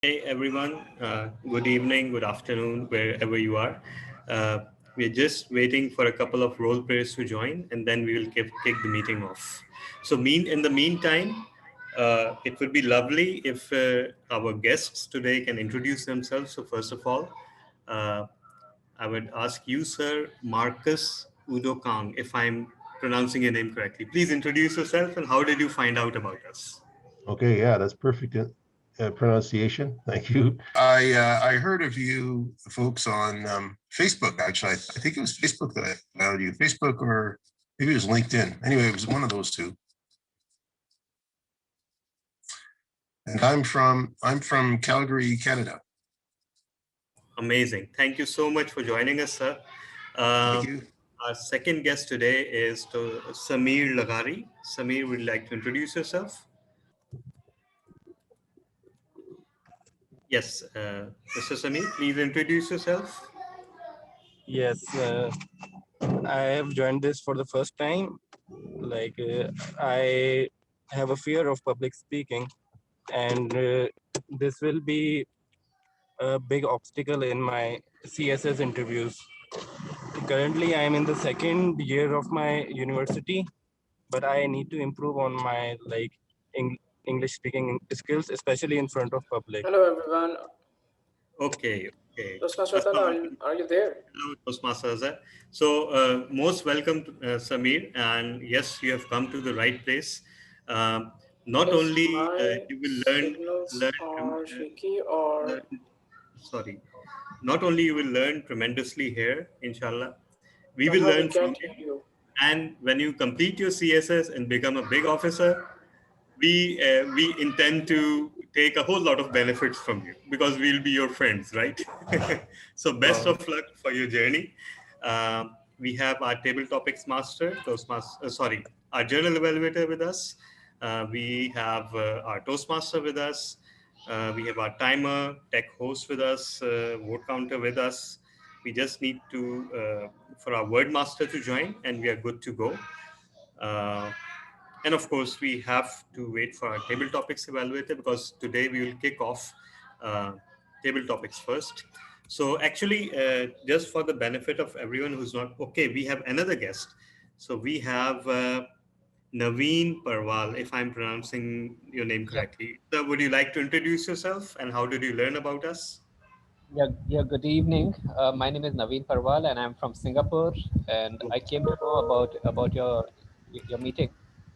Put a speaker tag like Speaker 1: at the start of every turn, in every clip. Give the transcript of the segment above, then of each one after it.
Speaker 1: Hey everyone, good evening, good afternoon, wherever you are. We're just waiting for a couple of role players to join, and then we will kick the meeting off. So, in the meantime, it would be lovely if our guests today can introduce themselves. So, first of all, uh, I would ask you, sir, Marcus Udo Kang, if I'm pronouncing your name correctly. Please introduce yourself and how did you find out about us?
Speaker 2: Okay, yeah, that's perfect pronunciation. Thank you. I heard of you folks on Facebook. Actually, I think it was Facebook that I found you. Facebook or maybe it was LinkedIn. Anyway, it was one of those two. And I'm from Calgary, Canada.
Speaker 1: Amazing. Thank you so much for joining us, sir.
Speaker 2: Thank
Speaker 1: Uh,
Speaker 2: you.
Speaker 1: our second guest today is Samir Lagari. Samir, would you like to introduce yourself? Yes, Mr. Samir, please introduce yourself.
Speaker 3: Yes, I have joined this for the first time. I have a fear of public speaking, and this will be a big obstacle in my CSS interviews. Currently, I am in the second year of my university, but I need to improve on my English speaking skills, especially in front of public.
Speaker 4: Hello everyone.
Speaker 1: Okay, okay.
Speaker 4: Toastmaster Ratan,
Speaker 1: Assalamu
Speaker 4: are you,
Speaker 1: alaikum.
Speaker 4: are you there?
Speaker 1: Hello, Toastmasters. So, most welcome, Samir. And yes, you have come to the right place. Um, Not
Speaker 4: Is
Speaker 1: only
Speaker 4: my
Speaker 1: you will
Speaker 4: signals
Speaker 1: learn,
Speaker 4: are shaky or
Speaker 1: learn sorry, not only you will learn tremendously here, inshallah, we will
Speaker 4: somehow we
Speaker 1: learn from
Speaker 4: can't
Speaker 1: you.
Speaker 4: hear you?
Speaker 1: And when you complete your CSS and become a big officer, we intend to take a whole lot of benefits from you because we'll be your friends, right? So best
Speaker 3: Wow.
Speaker 1: of luck for your journey. We have our table topics master, our journal evaluator with us. We have our Toastmaster with us. We have our timer, tech host with us, vote counter with us. We just need to for our word master to join, and we are good to go. Uh, and of course, we have to wait for our table topics evaluator because today we will kick off uh, table topics first. So actually, just for the benefit of everyone who's not okay, we have another guest. So we have Naveen Parwal, if I'm pronouncing your name
Speaker 5: Yeah,
Speaker 1: correctly. So would you like to introduce yourself and how did you learn about us?
Speaker 5: yeah. Good evening. My name is Naveen Parwal, and I'm from Singapore. And I came to know about your meeting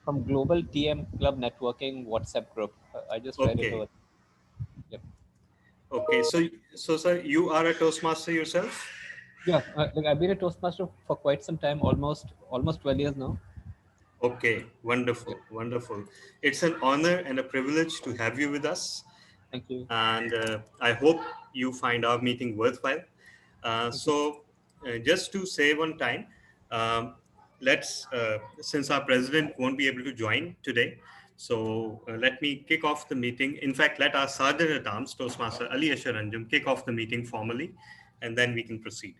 Speaker 5: from Global TM Club Networking WhatsApp group. I just read it
Speaker 1: Okay.
Speaker 5: over. Yep.
Speaker 1: Okay. So sir, you are a Toastmaster yourself?
Speaker 5: Yeah. I've been a Toastmaster for quite some time, almost 12 years now.
Speaker 1: Okay,
Speaker 5: Yep.
Speaker 1: wonderful, wonderful. It's an honor and a privilege to have you with us.
Speaker 5: Thank you.
Speaker 1: And I hope you find our meeting worthwhile.
Speaker 5: Thank you.
Speaker 1: Just to save on time, since our president won't be able to join today, so let me kick off the meeting. In fact, let our Sergeant at Arms, Toastmaster Ali Asharanjam, kick off the meeting formally, and then we can proceed.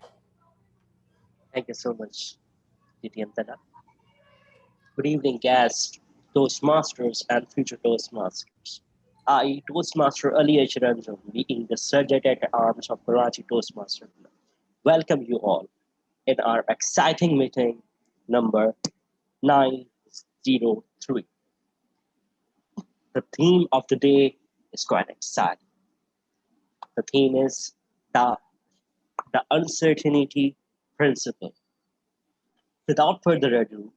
Speaker 6: Thank you so much, DTM Tana. Good evening, guests, Toastmasters, and future Toastmasters. I, Toastmaster Ali Chiranjan, being the Sergeant at Arms of Karachi Toastmasters, welcome you all in our exciting meeting number 903. The theme of the day is quite exciting. The theme is the, the uncertainty principle. Without further ado,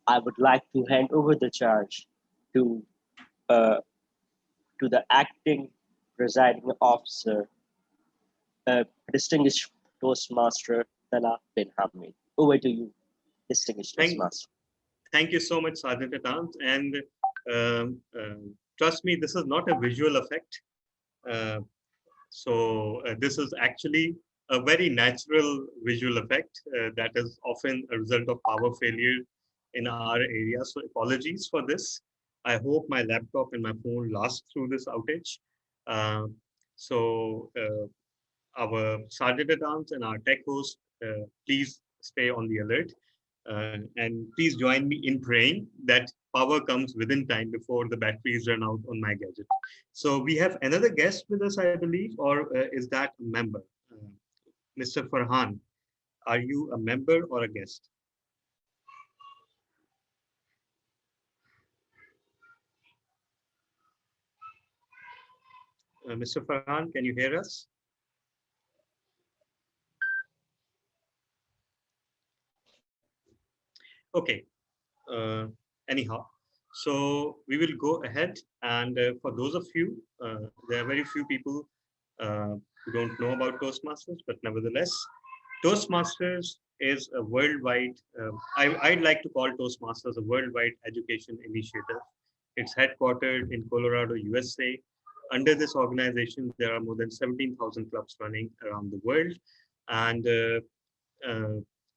Speaker 6: I would like to hand over the charge to uh, to the acting presiding officer, distinguished Toastmaster Tala bin Hamid. Over to you, distinguished
Speaker 1: Thank,
Speaker 6: Toastmaster.
Speaker 1: Thank you so much, Sergeant at Arms. And trust me, this is not a visual effect. Uh, this is actually a very natural visual effect that is often a result of power failure in our area. So apologies for this. I hope my laptop and my phone last through this outage. Uh, our Sergeant at Arms and our tech host, please stay on the alert. And please join me in praying that power comes within time before the batteries run out on my gadget. So we have another guest with us, I believe, or is that a member? Uh, Mr. Farhan, are you a member or a guest? Mr. Farhan, can you hear us? Okay. Uh, Anyhow, so we will go ahead. And for those of you, there are very few people who don't know about Toastmasters, but nevertheless, Toastmasters is a worldwide, I'd like to call Toastmasters a worldwide education initiative. It's headquartered in Colorado, USA. Under this organization, there are more than 17,000 clubs running around the world. And uh,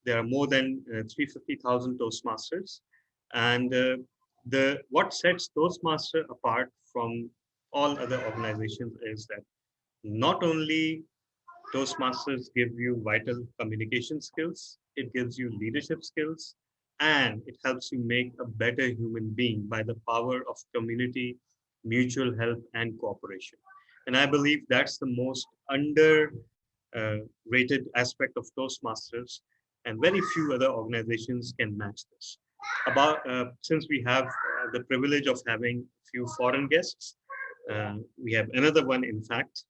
Speaker 1: there are more than 350,000 Toastmasters. And the what sets Toastmaster apart from all other organizations is that not only Toastmasters give you vital communication skills, it gives you leadership skills, and it helps you make a better human being by the power of community, mutual help, and cooperation. And I believe that's the most under rated aspect of Toastmasters, and very few other organizations can match this. About since we have the privilege of having few foreign guests, we have another one, in fact.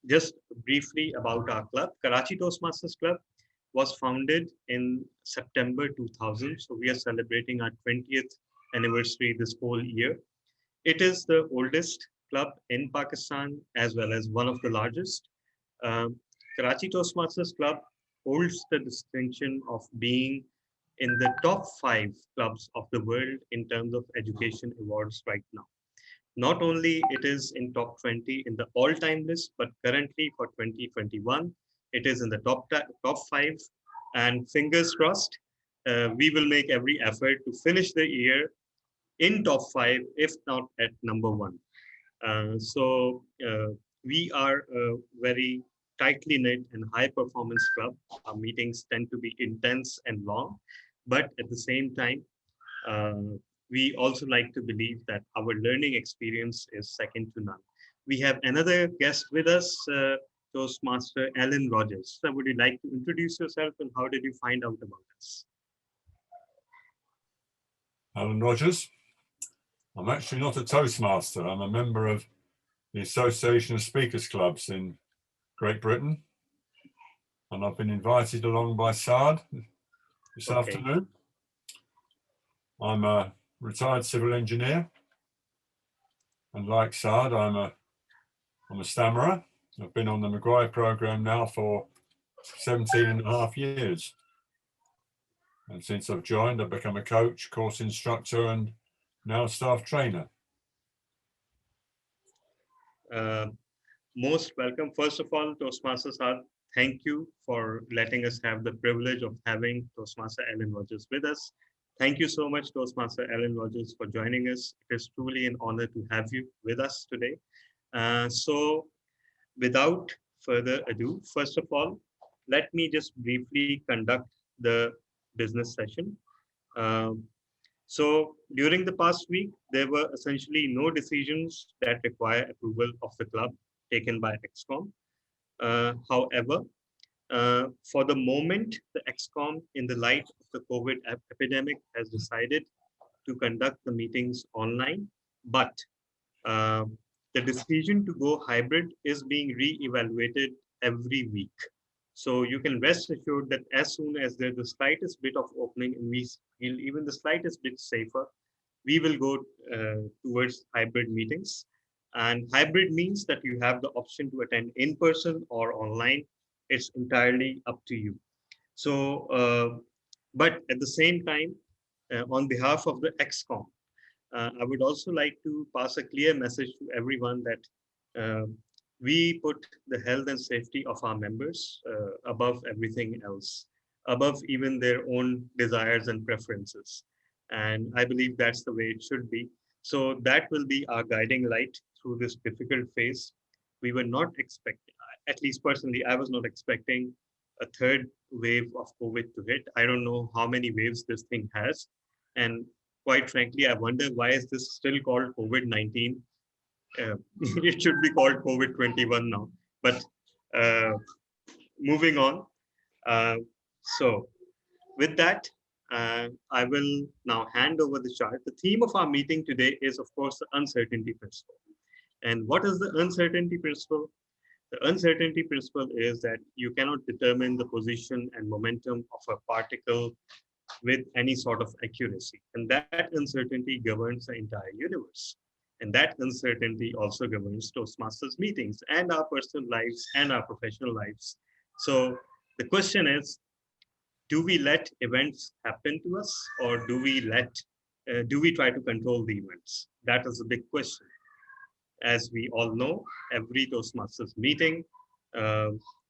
Speaker 1: Just briefly about our club, Karachi Toastmasters Club was founded in September 2000. So we are celebrating our 20th anniversary this whole year. It is the oldest club in Pakistan as well as one of the largest. Um, Karachi Toastmasters Club holds the distinction of being in the top 5 clubs of the world in terms of education awards right now. Not only it is in top 20 in the all-time list, but currently for 2021, it is in the top 5. And fingers crossed, we will make every effort to finish the year in top 5, if not at number 1. We are a very tightly knit and high performance club. Our meetings tend to be intense and long, but at the same time, uh, we also like to believe that our learning experience is second to none. We have another guest with us, Toastmaster Alan Rogers. So would you like to introduce yourself and how did you find out about us?
Speaker 7: Alan Rogers. I'm actually not a Toastmaster. I'm a member of the Association of Speakers Clubs in Great Britain. And I've been invited along by Saad this afternoon. I'm a retired civil engineer. And like Saad, I'm a stammerer. I've been on the Maguire program now for 17 and a half years. And since I've joined, I've become a coach, course instructor, and now a staff trainer.
Speaker 1: Most welcome. First of all, Toastmasters, thank you for letting us have the privilege of having Toastmaster Alan Rogers with us. Thank you so much, Toastmaster Alan Rogers, for joining us. It is truly an honor to have you with us today. So without further ado, first of all, let me just briefly conduct the business session. So during the past week, there were essentially no decisions that require approval of the club taken by XCOM. However, for the moment, the XCOM, in the light of the COVID epidemic, has decided to conduct the meetings online, but uh, the decision to go hybrid is being re-evaluated every week. So you can rest assured that as soon as there's the slightest bit of opening and we feel even the slightest bit safer, we will go towards hybrid meetings. And hybrid means that you have the option to attend in person or online. It's entirely up to you. So, but at the same time, on behalf of the XCOM, I would also like to pass a clear message to everyone that we put the health and safety of our members above everything else, above even their own desires and preferences. And I believe that's the way it should be. So that will be our guiding light through this difficult phase. We were not expecting, at least personally, I was not expecting a third wave of COVID to hit. I don't know how many waves this thing has. And quite frankly, I wonder why is this still called COVID-19? It should be called COVID-21 now. But moving on. So with that, I will now hand over the chart. The theme of our meeting today is, of course, the uncertainty principle. And what is the uncertainty principle? The uncertainty principle is that you cannot determine the position and momentum of a particle with any sort of accuracy. And that uncertainty governs the entire universe. And that uncertainty also governs Toastmasters meetings and our personal lives and our professional lives. So the question is, do we let events happen to us, or do we try to control the events? That is a big question. As we all know, every Toastmasters meeting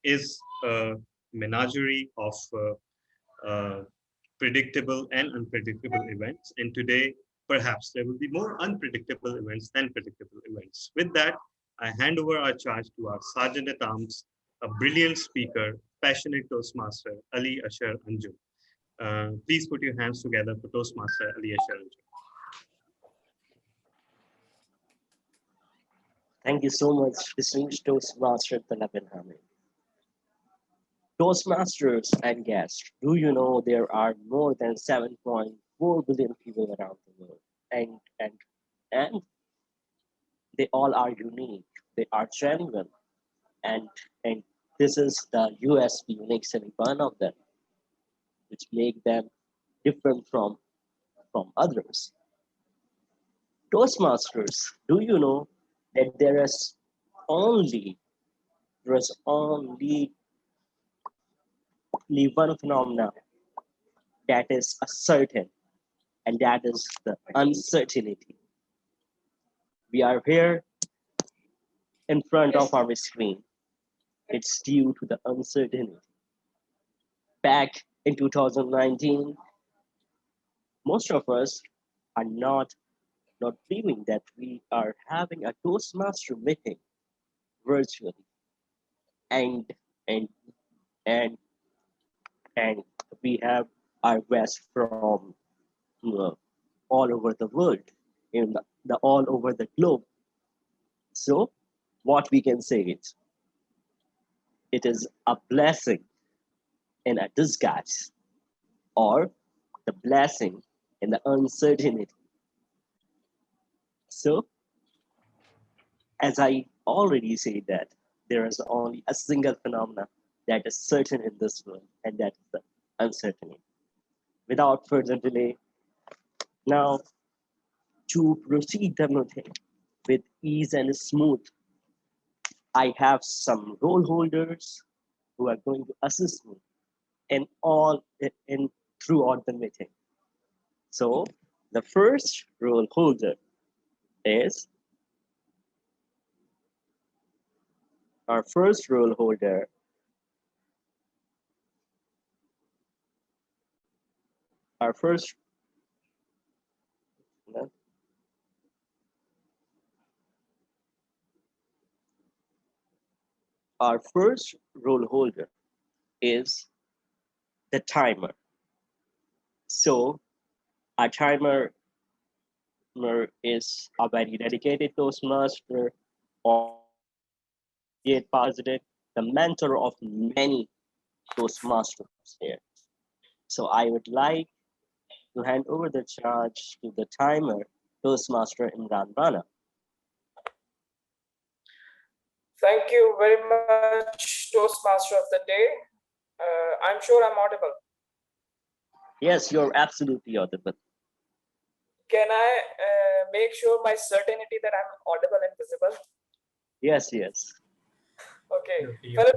Speaker 1: is a menagerie of predictable and unpredictable events. And today, perhaps there will be more unpredictable events than predictable events. With that, I hand over our charge to our Sergeant at Arms, a brilliant speaker, passionate Toastmaster, Ali Ashar Anjum. Please put your hands together for Toastmaster Ali Ashar Anjum.
Speaker 6: Thank you so much, distinguished Toastmaster Talabin Hamid. Toastmasters and guests, do you know there are more than 7.4 billion people around the world? And they all are unique, they are genuine, and this is the USP, unique selling point of them, which make them different from others. Toastmasters, do you know that there is only one phenomena that is certain, and that is the uncertainty. We are here in front of our screen. It's due to the uncertainty. Back in 2019, most of us are not believing that we are having a Toastmaster meeting virtually, and we have our guests from all over the world, in the all over the globe. So what we can say is, it is a blessing in a disguise, or the blessing in the uncertainty. So, as I already said, that there is only a single phenomena that is certain in this world, and that is the uncertainty. Without further delay, now to proceed the meeting with ease and smooth, I have some role holders who are going to assist me in throughout the meeting. So the first role holder is our first role holder. Our first role holder is the timer. So our timer is a very dedicated Toastmaster, or president, the mentor of many Toastmasters here. So I would like to hand over the charge to the timer, Toastmaster Imran Rana.
Speaker 4: Thank you very much, Toastmaster of the day. I'm sure I'm audible.
Speaker 6: Yes, you're absolutely audible.
Speaker 4: Can I make sure my certainty that I'm audible and visible?
Speaker 6: Yes.
Speaker 4: Okay. Fellow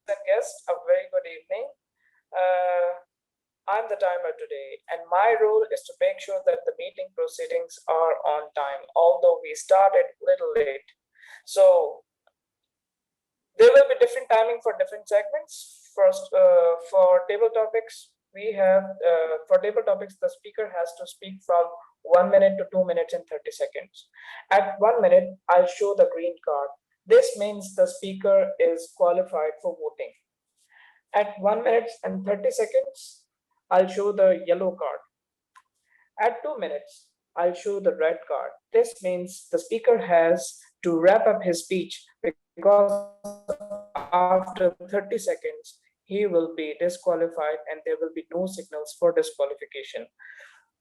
Speaker 4: and guests, a very good evening. I'm the timer today, and my role is to make sure that the meeting proceedings are on time, although we started a little late. So there will be different timing for different segments. First, for table topics, we have, for table topics, the speaker has to speak from 1 minute to 2 minutes and 30 seconds. At 1 minute, I'll show the green card. This means the speaker is qualified for voting. At 1 minute and 30 seconds, I'll show the yellow card. At 2 minutes, I'll show the red card. This means the speaker has to wrap up his speech because after 30 seconds, he will be disqualified and there will be no signals for disqualification.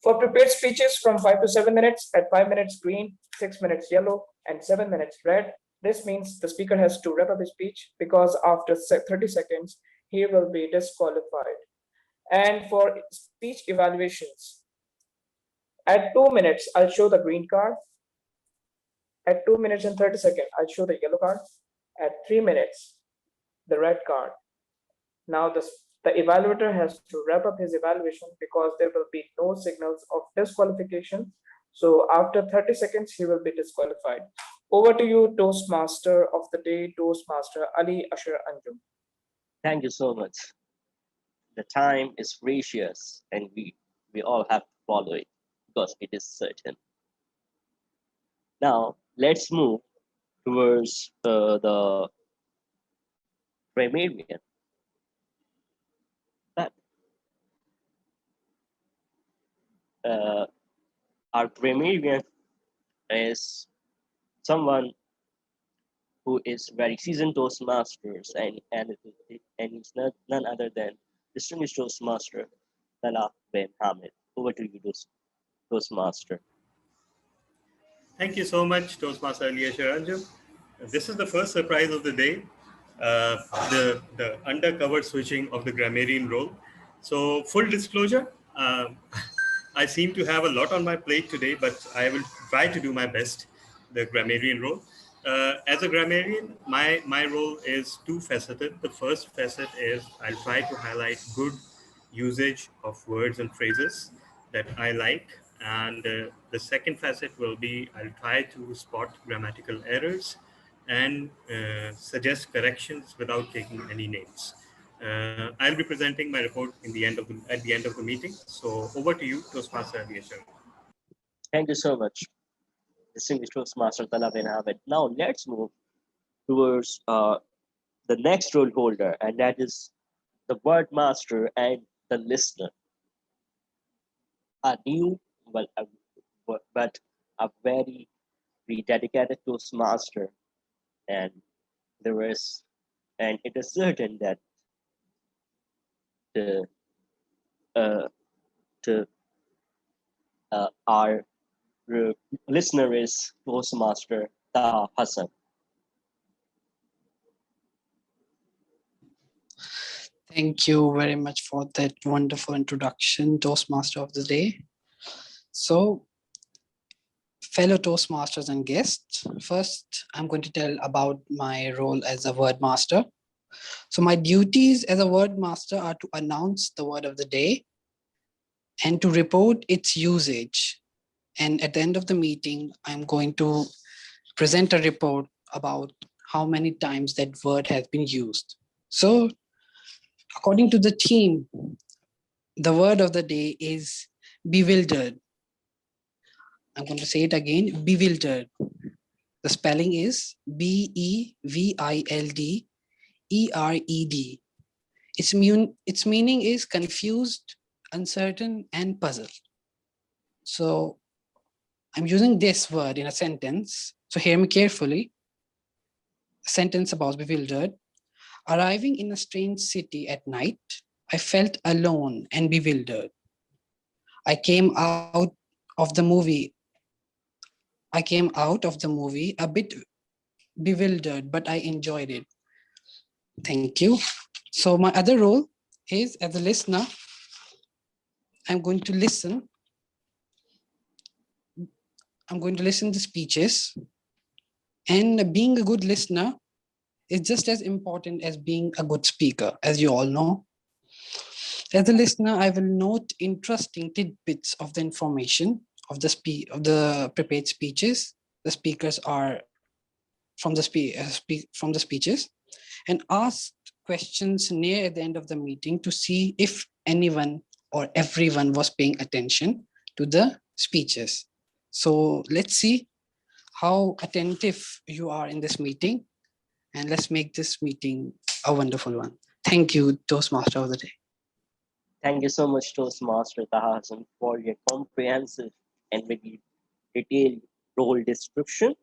Speaker 4: For prepared speeches from 5 to 7 minutes, at 5 minutes green, 6 minutes yellow, and 7 minutes red, this means the speaker has to wrap up his speech because after 30 seconds, he will be disqualified. And for speech evaluations, at 2 minutes, I'll show the green card. At 2 minutes and 30 seconds, I'll show the yellow card. At 3 minutes, the red card. Now the evaluator has to wrap up his evaluation because there will be no signals of disqualification. So after 30 seconds, he will be disqualified. Over to you, Toastmaster of the day, Toastmaster Ali Ashar Anjum.
Speaker 6: Thank you so much. The time is precious and we all have to follow it because it is certain. Now, let's move towards the grammarian. Our grammarian is someone who is very seasoned Toastmasters and he's none other than distinguished Toastmaster Salah bin Hamid. Over to you, Toastmaster.
Speaker 1: Thank you so much, Toastmaster Ali Ashar Anjum. This is the first surprise of the day, the undercover switching of the grammarian role. So full disclosure, I seem to have a lot on my plate today, but I will try to do my best, the grammarian role. As a grammarian, my role is two-faceted. The first facet is I'll try to highlight good usage of words and phrases that I like. And the second facet will be I'll try to spot grammatical errors and suggest corrections without taking any names. I'll be presenting my report at the end of the meeting. So over to you, Toastmaster Ali Ashar.
Speaker 6: Thank you so much, distinguished Toastmaster Salah bin Hamid. Now let's move towards the next role holder, and that is the word master and the listener. A new, but a very dedicated Toastmaster, and it is certain that our listener is Toastmaster Taha Hassan.
Speaker 8: Thank you very much for that wonderful introduction, Toastmaster of the day. So, fellow Toastmasters and guests, first I'm going to tell about my role as a word master. So my duties as a word master are to announce the word of the day and to report its usage. And at the end of the meeting, I'm going to present a report about how many times that word has been used. So according to the theme, the word of the day is bewildered. I'm going to say it again, bewildered. The spelling is B-E-V-I-L-D E-R-E-D. Its meaning is confused, uncertain, and puzzled. So I'm using this word in a sentence. So hear me carefully. A sentence about bewildered. Arriving in a strange city at night, I felt alone and bewildered. I came out of the movie a bit bewildered, but I enjoyed it. Thank you. So my other role is as a listener. I'm going to listen to speeches, and being a good listener is just as important as being a good speaker, as you all know. As a listener, I will note interesting tidbits of the information of the prepared speeches. The speakers are from the speeches, and ask questions near the end of the meeting to see if anyone or everyone was paying attention to the speeches. So let's see how attentive you are in this meeting, and let's make this meeting a wonderful one. Thank you, Toastmaster of the Day.
Speaker 6: Thank you so much, Toastmaster Tahasan, for your comprehensive and very detailed role description.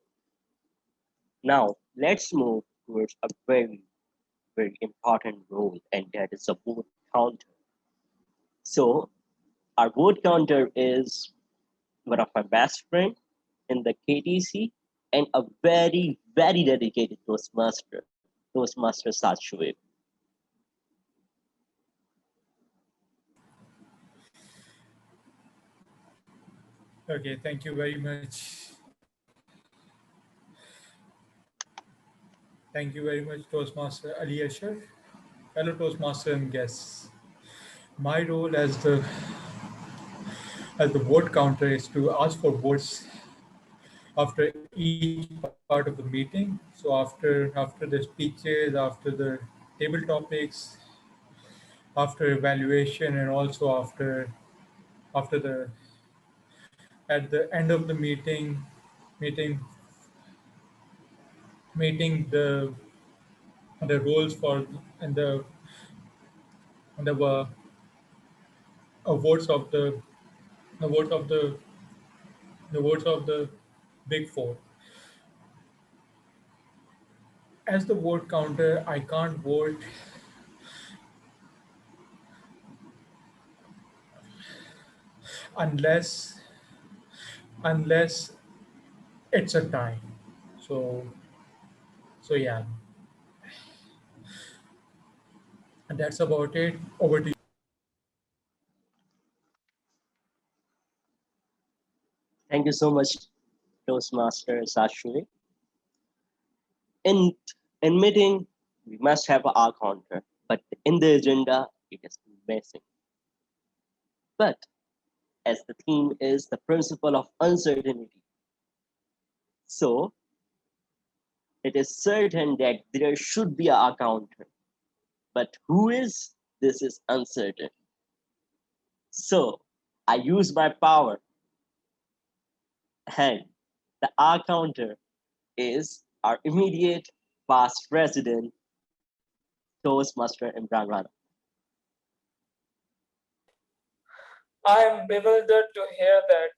Speaker 6: Now, let's move towards a very, very important role, and that is a vote counter. So, our vote counter is one of my best friends in the KTC and a very, very dedicated Toastmaster, Toastmaster Sachwe.
Speaker 9: Okay, thank you very much. Thank you very much, Toastmaster Ali Asher, fellow Toastmaster and guests. My role as the vote counter is to ask for votes after each part of the meeting. So after the speeches, after the table topics, after evaluation, and also after the at the end of the meeting the roles for and the votes of the votes of the the votes of the big four. As the vote counter, I can't vote unless unless it's a tie. So yeah, and that's about it. Over to you.
Speaker 6: Thank you so much, Toastmaster Sachwe. In meeting, we must have our counter, but in the agenda, it is missing. But as the theme is the principle of uncertainty, so it is certain that there should be a counter. But who is? This is uncertain. So I use my power, and the R counter is our immediate past president, Toastmaster Imran Rana.
Speaker 4: I am bewildered to hear that.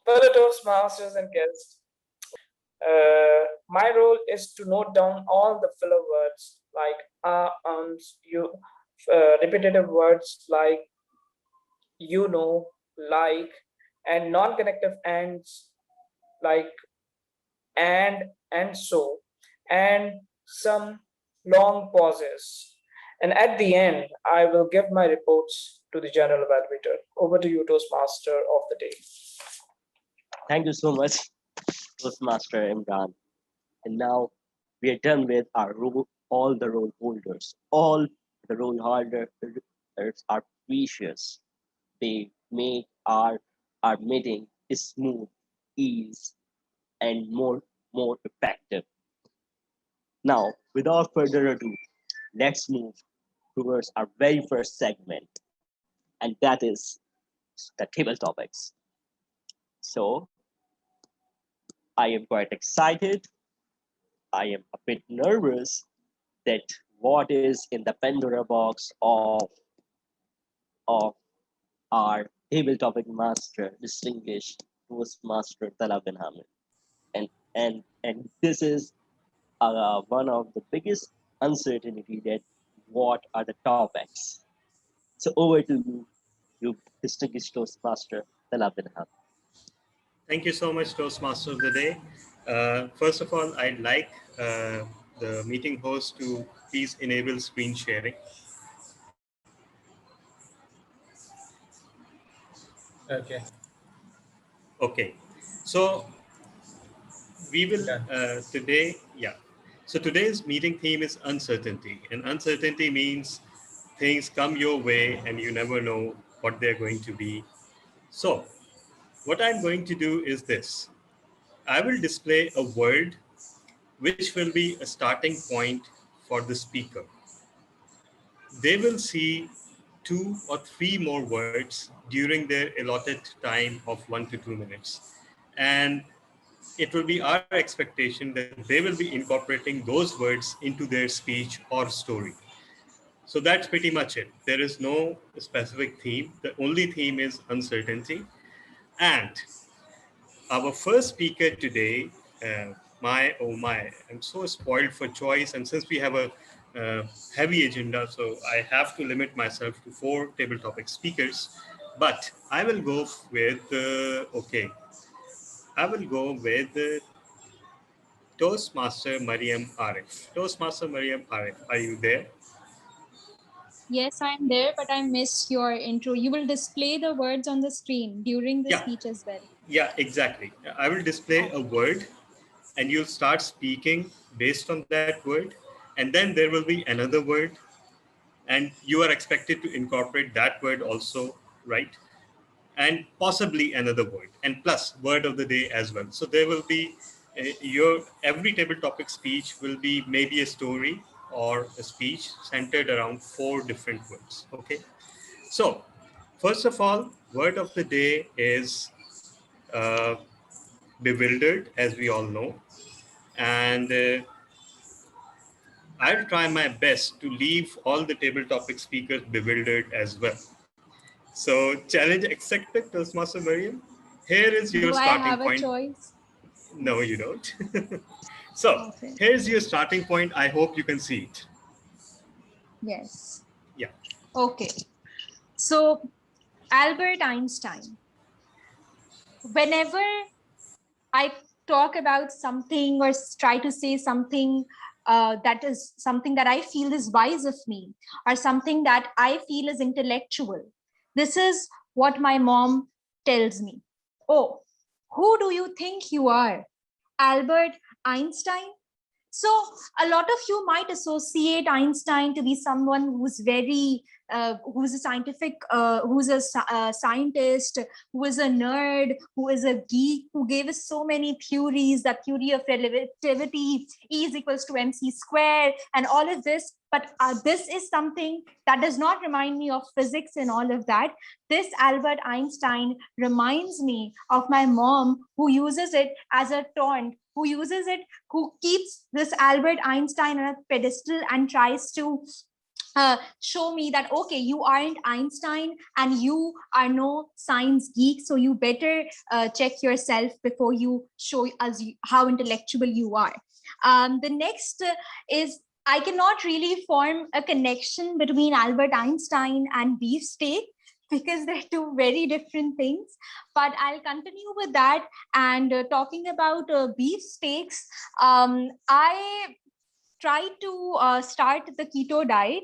Speaker 4: Fellow Toastmasters and guests, my role is to note down all the filler words like repetitive words like like, and non-connective ends like and so, and some long pauses. And at the end, I will give my reports to the general evaluator. Over to you, Toastmaster of the Day.
Speaker 6: Thank you so much, Toastmaster Imran. And now we are done with our role, all the role holders. All the role holders are precious. They make our meeting smooth, ease, and more effective. Now, without further ado, let's move towards our very first segment, and that is the table topics. So, I am quite excited. I am a bit nervous that what is in the Pandora box of our table topic master, distinguished Toastmaster Talab bin Hamid. And this is one of the biggest uncertainty that what are the topics. So over to you distinguished Toastmaster Talab bin Hamid.
Speaker 1: Thank you so much, Toastmaster of the Day. First of all, I'd like the meeting host to please enable screen sharing.
Speaker 9: Okay.
Speaker 1: Okay. So we will today, yeah. So today's meeting theme is uncertainty. And uncertainty means things come your way and you never know what they're going to be. So what I'm going to do is this. I will display a word which will be a starting point for the speaker. They will see 2 or 3 more words during their allotted time of 1 to 2 minutes. And it will be our expectation that they will be incorporating those words into their speech or story. So that's pretty much it. There is no specific theme. The only theme is uncertainty. And our first speaker today, oh my, I'm so spoiled for choice. And since we have a heavy agenda, so I have to limit myself to 4 table topic speakers. But I will go with, I will go with Toastmaster Mariam Arif. Toastmaster Mariam Arif, are you there?
Speaker 10: Yes, I'm there, but I missed your intro. You will display the words on the screen during the speech as well.
Speaker 1: Yeah, exactly. I will display a word and you'll start speaking based on that word. And then there will be another word and you are expected to incorporate that word also, right? And possibly another word and plus word of the day as well. So there will be your every table topic speech will be maybe a story or a speech centered around 4 different words. Okay. So first of all, word of the day is bewildered, as we all know. And I'll try my best to leave all the table topic speakers bewildered as well. So challenge accepted, Toastmaster Mariam. Here is your starting point.
Speaker 10: Do I have a choice?
Speaker 1: No, you don't. So here's your starting point. I hope you can see it.
Speaker 10: Yes.
Speaker 1: Yeah.
Speaker 10: Okay. So Albert Einstein. Whenever I talk about something or try to say something that is something that I feel is wise of me or something that I feel is intellectual, this is what my mom tells me. Oh, who do you think you are? Albert Einstein? So a lot of you might associate Einstein to be someone who's very, who's a scientific, who's a scientist, who is a nerd, who is a geek, who gave us so many theories, that theory of relativity, E is equals to mc square, and all of this. But this is something that does not remind me of physics and all of that. This Albert Einstein reminds me of my mom, who uses it as a taunt, who keeps this Albert Einstein on a pedestal and tries to show me that, okay, you aren't Einstein and you are no science geek, so you better check yourself before you show us how intellectual you are. The next is, I cannot really form a connection between Albert Einstein and beefsteak because they're 2 very different things, but I'll continue with that. And talking about beefsteaks, I tried to start the keto diet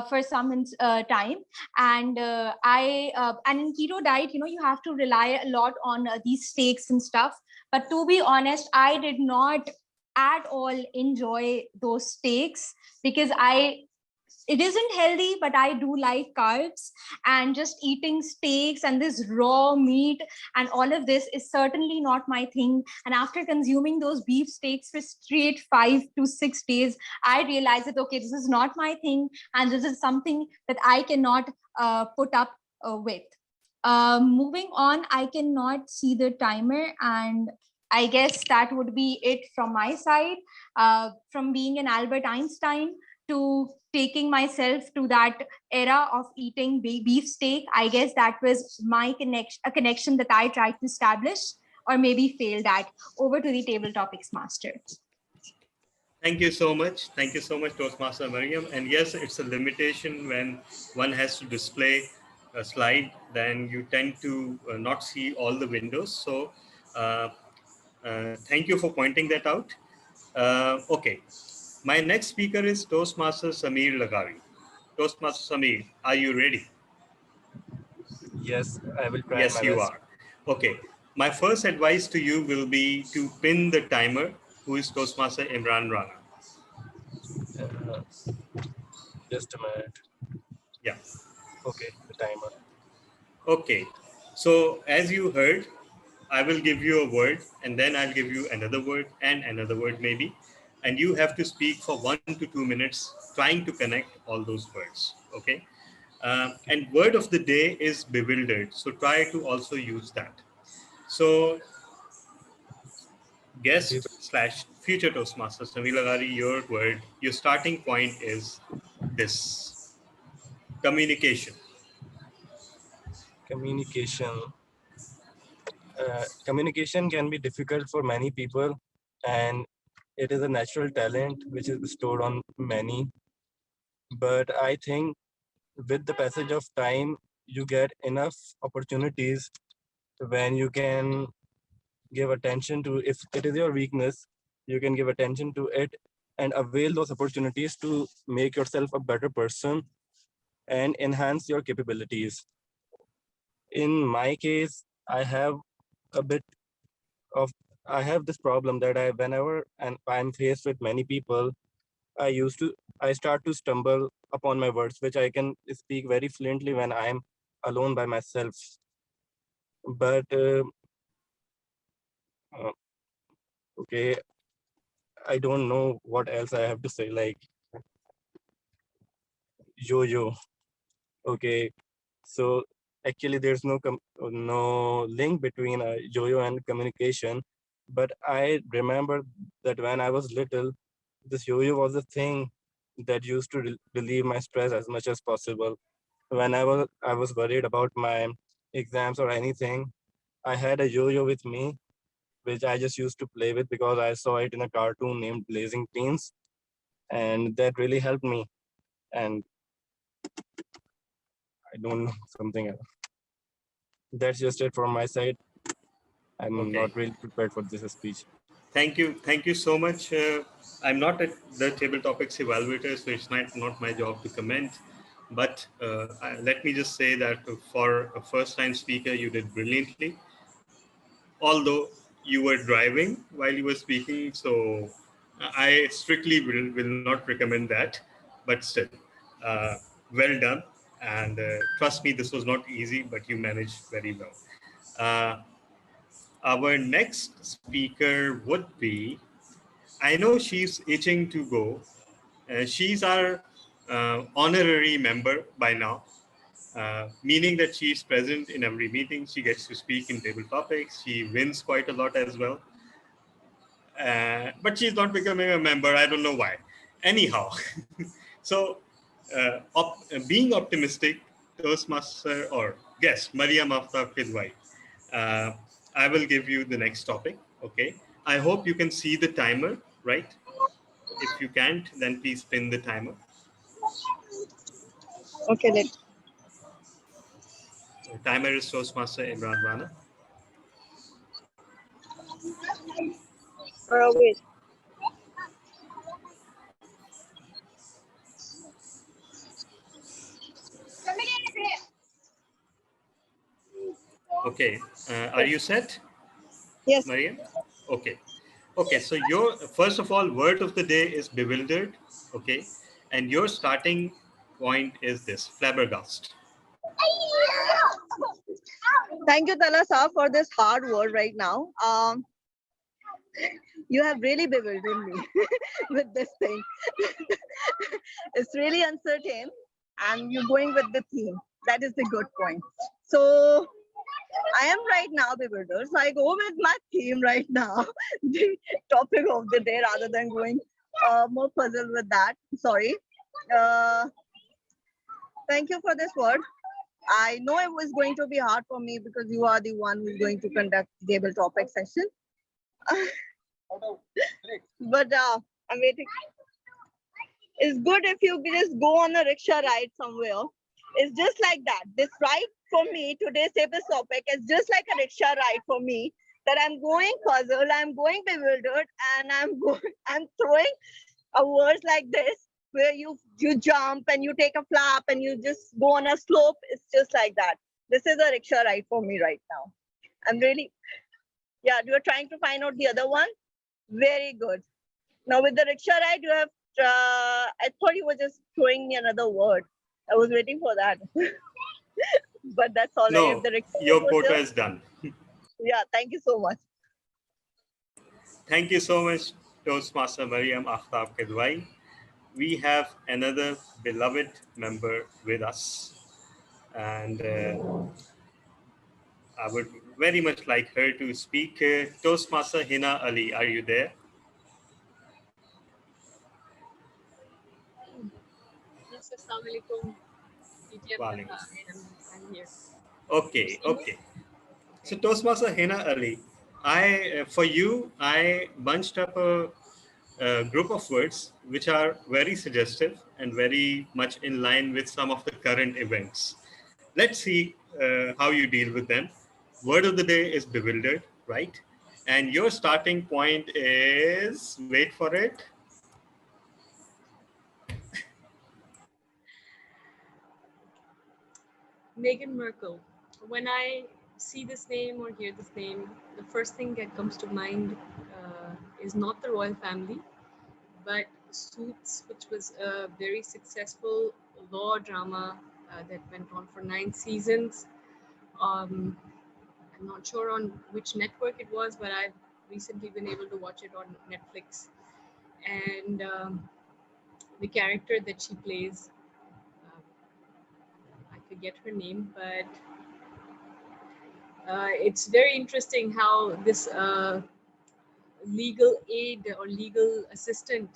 Speaker 10: for some time, and and in keto diet, you have to rely a lot on these steaks and stuff. But to be honest, I did not at all enjoy those steaks because it isn't healthy, but I do like carbs, and just eating steaks and this raw meat and all of this is certainly not my thing. And after consuming those beef steaks for straight 5 to 6 days, I realized that, okay, this is not my thing, and this is something that I cannot put up with. Moving on, I cannot see the timer, and I guess that would be it from my side. From being an Albert Einstein to taking myself to that era of eating beef steak, I guess that was my connection that I tried to establish, or maybe failed at. Over to the table topics master.
Speaker 1: Thank you so much. Thank you so much, Toastmaster Mariam. And yes, it's a limitation when one has to display a slide, then you tend to not see all the windows. So thank you for pointing that out. Okay. My next speaker is Toastmaster Samir Lagari. Toastmaster Samir, are you ready?
Speaker 3: Yes, I will try.
Speaker 1: Yes, you are. Okay. My first advice to you will be to pin the timer, who is Toastmaster Imran Rana.
Speaker 3: Just a minute.
Speaker 1: Yeah.
Speaker 3: Okay, the timer.
Speaker 1: Okay. So as you heard, I will give you a word and then I'll give you another word and another word maybe. And you have to speak for 1 to 2 minutes trying to connect all those words. Okay. And word of the day is bewildered. So try to also use that. So guest slash future Toastmasters, Nabila Ghari, your word, your starting point is this: communication.
Speaker 3: Communication. Communication can be difficult for many people, and it is a natural talent which is bestowed on many. But I think with the passage of time, you get enough opportunities when you can give attention to, if it is your weakness, you can give attention to it and avail those opportunities to make yourself a better person and enhance your capabilities. In my case, I have a bit of, I have this problem that whenever I'm faced with many people, I start to stumble upon my words, which I can speak very fluently when I'm alone by myself. But okay, I don't know what else I have to say, like yo-yo. Okay, so actually there's no link between yo-yo and communication, but I remember that when I was little, this yo-yo was a thing that used to relieve my stress as much as possible. When I was worried about my exams or anything, I had a yo-yo with me, which I just used to play with because I saw it in a cartoon named Blazing Teens, and that really helped me. And I don't know, something else. That's just it from my side. I'm not really prepared for this speech.
Speaker 1: Thank you so much. I'm not the table topics evaluator, so it's not my job to comment. But let me just say that for a first-time speaker, you did brilliantly. Although you were driving while you were speaking, so I strictly will not recommend that. But still, well done. And trust me, this was not easy, but you managed very well. Our next speaker would be, I know she's itching to go. She's our honorary member by now, meaning that she's present in every meeting. She gets to speak in table topics. She wins quite a lot as well. But she's not becoming a member. I don't know why. Anyhow, so being optimistic, Toastmaster or guest, Mariam Aftab Khidwai, uh, I will give you the next topic. Okay. I hope you can see the timer, right? If you can't, then please pin the timer.
Speaker 11: Okay,
Speaker 1: The timer is Toastmaster Imran Rana.
Speaker 11: wait.
Speaker 1: Okay. Are you set?
Speaker 11: Yes.
Speaker 1: Mariam? Okay. Okay. So your first of all, word of the day is bewildered. Okay. And your starting point is this: flabbergasted.
Speaker 11: Thank you, Talasa, for this hard word right now. You have really bewildered me with this thing. It's really uncertain, and you're going with the theme. That is the good point. So I am right now bewildered. So I go with my theme right now, the topic of the day, rather than going more puzzled with that. Sorry. Thank you for this word. I know it was going to be hard for me because you are the one who's going to conduct the table topic session. But I'm waiting. It's good if you just go on a rickshaw ride somewhere. It's just like that. This ride for me, today's table topic, is just like a rickshaw ride for me. That I'm going puzzled, I'm going bewildered, and I'm throwing words like this, where you jump and you take a flap and you just go on a slope. It's just like that. This is a rickshaw ride for me right now. I'm really, yeah, you're trying to find out the other one. Very good. Now with the rickshaw ride, you have, I thought you were just throwing me another word. I was waiting for that. But that's all right.
Speaker 1: No, your quota is done.
Speaker 11: Yeah, thank you so much.
Speaker 1: Thank you so much, Toastmaster Mariam Aftab Khidwai. We have another beloved member with us. And I would very much like her to speak. Toastmaster Hina Ali, are you there?
Speaker 12: Yes, Assalamualaikum.
Speaker 1: Walaikum.
Speaker 12: I'm here.
Speaker 1: Okay, okay. So Toastmaster Hina Ali, for you, I bunched up a group of words which are very suggestive and very much in line with some of the current events. Let's see how you deal with them. Word of the day is bewildered, right? And your starting point is, wait for it.
Speaker 12: Meghan Markle. When I see this name or hear this name, the first thing that comes to mind is not the royal family, but Suits, which was a very successful law drama that went on for 9 seasons. I'm not sure on which network it was, but I've recently been able to watch it on Netflix. And the character that she plays, I forget her name, but it's very interesting how this legal aid or legal assistant,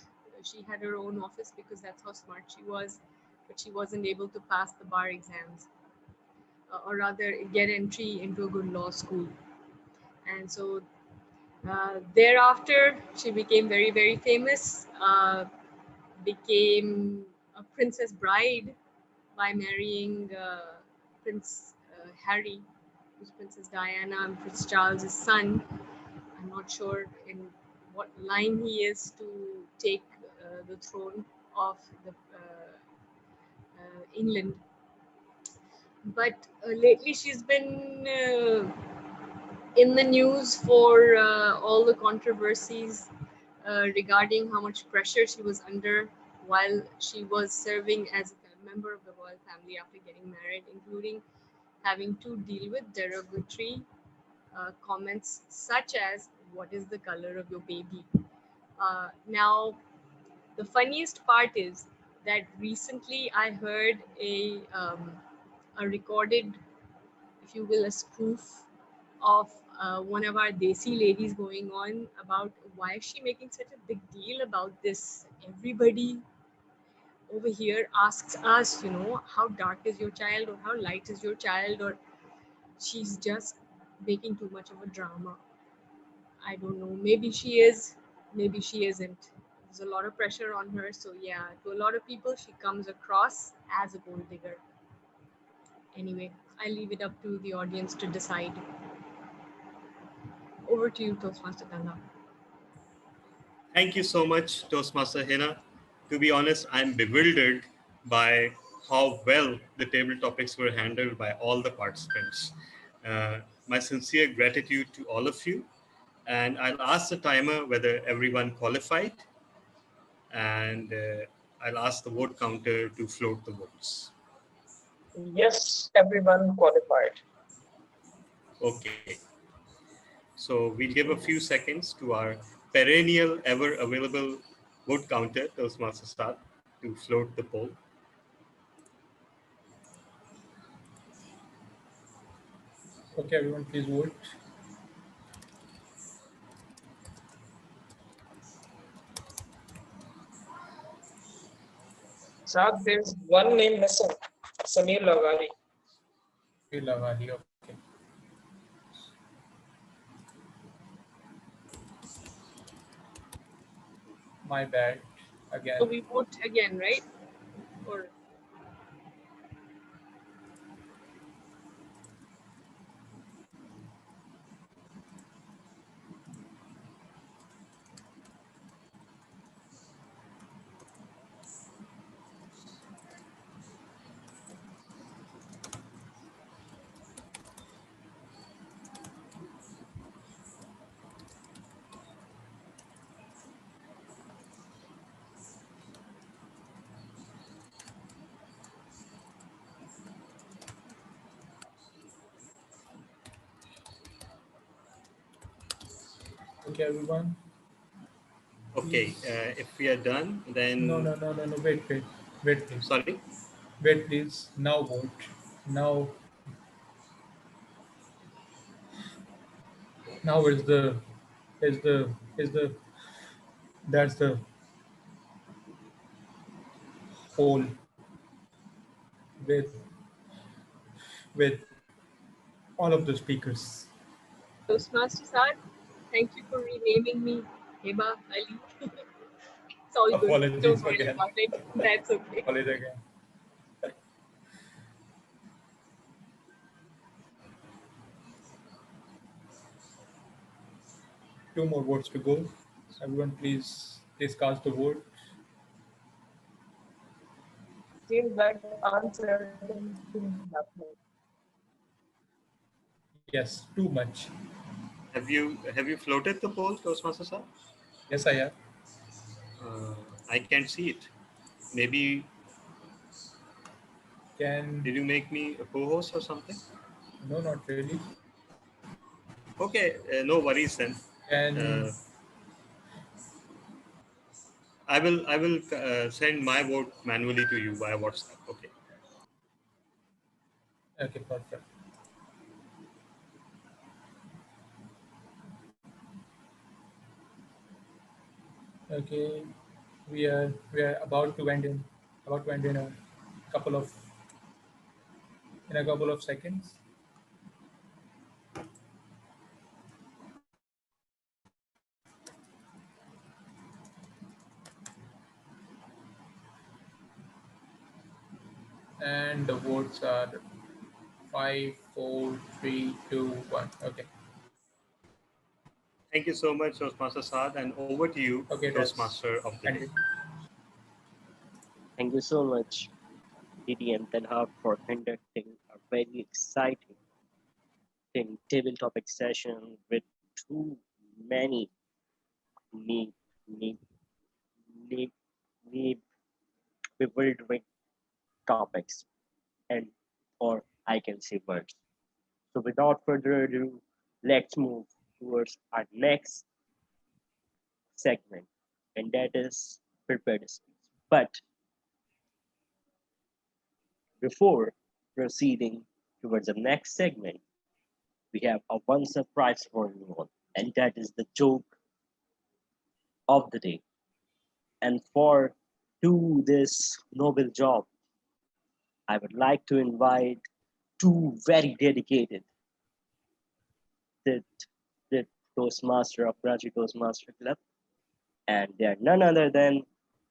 Speaker 12: she had her own office because that's how smart she was, but she wasn't able to pass the bar exams, or rather get entry into a good law school. And so thereafter, she became very, very famous, became a princess bride by marrying Prince Harry, who's Princess Diana and Prince Charles's son. I'm not sure in what line he is to take the throne of the England. But lately she's been in the news for all the controversies regarding how much pressure she was under while she was serving as a member of the royal family after getting married, including having to deal with derogatory comments such as, "What is the color of your baby?" Now, the funniest part is that recently I heard a recorded, if you will, a spoof of one of our Desi ladies going on about why is she making such a big deal about this. Everybody over here asks us, how dark is your child or how light is your child, or she's just making too much of a drama. I don't know. Maybe she is, maybe she isn't. There's a lot of pressure on her. So yeah, to a lot of people, she comes across as a gold digger. Anyway, I leave it up to the audience to decide. Over to you, Toastmaster Kanda.
Speaker 1: Thank you so much, Toastmaster Hina. To be honest, I'm bewildered by how well the table topics were handled by all the participants. My sincere gratitude to all of you. And I'll ask the timer whether everyone qualified. And I'll ask the vote counter to float the votes.
Speaker 4: Yes, everyone qualified.
Speaker 1: Okay. So we'll give a few seconds to our perennial, ever available vote counter, Toastmaster Star, to float the poll.
Speaker 9: Okay, everyone, please vote.
Speaker 4: Saad, there's one name missing, Samir Lawali.
Speaker 9: Lawali, okay. My bad. Again.
Speaker 12: So we vote again, right? Or
Speaker 9: Okay, everyone.
Speaker 1: Okay, if we are done, then...
Speaker 9: No, wait, please.
Speaker 1: Sorry?
Speaker 9: Wait, please. Now vote. Now Now is the that's the whole with all of the speakers.
Speaker 12: Toastmaster sir, thank you for renaming me Heba Ali. It's all good.
Speaker 9: Apologies
Speaker 12: Don't worry
Speaker 9: again.
Speaker 12: about it. That's okay.
Speaker 9: Apologies again. 2 more votes to go. Everyone, please cast the vote.
Speaker 4: Seems like answer.
Speaker 9: Yes, too much.
Speaker 1: Have you floated the poll, Toastmaster sir?
Speaker 9: Yes, I have.
Speaker 1: I can't see it. Maybe did you make me a co-host or something?
Speaker 9: No, not really.
Speaker 1: Okay, no worries then.
Speaker 9: And
Speaker 1: I will send my vote manually to you via WhatsApp. Okay.
Speaker 9: okay, perfect. Okay, we are about to end in a couple of seconds. And the votes are 5, 4, 3, 2, 1. Okay.
Speaker 1: Thank you so much, Toastmaster Saad, and over to you,
Speaker 9: Okay,
Speaker 1: Toastmaster of the day.
Speaker 6: Thank you so much, Didi and Tanha, for conducting a very exciting table topic session with too many need bewildering topics, and or I can say words. So without further ado, let's move towards our next segment, and that is prepared speech. But before proceeding towards the next segment, we have a one surprise for everyone, and that is the joke of the day. And for do this noble job, I would like to invite two very dedicated the Toastmaster of Karachi Toastmaster Club, and they are none other than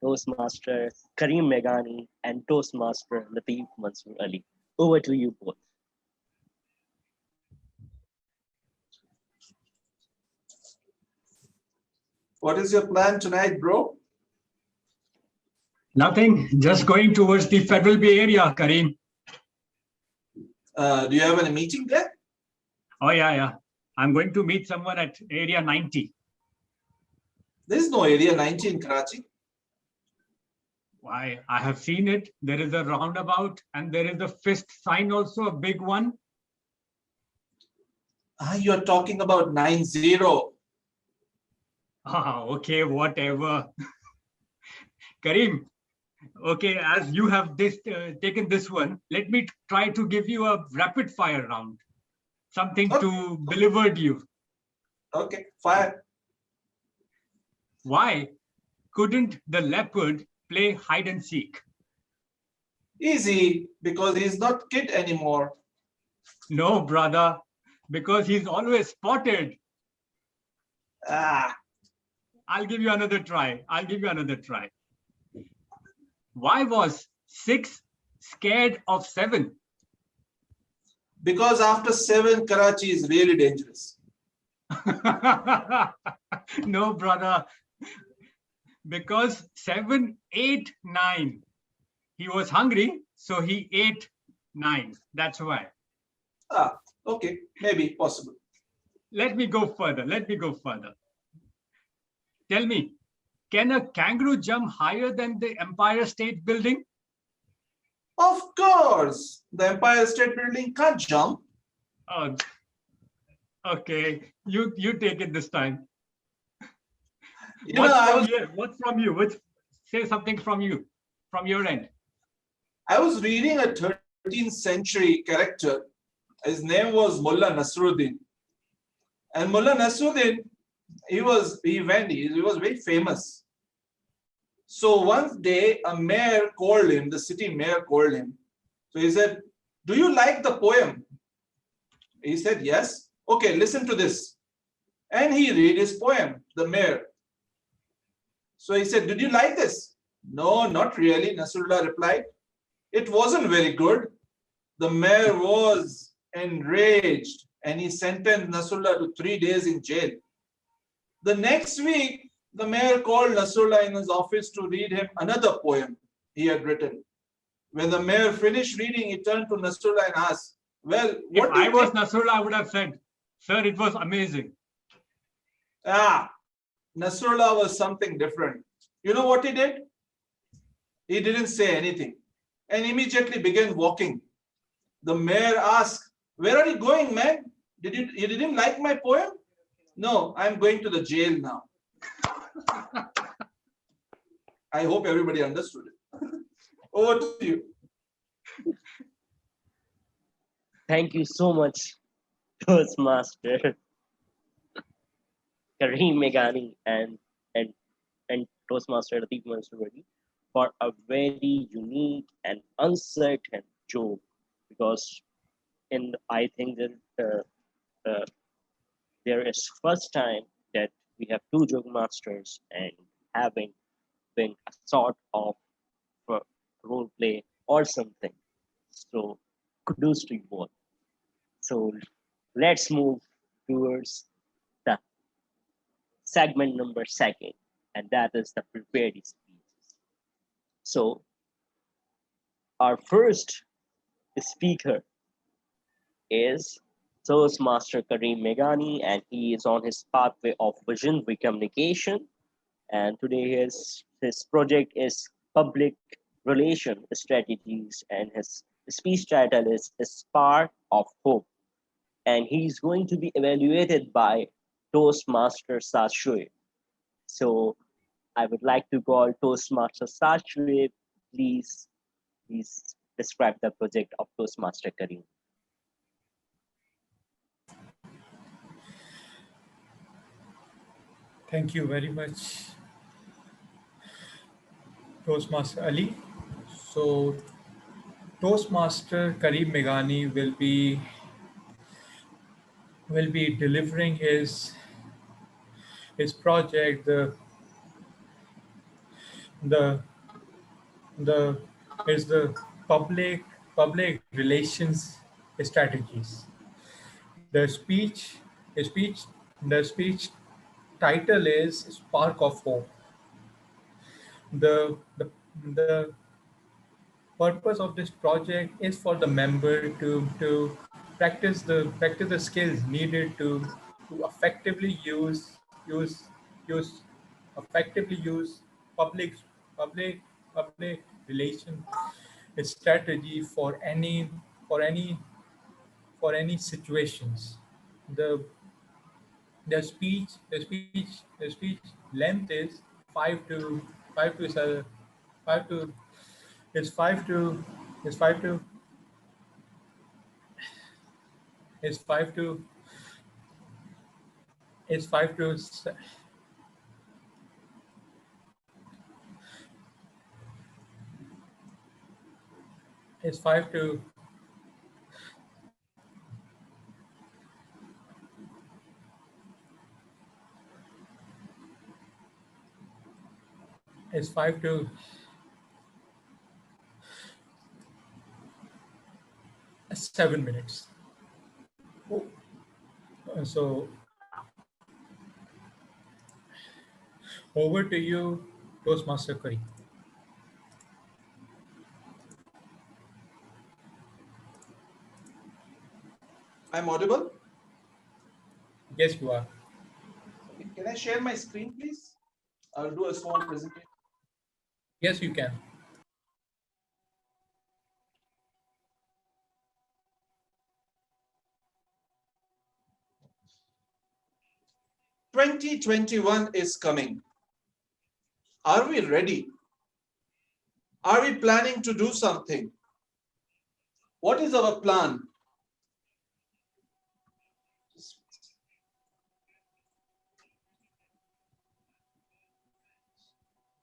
Speaker 6: Toastmaster Kareem Meghani and Toastmaster Lateef Mansoor Ali. Over to you both.
Speaker 13: What is your plan tonight, bro?
Speaker 14: Nothing, just going towards the Federal Bay Area, Kareem.
Speaker 13: Do you have any meeting there?
Speaker 14: Oh, yeah. I'm going to meet someone at Area 90.
Speaker 13: There's no Area 90 in Karachi.
Speaker 14: Why, I have seen it. There is a roundabout and there is a fist sign also, a big one.
Speaker 13: You're talking about 90.
Speaker 14: Okay, whatever. Kareem, okay, as you have taken this one, let me try to give you a rapid fire round. Something to deliver you.
Speaker 13: Okay, fire.
Speaker 14: Why couldn't the leopard play hide and seek?
Speaker 13: Easy, because he's not kid anymore.
Speaker 14: No, brother, because he's always spotted. I'll give you another try. Why was 6 scared of 7?
Speaker 13: Because after 7, Karachi is really dangerous.
Speaker 14: No, brother. Because 7, 8, 9. He was hungry, so he ate 9. That's why.
Speaker 13: Okay, maybe possible.
Speaker 14: Let me go further. Tell me, can a kangaroo jump higher than the Empire State Building?
Speaker 13: Of course, the Empire State Building can't jump.
Speaker 14: Oh, okay, you take it this time. What's from you? Say something from you, from your end.
Speaker 13: I was reading a 13th century character. His name was Mullah Nasruddin. And Mullah Nasruddin, he was very famous. So one day a mayor called him, the city mayor called him. So he said, "Do you like the poem?" He said, "Yes." "Okay, listen to this." And he read his poem, the mayor. So he said, "Did you like this?" "No, not really," Nasrullah replied. "It wasn't very good." The mayor was enraged and he sentenced Nasrullah to 3 days in jail. The next week, the mayor called Nasrullah in his office to read him another poem he had written. When the mayor finished reading, he turned to Nasrullah and asked, "Well, what
Speaker 14: If
Speaker 13: do you
Speaker 14: I was
Speaker 13: think?"
Speaker 14: Nasrullah, I would have said, "Sir, it was amazing."
Speaker 13: Nasrullah was something different. You know what he did? He didn't say anything and immediately began walking. The mayor asked, "Where are you going, man? You didn't like my poem?" "No, I'm going to the jail now." I hope everybody understood it. Over to you.
Speaker 6: Thank you so much, Toastmaster Kareem Meghani and Toastmaster Latif Mansoori for a very unique and uncertain joke, because I think that there is first time that we have two joke masters and having been a sort of role play or something. So kudos to you both. So let's move towards the segment number second, and that is the prepared speeches. So our first speaker is Toastmaster Kareem Meghani, and he is on his pathway of visionary communication. And today his project is public relation strategies, and his speech title is Spark of Hope. And he's going to be evaluated by Toastmaster Sachet. So I would like to call Toastmaster Sachet. Please describe the project of Toastmaster Kareem.
Speaker 9: Thank you very much, Toastmaster Ali. So Toastmaster Kareem Meghani will be delivering his project, the is the public relations strategies. The speech title is Spark of Hope. The purpose of this project is for the member to practice the skills needed to effectively use public public relation strategy for any for any situations. The the speech length is 5 to is 5 to is 5 to is 5 to is 5 to is 5 to is 5 to 7 minutes. So over to you, Toastmaster Kareem.
Speaker 13: I'm audible?
Speaker 9: Yes, you are.
Speaker 13: Okay. Can I share my screen, please? I'll do a small presentation.
Speaker 9: Yes, you can.
Speaker 13: "2021 is coming. Are we ready? Are we planning to do something? What is our plan?"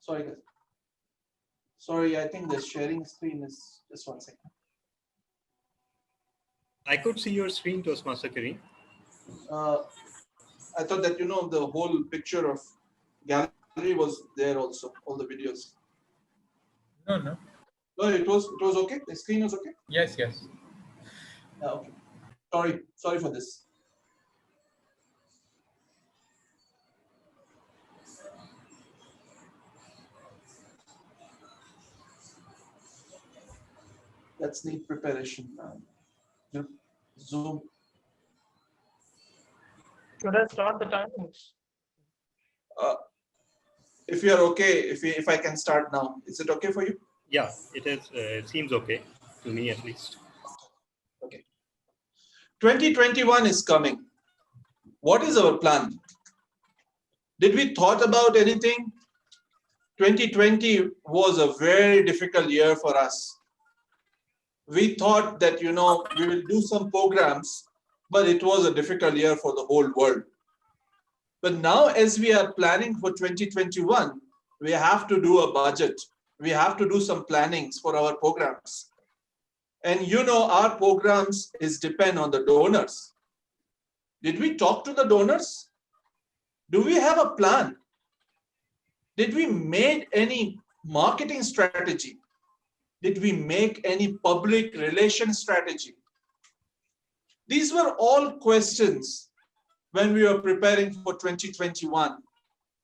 Speaker 13: Sorry, guys. Sorry, I think the sharing screen is just 1 second.
Speaker 1: I could see your screen, Toastmaster Kareem.
Speaker 13: I thought that, the whole picture of gallery was there also, all the videos.
Speaker 9: No.
Speaker 13: No, it was okay. The screen was okay.
Speaker 9: Yes.
Speaker 13: Yeah, okay. Sorry for this. Let's need preparation. Zoom.
Speaker 4: Should I start the timings?
Speaker 13: If you're okay, if I can start now, is it okay for you?
Speaker 1: Yeah, it is. It seems okay to me at least.
Speaker 13: Okay. 2021 is coming. What is our plan? Did we thought about anything? 2020 was a very difficult year for us. We thought that, we will do some programs, but it was a difficult year for the whole world. But now, as we are planning for 2021, we have to do a budget. We have to do some plannings for our programs. And our programs depend on the donors. Did we talk to the donors? Do we have a plan? Did we make any marketing strategy? Did we make any public relations strategy? These were all questions when we were preparing for 2021,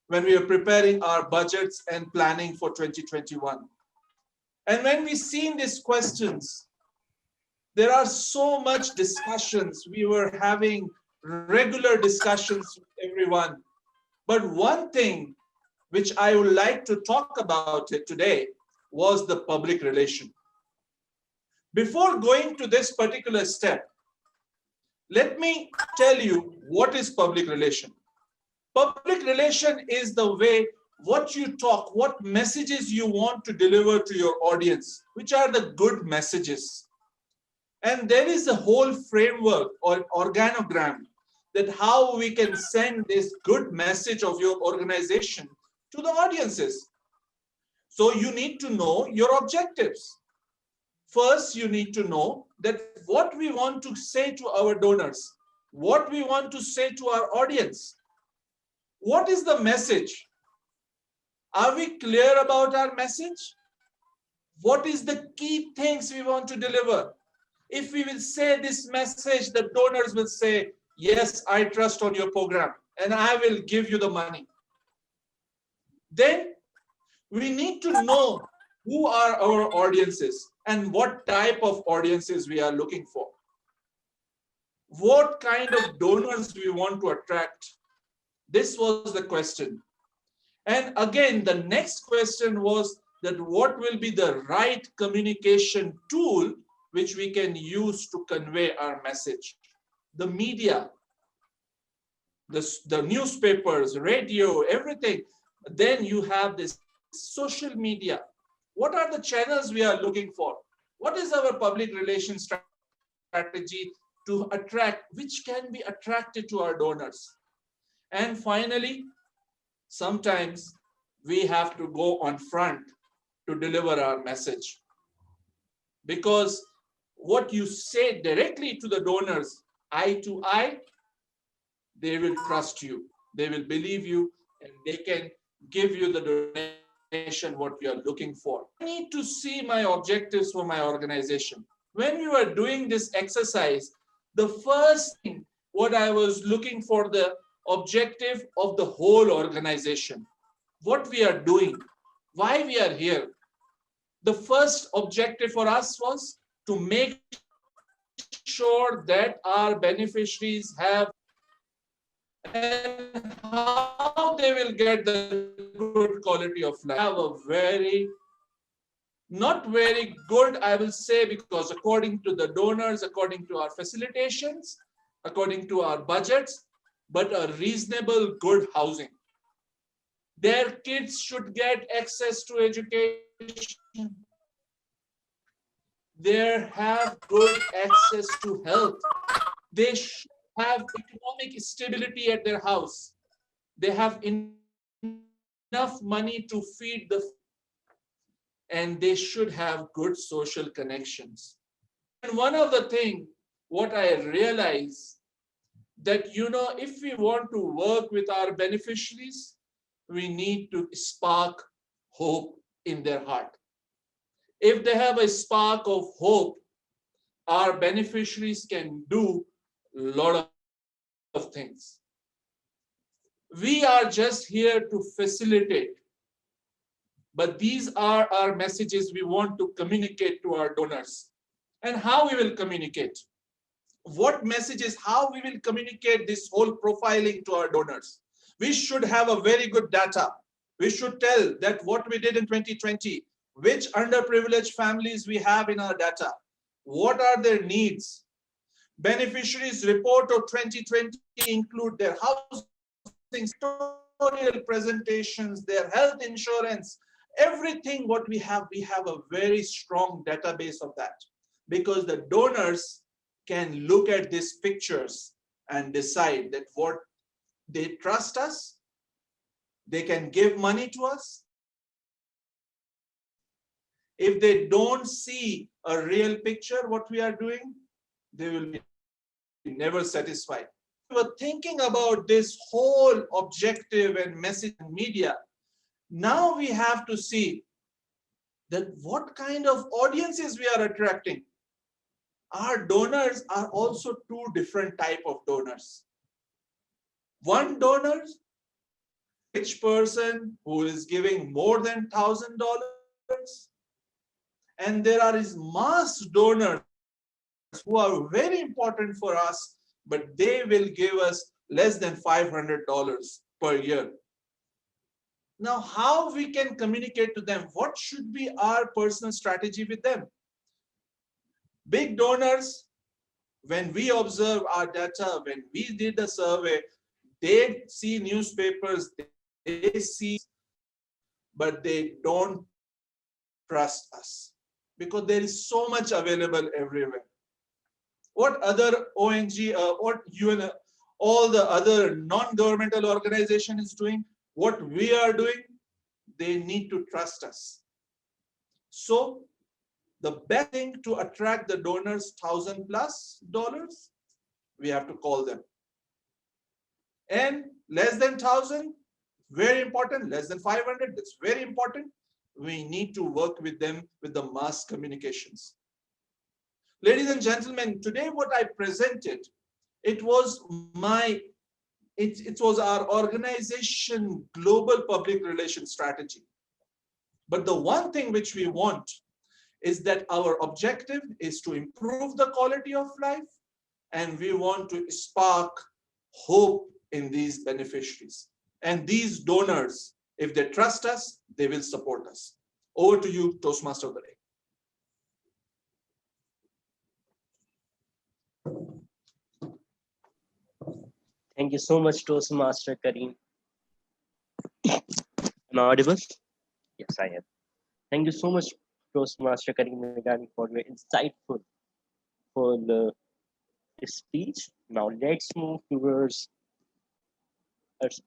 Speaker 13: when we were preparing our budgets and planning for 2021. And when we seen these questions, there are so much discussions. We were having regular discussions with everyone. But one thing which I would like to talk about it today was the public relation. Before going to this particular step, let me tell you what is public relation. Public relation is the way what you talk, what messages you want to deliver to your audience, which are the good messages. And there is a whole framework or organogram that how we can send this good message of your organization to the audiences. So you need to know your objectives. First, you need to know that what we want to say to our donors, what we want to say to our audience. What is the message? Are we clear about our message? What is the key things we want to deliver? If we will say this message, the donors will say, yes, I trust on your program and I will give you the money. Then we need to know who are our audiences and what type of audiences we are looking for. What kind of donors we want to attract? This was the question. And again, the next question was that what will be the right communication tool which we can use to convey our message? The media, the newspapers, radio, everything. Then you have this social media. What are the channels we are looking for? What is our public relations strategy to attract, which can be attracted to our donors? And finally, sometimes we have to go on front to deliver our message. Because what you say directly to the donors, eye to eye, they will trust you, they will believe you, and they can give you the donation what you are looking for. I need to see my objectives for my organization. When we were doing this exercise, the first thing what I was looking for the objective of the whole organization, what we are doing, why we are here. The first objective for us was to make sure that our beneficiaries have and how they will get the good quality of life. Have a very, not very good, I will say, because according to the donors, according to our facilitations, according to our budgets, but a reasonable good housing. Their kids should get access to education. They have good access to health. They should have economic stability at their house. They have enough enough money to feed the, and they should have good social connections. And one of the things what I realize that, if we want to work with our beneficiaries, we need to spark hope in their heart. If they have a spark of hope, our beneficiaries can do a lot of things. We are just here to facilitate, but these are our messages we want to communicate to our donors. And how we will communicate? What messages, how we will communicate this whole profiling to our donors? We should have a very good data. We should tell that what we did in 2020, which underprivileged families we have in our data, what are their needs. Beneficiaries report of 2020 include their housing, tutorial presentations, their health insurance, everything what we have a very strong database of that, because the donors can look at these pictures and decide that what they trust us, they can give money to us. If they don't see a real picture what we are doing, they will be never satisfied. We were thinking about this whole objective and message in media. Now we have to see that what kind of audiences we are attracting. Our donors are also two different types of donors. One donor, rich person who is giving more than $1,000, and there are his mass donors who are very important for us, but they will give us less than $500 per year. Now, how we can communicate to them? What should be our personal strategy with them? Big donors, when we observe our data, when we did the survey, they see newspapers, they see, but they don't trust us because there is so much available everywhere. What other ONG, what UN, all the other non-governmental organization is doing, what we are doing, they need to trust us. So the best thing to attract the donors, $1,000+, we have to call them. And less than 1,000, very important, less than 500, that's very important. We need to work with them with the mass communications. Ladies and gentlemen, today what I presented, it was our organization global public relations strategy. But the one thing which we want is that our objective is to improve the quality of life, and we want to spark hope in these beneficiaries. And these donors, if they trust us, they will support us. Over to you, Toastmaster of the Day.
Speaker 6: Thank you so much, Toastmaster Karim. Am I audible? Yes, I am. Thank you so much, Toastmaster Karim Meghani, for your insightful speech. Now let's move towards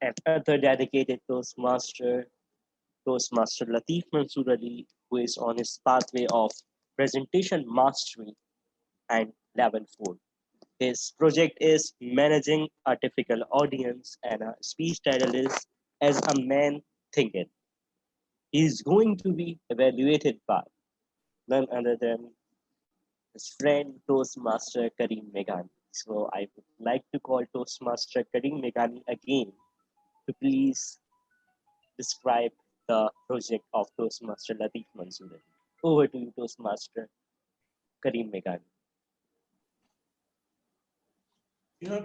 Speaker 6: another dedicated Toastmaster, Toastmaster Latif Mansoor Ali, who is on his pathway of presentation mastery and level 4. His project is managing a typical audience, and a speech title is As a Man Thinketh. He is going to be evaluated by none other than his friend Toastmaster Karim Meghani. So I would like to call Toastmaster Karim Meghani again to please describe the project of Toastmaster Latif Mansoor Ali. Over to you, Toastmaster Karim Meghani.
Speaker 13: You know,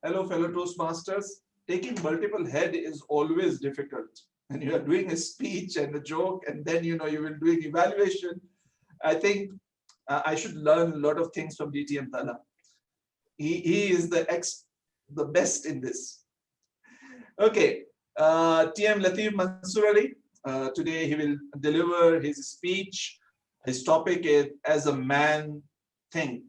Speaker 13: hello, fellow Toastmasters. Taking multiple head is always difficult. And you are doing a speech and a joke, and then you will do evaluation. I think I should learn a lot of things from DTM Tala. He is the best in this. Okay, TM Latif Mansoor Ali. Today he will deliver his speech. His topic is As a Man Think.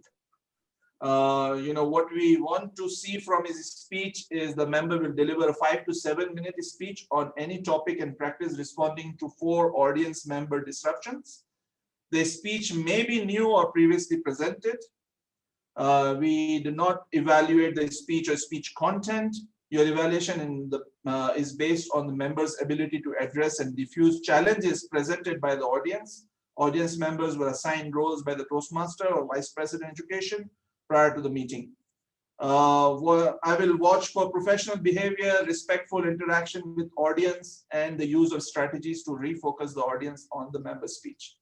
Speaker 13: What we want to see from his speech is the member will deliver a 5 to 7 minute speech on any topic and practice responding to 4 audience member disruptions. The speech may be new or previously presented. We do not evaluate the speech or speech content. Your evaluation is based on the member's ability to address and diffuse challenges presented by the audience. Audience members were assigned roles by the Toastmaster or Vice President Education prior to the meeting. I will watch for professional behavior, respectful interaction with audience, and the use of strategies to refocus the audience on the member speech.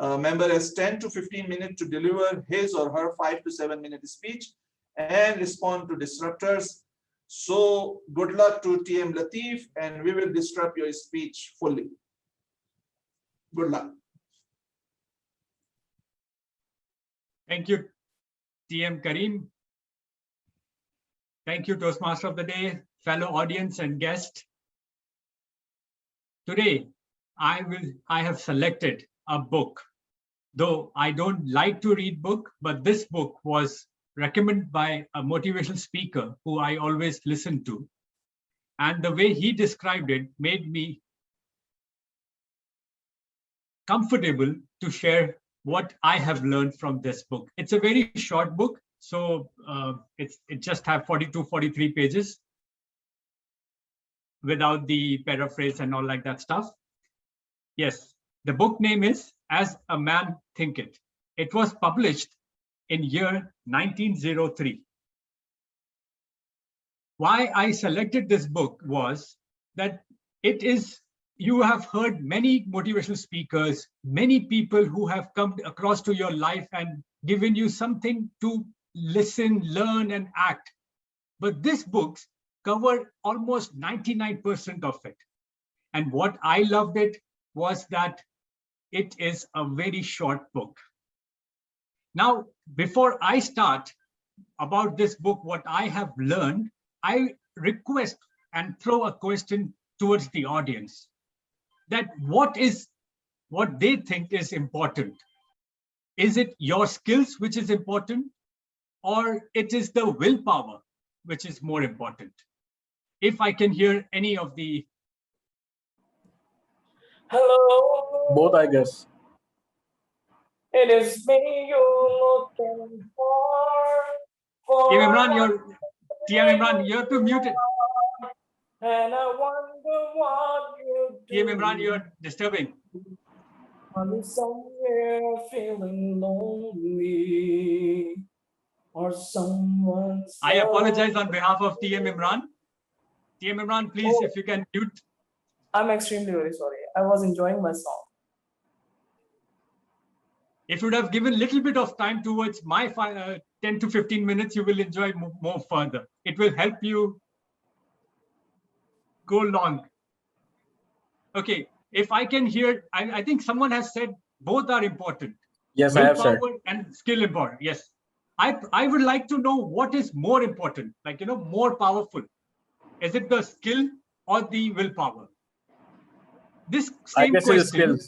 Speaker 13: Member has 10 to 15 minutes to deliver his or her 5 to 7 minute speech and respond to disruptors. So good luck to TM Latif, and we will disrupt your speech fully. Good luck.
Speaker 14: Thank you, TM Karim. Thank you, Toastmaster of the Day, fellow audience and guest. Today, I have selected a book. Though I don't like to read book, but this book was recommended by a motivational speaker who I always listen to. And the way he described it made me comfortable to share what I have learned from this book. It's a very short book, so it just have 42, 43 pages without the paraphrase and all like that stuff. Yes, the book name is As a Man Thinketh. It was published in year 1903. Why I selected this book was that you have heard many motivational speakers, many people who have come across to your life and given you something to listen, learn, and act. But this book covered almost 99% of it. And what I loved it was that it is a very short book. Now, before I start about this book, what I have learned, I request and throw a question towards the audience that what they think is important. Is it your skills which is important, or it is the willpower which is more important? If I can hear any of the...
Speaker 4: Hello.
Speaker 15: Both, I guess.
Speaker 4: It is me you're looking for.
Speaker 14: TM Imran, you're too muted.
Speaker 4: And I wonder what you do.
Speaker 14: TM Imran, you're disturbing.
Speaker 4: I'm somewhere feeling lonely, or someone.
Speaker 14: I apologize on behalf of TM Imran. TM Imran, please, if you can mute.
Speaker 4: I'm extremely very sorry. I was enjoying my song.
Speaker 14: If you would have given a little bit of time towards my 10 to 15 minutes, you will enjoy more further. It will help you go long. Okay, if I can hear, I think someone has said both are important.
Speaker 15: Yes, I have said.
Speaker 14: Willpower and skill important. Yes. I would like to know what is more important, like, more powerful. Is it the skill or the willpower? This same question.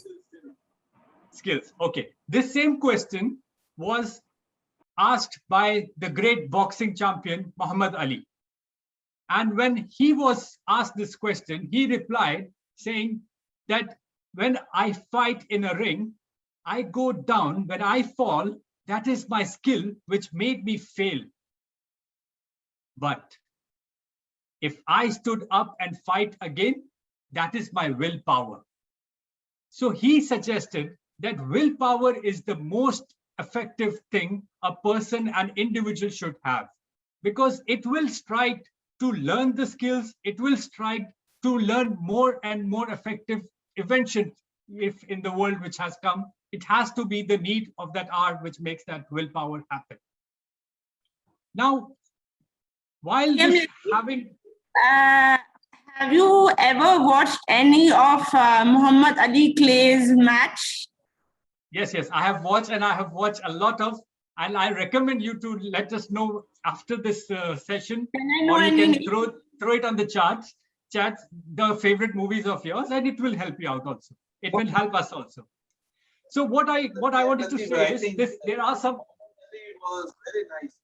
Speaker 14: Skills. Okay. This same question was asked by the great boxing champion, Muhammad Ali. And when he was asked this question, he replied saying that when I fight in a ring, I go down. When I fall, that is my skill, which made me fail. But if I stood up and fight again, that is my willpower. So he suggested that willpower is the most effective thing a person, an individual should have, because it will strive to learn the skills, it will strive to learn more and more effective invention. If in the world which has come, it has to be the need of that hour which makes that willpower happen. Now, while this having...
Speaker 16: have you ever watched any of Muhammad Ali Clay's match?
Speaker 14: Yes, I have watched, and I have watched a lot of, and I recommend you to let us know after this session, or you can throw it on the chats, the favorite movies of yours, and it will help you out also. It will help us also. So what I wanted to say is this: there are some.
Speaker 13: It was very nice.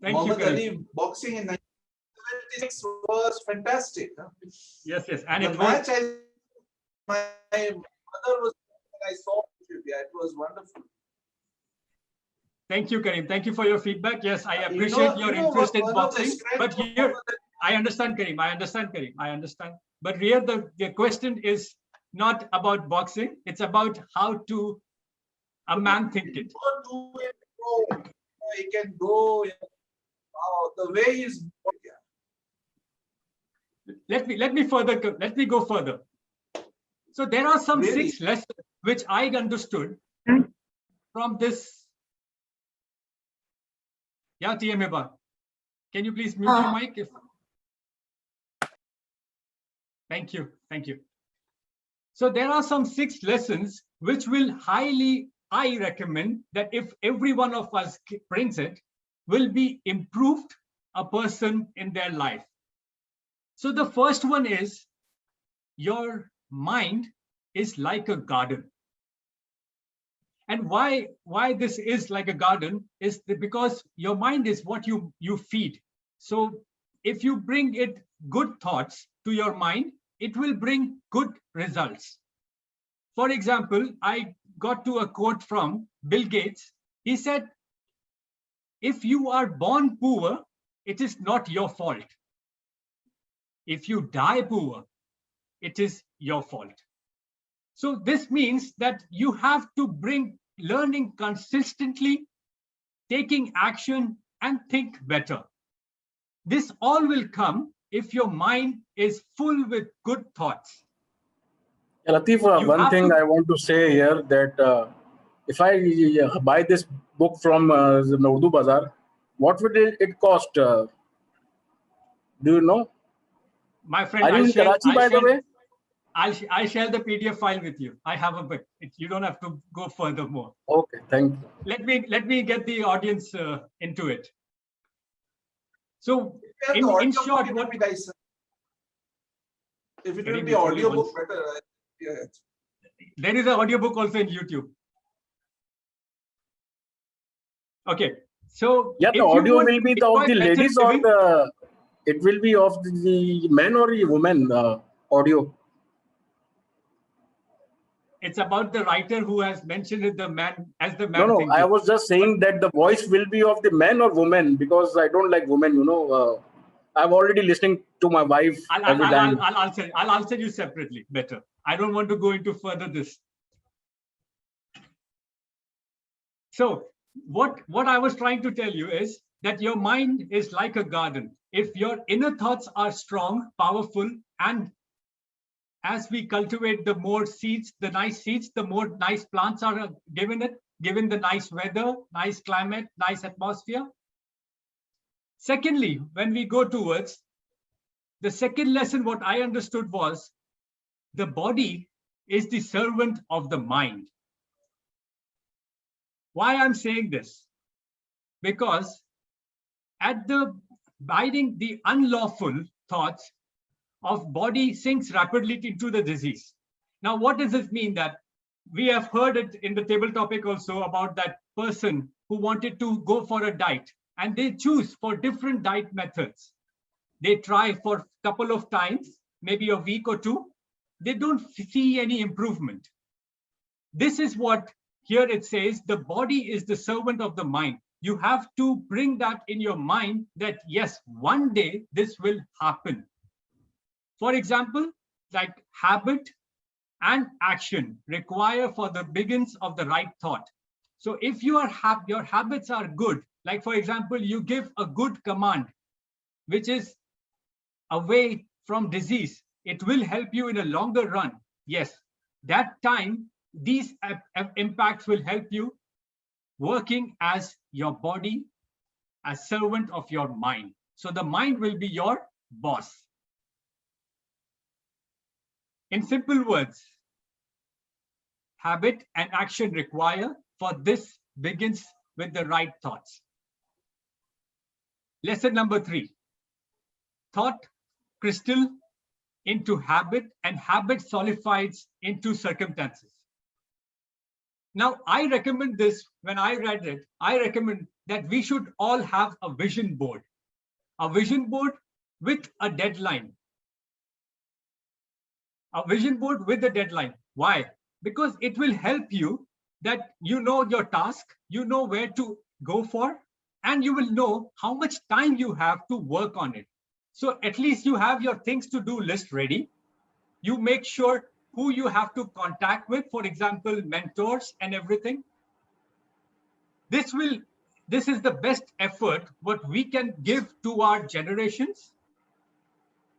Speaker 14: Thank you,
Speaker 13: Muhammad
Speaker 14: Karim.
Speaker 13: Ali boxing in 1976 was fantastic. Huh?
Speaker 14: Yes, yes. And
Speaker 13: the
Speaker 14: it
Speaker 13: match
Speaker 14: was,
Speaker 13: my mother was, I saw it was wonderful.
Speaker 14: thank you, Karim. Thank you for your feedback. Yes, I appreciate your interest in boxing. But here, I understand, Karim. I understand, Karim. I understand. But here, the question is not about boxing. It's about how to a man think it.
Speaker 13: He can go. The way he's.
Speaker 14: Let me go further. So there are some 6 lessons which I understood from this. Yeah, TM. Can you please mute your mic? Thank you. Thank you. So there are some 6 lessons which will I recommend that if every one of us brings it, will be improved a person in their life. So the first one is your mind is like a garden. And why this is like a garden is because your mind is what you feed. So if you bring it good thoughts to your mind, it will bring good results. For example, I got to a quote from Bill Gates. He said, if you are born poor, it is not your fault. If you die poor, it is your fault. So this means that you have to bring learning consistently, taking action, and think better. This all will come if your mind is full with good thoughts.
Speaker 15: Latif, one thing I want to say here that if I buy this book from the Urdu Bazaar, what would it cost? Do you know?
Speaker 14: My friend,
Speaker 15: are you in Karachi, by the way?
Speaker 14: I share the PDF file with you. I have a book. You don't have to go further more.
Speaker 15: Okay, thank you.
Speaker 14: Let me get the audience into it. So in short, what
Speaker 13: if it will be audiobook better. Yeah.
Speaker 14: There is an audiobook also in YouTube. Okay, so
Speaker 15: yeah, the audio will be of the ladies or it will be of the men or the women audio.
Speaker 14: It's about the writer who has mentioned it, the man as the man.
Speaker 15: No, I was just saying that the voice will be of the man or woman because I don't like women. You know, I'm already listening to my wife every time.
Speaker 14: I'll answer you separately. Better. I don't want to go into further this. So what I was trying to tell you is that your mind is like a garden. If your inner thoughts are strong, powerful, and as we cultivate the more seeds, the nice seeds, the more nice plants are given the nice weather, nice climate, nice atmosphere. Secondly, when we go towards the second lesson, what I understood was the body is the servant of the mind. Why I'm saying this? Because at the biting the unlawful thoughts of body sinks rapidly into the disease. Now, what does this mean? That we have heard it in the table topic also about that person who wanted to go for a diet and they choose for different diet methods. They try for a couple of times, maybe a week or two. They don't see any improvement. This is what here it says, the body is the servant of the mind. You have to bring that in your mind that yes, one day this will happen. For example, like habit and action require for the beginnings of the right thought. So if your habits are good, like for example, you give a good command, which is away from disease, it will help you in a longer run. Yes, that time, these impacts will help you working as your body, as servant of your mind. So the mind will be your boss. In simple words, habit and action require for this begins with the right thoughts. Lesson number 3, thought crystal into habit and habit solidifies into circumstances. Now, I recommend this when I read it. I recommend that we should all have a vision board with a deadline. A vision board with a deadline. Why? Because it will help you that you know your task, you know where to go for, and you will know how much time you have to work on it. So at least you have your things to do list ready. You make sure who you have to contact with, for example, mentors and everything. This is the best effort what we can give to our generations.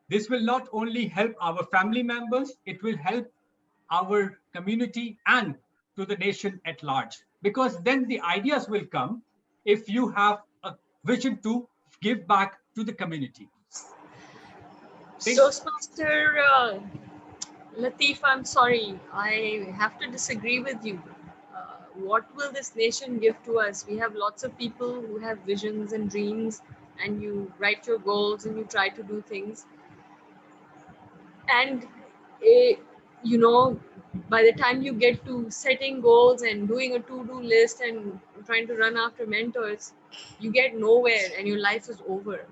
Speaker 14: This will not only help our family members, it will help our community and to the nation at large. Because then the ideas will come if you have a vision to give back to the community.
Speaker 12: Toastmaster Latif, I'm sorry, I have to disagree with you. What will this nation give to us? We have lots of people who have visions and dreams, and you write your goals and you try to do things. And, you know, by the time you get to setting goals and doing a to-do list and trying to run after mentors, you get nowhere and your life is over.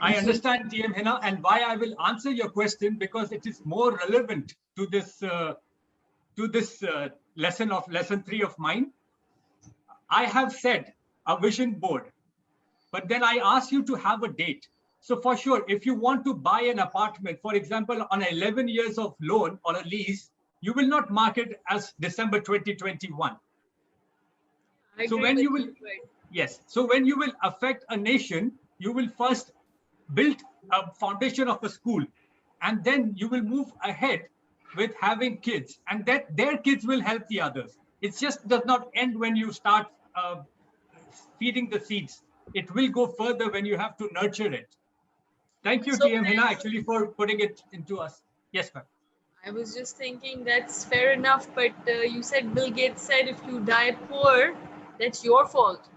Speaker 14: I understand, TM Hina, and why I will answer your question, because it is more relevant to this lesson 3 of mine. I have said a vision board, but then I ask you to have a date. So for sure, if you want to buy an apartment, for example, on 11 years of loan or a lease, you will not mark it as December 2021. So when you will, yes. So when you will affect a nation, you will first build a foundation of a school, and then you will move ahead with having kids, and that their kids will help the others. It just does not end when you start feeding the seeds. It will go further when you have to nurture it. Thank you, TM Hina, actually, for putting it into us. Yes, ma'am.
Speaker 12: I was just thinking that's fair enough, but you said Bill Gates said if you die poor, that's your fault.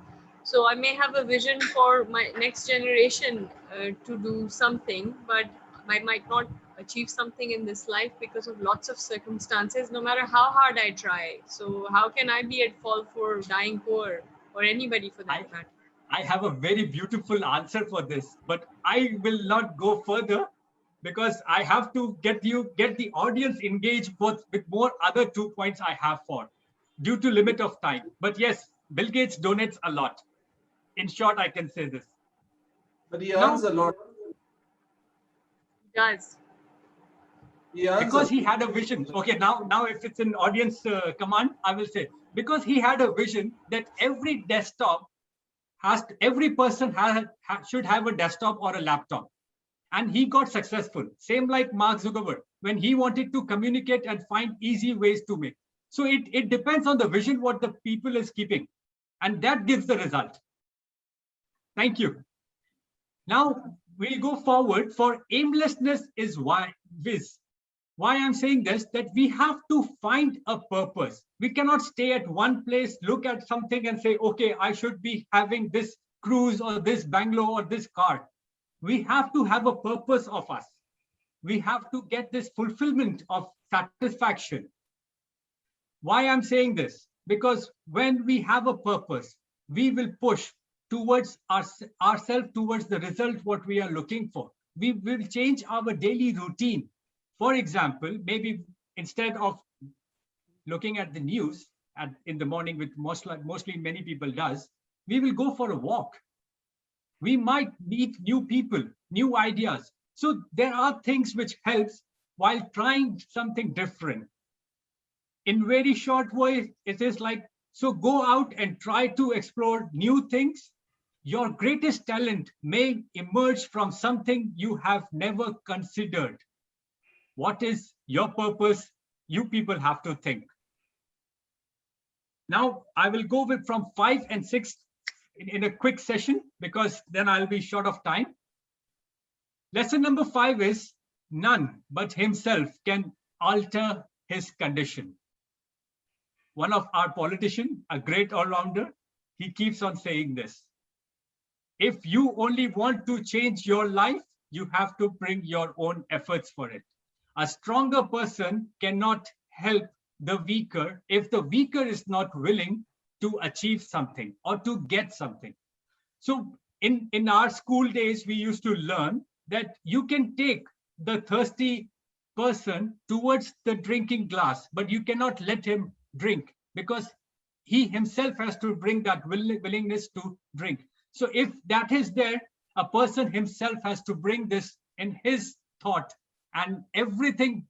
Speaker 12: So I may have a vision for my next generation to do something, but I might not achieve something in this life because of lots of circumstances, no matter how hard I try. So how can I be at fault for dying poor, or anybody for that matter?
Speaker 14: I have a very beautiful answer for this, but I will not go further because I have to get the audience engaged with more other 2 points I have for, due to limit of time. But yes, Bill Gates donates a lot. In short, I can say this.
Speaker 13: But he earns a lot.
Speaker 12: He does.
Speaker 14: Because he had a vision. Okay, now if it's an audience command, I will say, because he had a vision that every desktop every person should have a desktop or a laptop. And he got successful. Same like Mark Zuckerberg, when he wanted to communicate and find easy ways to make. So it depends on the vision what the people is keeping. And that gives the result. Thank you. Now we'll go forward for aimlessness is why I'm saying this, that we have to find a purpose. We cannot stay at one place, look at something and say, okay, I should be having this cruise or this bungalow or this car. We have to have a purpose of us. We have to get this fulfillment of satisfaction. Why I'm saying this? Because when we have a purpose, we will push towards ourselves towards the result what we are looking for. We will change our daily routine. For example, maybe instead of looking at the news in the morning, which mostly many people does, we will go for a walk. We might meet new people, new ideas. So there are things which helps while trying something different. In very short way, it is like, so go out and try to explore new things. Your greatest talent may emerge from something you have never considered. What is your purpose? You people have to think. Now, I will go with from 5 and 6 in a quick session, because then I'll be short of time. Lesson number 5 is none but himself can alter his condition. One of our politicians, a great all-rounder, he keeps on saying this. If you only want to change your life, you have to bring your own efforts for it. A stronger person cannot help the weaker if the weaker is not willing to achieve something or to get something. So in our school days, we used to learn that you can take the thirsty person towards the drinking glass, but you cannot let him drink because he himself has to bring that willingness to drink. So if that is there, a person himself has to bring this in his thought, and everything,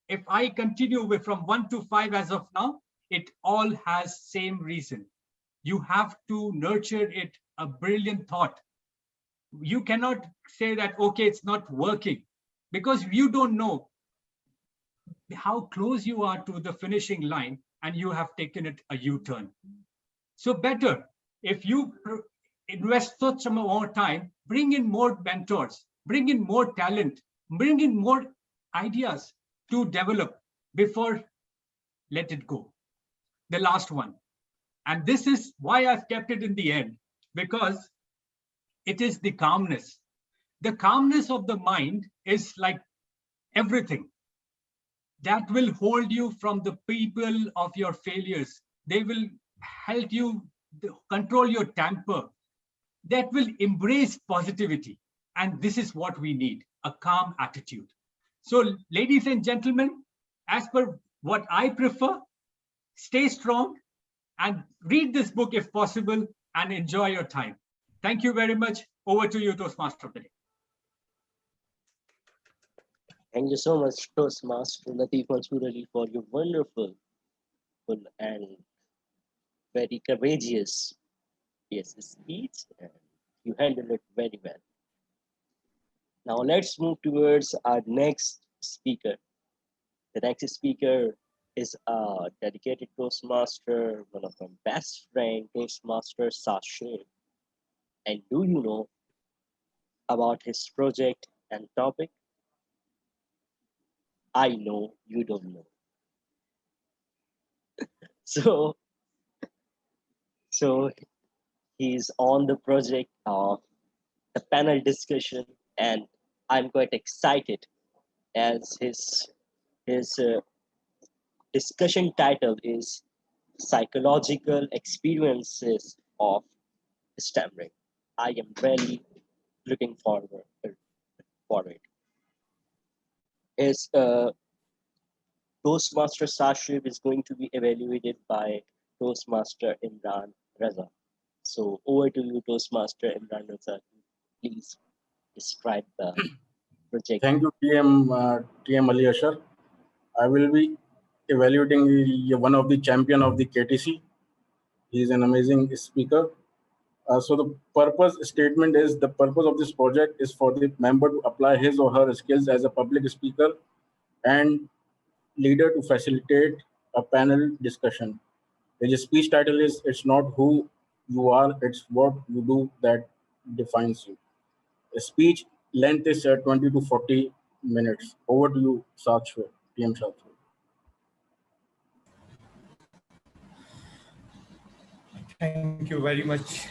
Speaker 14: if I continue with from 1 to 5 as of now, it all has same reason. You have to nurture it, a brilliant thought. You cannot say that, okay, it's not working, because you don't know how close you are to the finishing line and you have taken it a U-turn. So better, if you invest such more time, bring in more mentors, bring in more talent, bring in more ideas to develop before let it go. The last one. And this is why I've kept it in the end, because it is the calmness. The calmness of the mind is like everything. That will hold you from the people of your failures. They will help you control your temper. That will embrace positivity. And this is what we need, a calm attitude. So, ladies and gentlemen, as per what I prefer, stay strong and read this book if possible and enjoy your time. Thank you very much. Over to you, Toastmaster of the day.
Speaker 6: Thank you so much, Toastmaster Lateef Mansoor Ali, for your wonderful and very courageous speech, and you handled it very well. Now let's move towards our next speaker. The next speaker is a dedicated Toastmaster, one of my best friend, Toastmaster Sachin. And do you know about his project and topic? I know you don't know. So he's on the project of the panel discussion, and I'm quite excited as his discussion title is Psychological Experiences of Stammering. I am really looking forward for it. His Toastmaster Sashib is going to be evaluated by Toastmaster Imran Raza. So over to you, Toastmaster Imran Raza. Please describe the project.
Speaker 15: Thank you, TM Ali Ashar. I will be evaluating one of the champion of the KTC. He is an amazing speaker. So the purpose statement is, the purpose of this project is for the member to apply his or her skills as a public speaker and leader to facilitate a panel discussion. The speech title is, it's not who you are, it's what you do that defines you. The speech length is 20 to 40 minutes. Over to you, Sakshwar, TM Sakshwar.
Speaker 9: Thank you very much,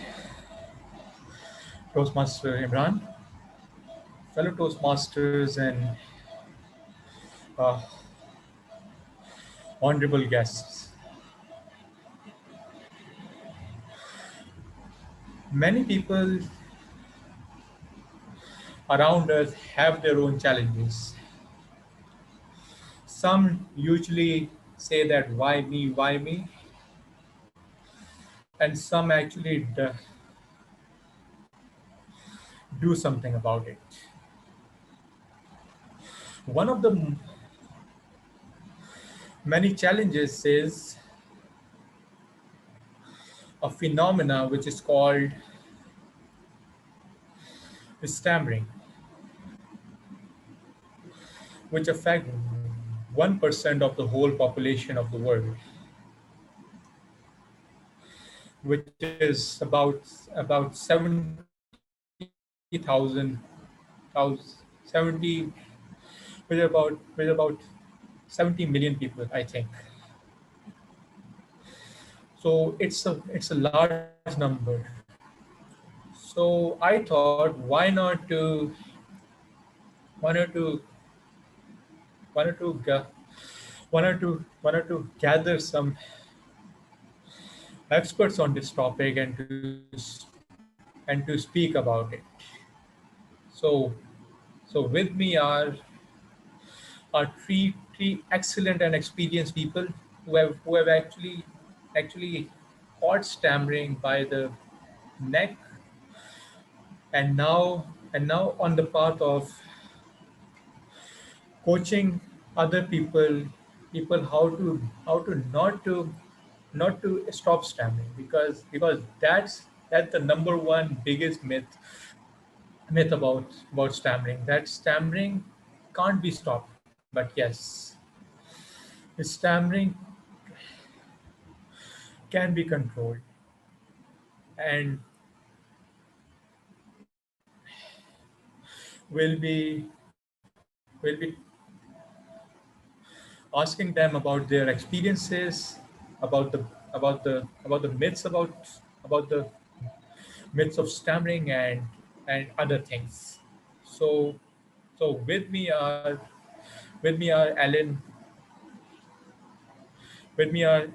Speaker 9: Toastmaster Imran. Fellow Toastmasters and honorable guests. Many people around us have their own challenges. Some usually say that why me, why me? And some actually do something about it. One of the many challenges is a phenomena which is called stammering, which affect 1% of the whole population of the world, which is about 70,000, 70 with about 70 million people, I think. So it's a large number. So I thought, why not to gather some experts on this topic and to speak about it. So with me are three excellent and experienced people who have actually caught stammering by the neck, and now on the path of coaching other people how to not to stop stammering, because that's the number one biggest myth about stammering, that stammering can't be stopped. But yes, stammering can be controlled, and will be asking them about their experiences, about the myths about the myths of stammering, and other things. So with me are Alan, with me are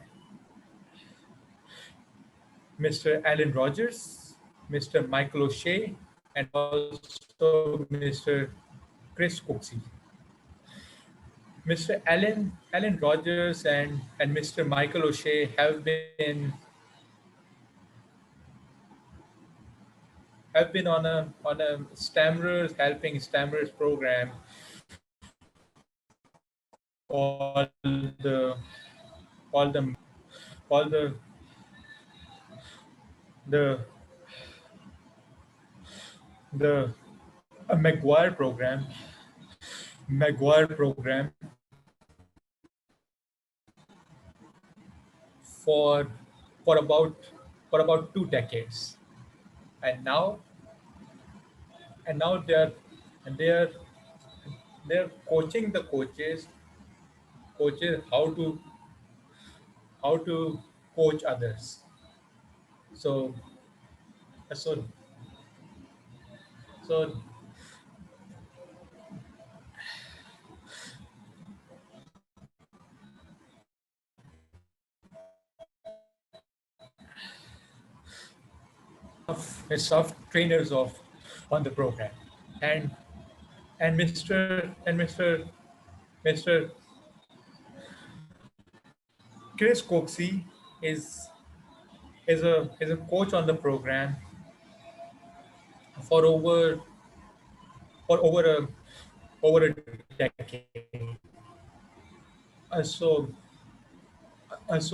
Speaker 9: Mr. Alan Rogers, Mr. Michael O'Shea, and also Mr. Chris Cooksey. Mr. Alan Rogers and Mr. Michael O'Shea have been on a stammerers helping stammerers program called called the called the the Maguire program for for about for about 2 decades, and now they're they're coaching the coaches how to coach others. So so so it's of trainers of on the program, and Mr. Chris Cooksey is a coach on the program for over a decade. So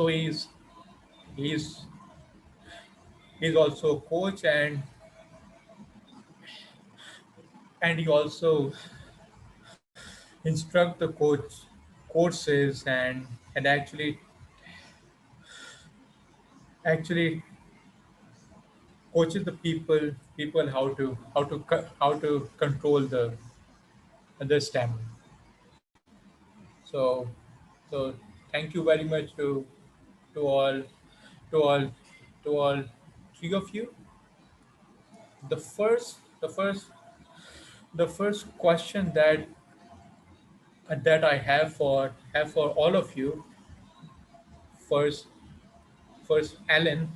Speaker 9: he's he's also a coach, and he also instruct the courses, and actually coaches the people how to control the stamina. So so thank you very much to all to all to all three of you. The first question that I have for all of you. First, Alan,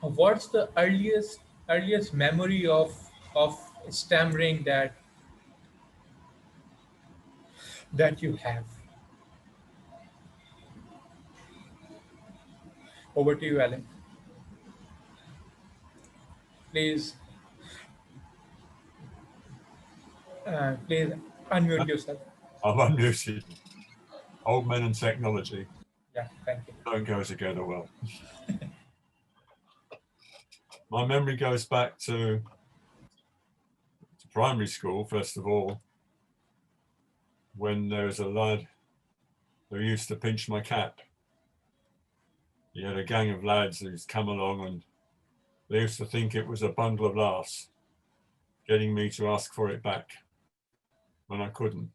Speaker 9: what's the earliest memory of stammering that you have? Over to you, Alan. Please, please unmute yourself.
Speaker 7: I'm unmuted. Old men and technology
Speaker 9: Yeah, thank you.
Speaker 7: don't go together well. My memory goes back to primary school, first of all, when there was a lad who used to pinch my cap. He had a gang of lads who's come along, and they used to think it was a bundle of laughs, getting me to ask for it back when I couldn't.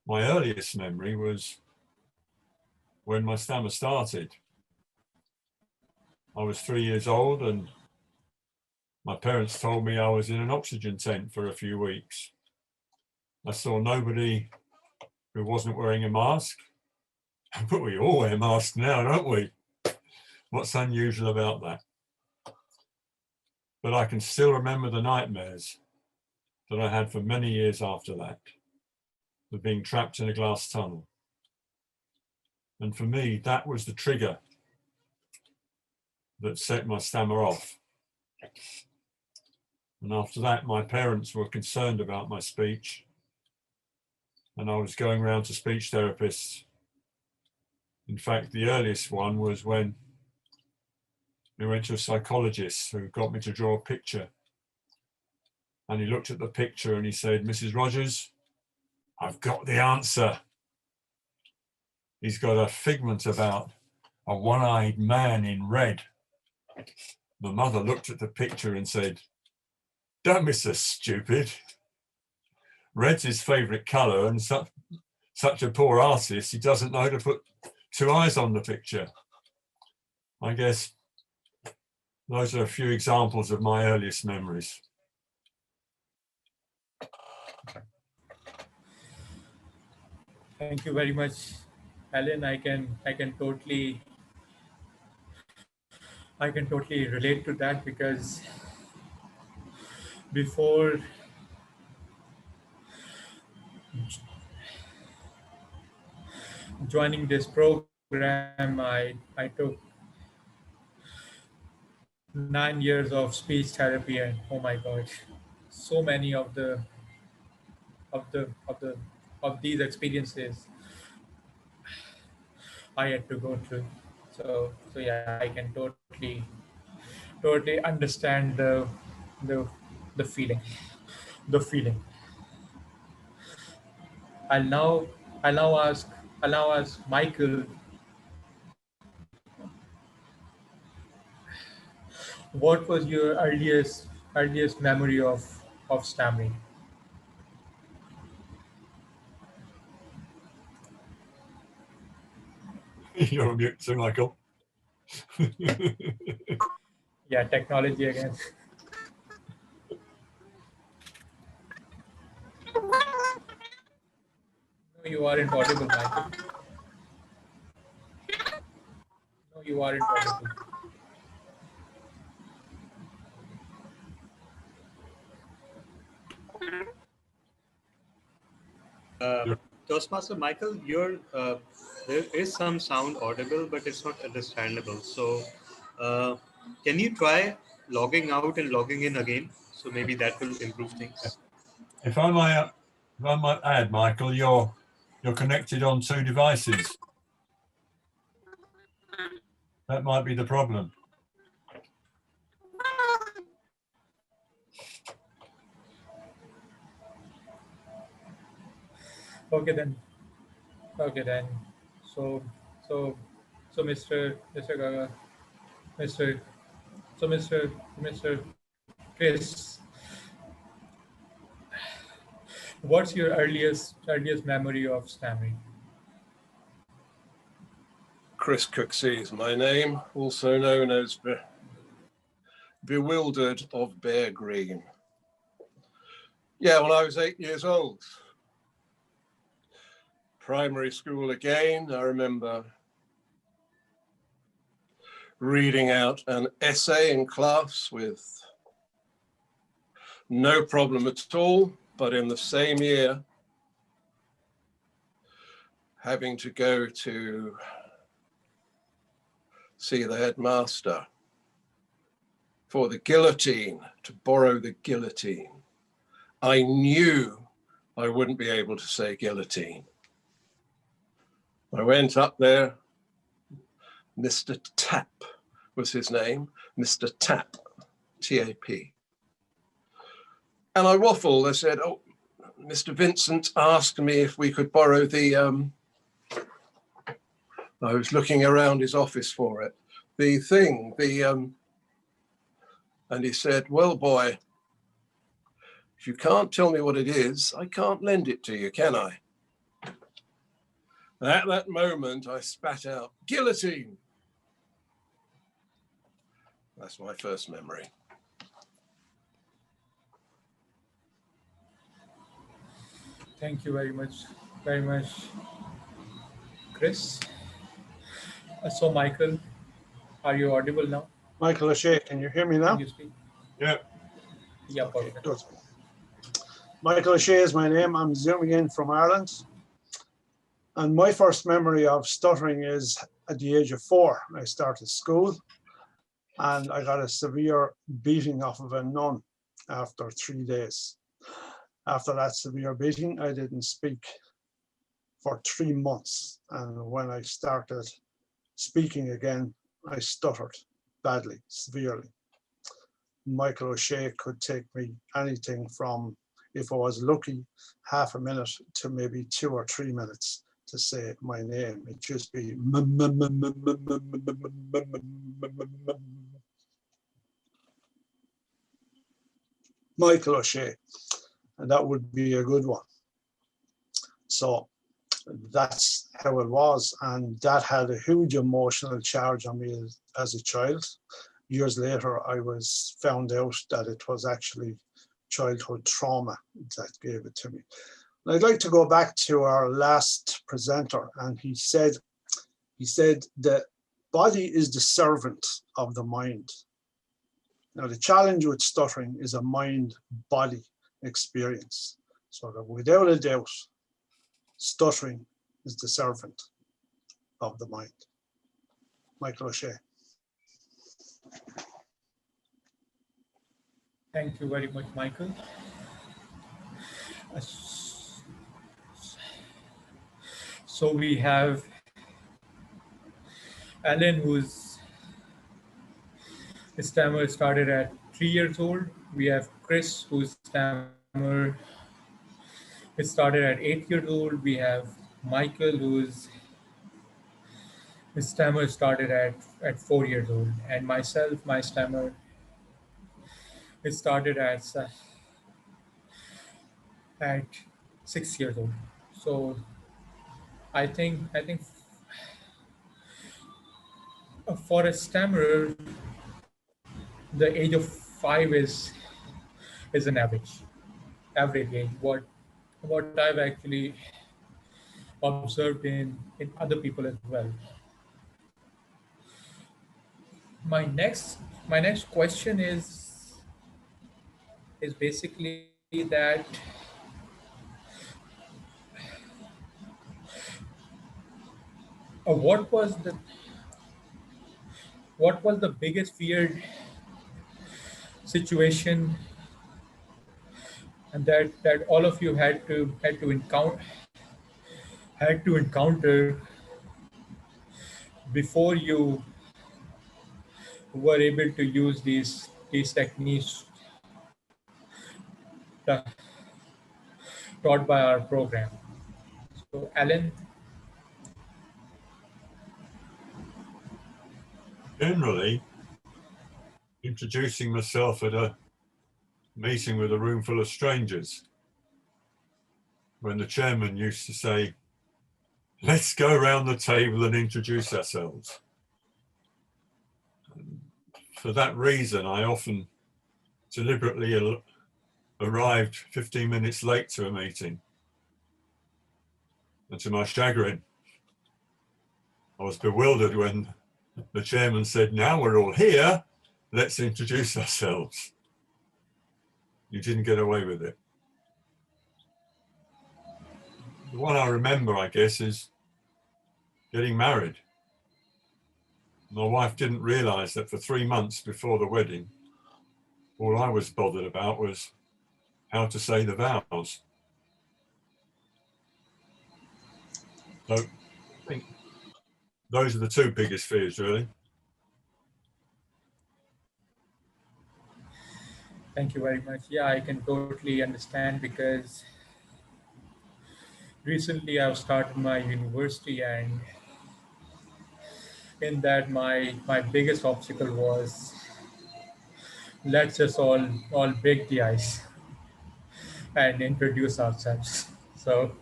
Speaker 7: My earliest memory was when my stammer started. I was 3 years old, and my parents told me I was in an oxygen tent for a few weeks. I saw nobody who wasn't wearing a mask. But we all wear masks now, don't we? What's unusual about that? But I can still remember the nightmares that I had for many years after that, of being trapped in a glass tunnel. And for me, that was the trigger that set my stammer off. And after that, my parents were concerned about my speech. And I was going around to speech therapists. In fact, the earliest one was when we went to a psychologist who got me to draw a picture. And he looked at the picture and he said, "Mrs. Rogers, I've got the answer." He's got a figment about a one-eyed man in red. The mother looked at the picture and said, "Don't be so stupid. Red's his favourite colour, and such a poor artist, he doesn't know to put two eyes on the picture." I guess those are a few examples of my earliest memories.
Speaker 9: Thank you very much, Alan. I can totally relate to that, because before joining this program, I took 9 years of speech therapy, and oh my God, so many of these experiences I had to go through. So yeah, I can totally understand the feeling. The feeling. I'll now ask Michael, what was your earliest memory of stammering?
Speaker 7: You're on mute too, Michael.
Speaker 9: Yeah, technology again. No, you aren't audible, Michael. No, you aren't audible.
Speaker 1: Toastmaster Michael, there is some sound audible, but it's not understandable. So, can you try logging out and logging in again? So maybe that will improve things.
Speaker 7: If I might add, Michael, you're connected on two devices. That might be the problem.
Speaker 9: Okay then. So Mr. Gaga, Mr. Chris, what's your earliest memory of stammering?
Speaker 17: Chris Cooksey is my name, also known as Bewildered of Bear Green. Yeah, when I was 8 years old, primary school again, I remember reading out an essay in class with no problem at all, but in the same year, having to go to see the headmaster for the guillotine, to borrow the guillotine. I knew I wouldn't be able to say guillotine. I went up there, Mr. Tapp was his name, Mr. Tapp, T-A-P. And I waffled, I said, "Oh, Mr. Vincent asked me if we could borrow the, I was looking around his office for it, the thing, and he said, well, boy, if you can't tell me what it is, I can't lend it to you, can I?" At that moment, I spat out, "Guillotine." That's my first memory.
Speaker 9: Thank you very much, very much, Chris. So, Michael, are you audible now?
Speaker 15: Michael O'Shea, can you hear me now?
Speaker 9: Can you speak?
Speaker 7: Yeah.
Speaker 9: Yeah,
Speaker 15: Okay,
Speaker 9: perfect.
Speaker 15: good. Michael O'Shea is my name. I'm zooming in from Ireland. And my first memory of stuttering is at the age of 4. I started school and I got a severe beating off of a nun after 3 days. After that severe beating, I didn't speak for 3 months. And when I started speaking again, I stuttered badly, severely. Michael O'Shea could take me anything from, if I was lucky, half a minute to maybe 2 or 3 minutes to say my name. It just be Michael O'Shea, and that would be a good one. So that's how it was, and that had a huge emotional charge on me as a child. Years later, I was found out that it was actually childhood trauma that gave it to me. And I'd like to go back to our last presenter, and he said the body is the servant of the mind. Now, the challenge with stuttering is a mind-body experience. So that without a doubt, stuttering is the servant of the mind. Michael O'Shea.
Speaker 9: Thank you very much, Michael. So we have Alan, whose stammer started at 3 years old. We have Chris, whose stammer started at 8 years old. We have Michael, whose stammer started at 4 years old. And myself, my stammer, it started at 6 years old. So I think for a stammerer, the age of 5 is an average age. What I've actually observed in other people as well. My next question is basically that what was the biggest feared situation and that all of you had to encounter before you were able to use these techniques taught by our program. So, Alan.
Speaker 7: Generally, introducing myself at a meeting with a room full of strangers, when the chairman used to say, let's go around the table and introduce ourselves. For that reason, I often deliberately arrived 15 minutes late to a meeting. And to my chagrin, I was bewildered when the chairman said, now we're all here, let's introduce ourselves. You didn't get away with it. The one I remember, I guess, is getting married. My wife didn't realize that for 3 months before the wedding, all I was bothered about was how to say the vows. So I think those are the 2 biggest fears, really.
Speaker 9: Thank you very much. Yeah, I can totally understand because recently I've started my university, and in that my biggest obstacle was let's just all break the ice and introduce ourselves. So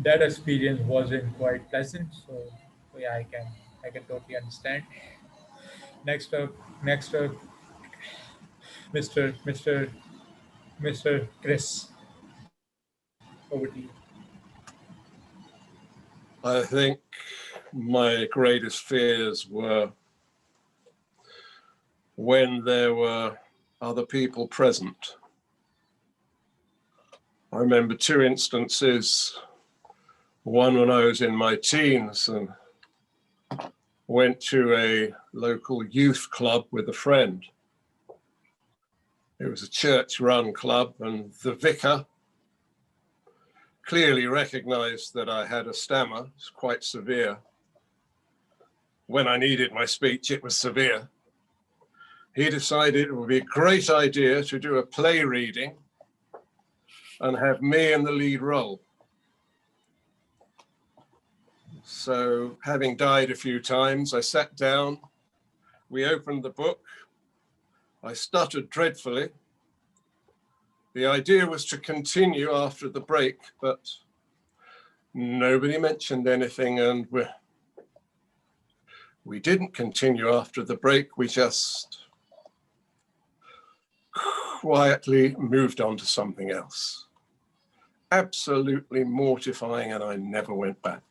Speaker 9: that experience wasn't quite pleasant. So yeah, I can totally understand. Next up, Mr. Mr. Chris, over to you.
Speaker 17: I think my greatest fears were when there were other people present. I remember two instances, one when I was in my teens and went to a local youth club with a friend. It was a church-run club, and the vicar clearly recognized that I had a stammer. It's quite severe. When I needed my speech, it was severe. He decided it would be a great idea to do a play reading and have me in the lead role. So, having died a few times, I sat down, we opened the book, I stuttered dreadfully. The idea was to continue after the break, but nobody mentioned anything, and we didn't continue after the break. We just quietly moved on to something else. Absolutely mortifying, and I never went back.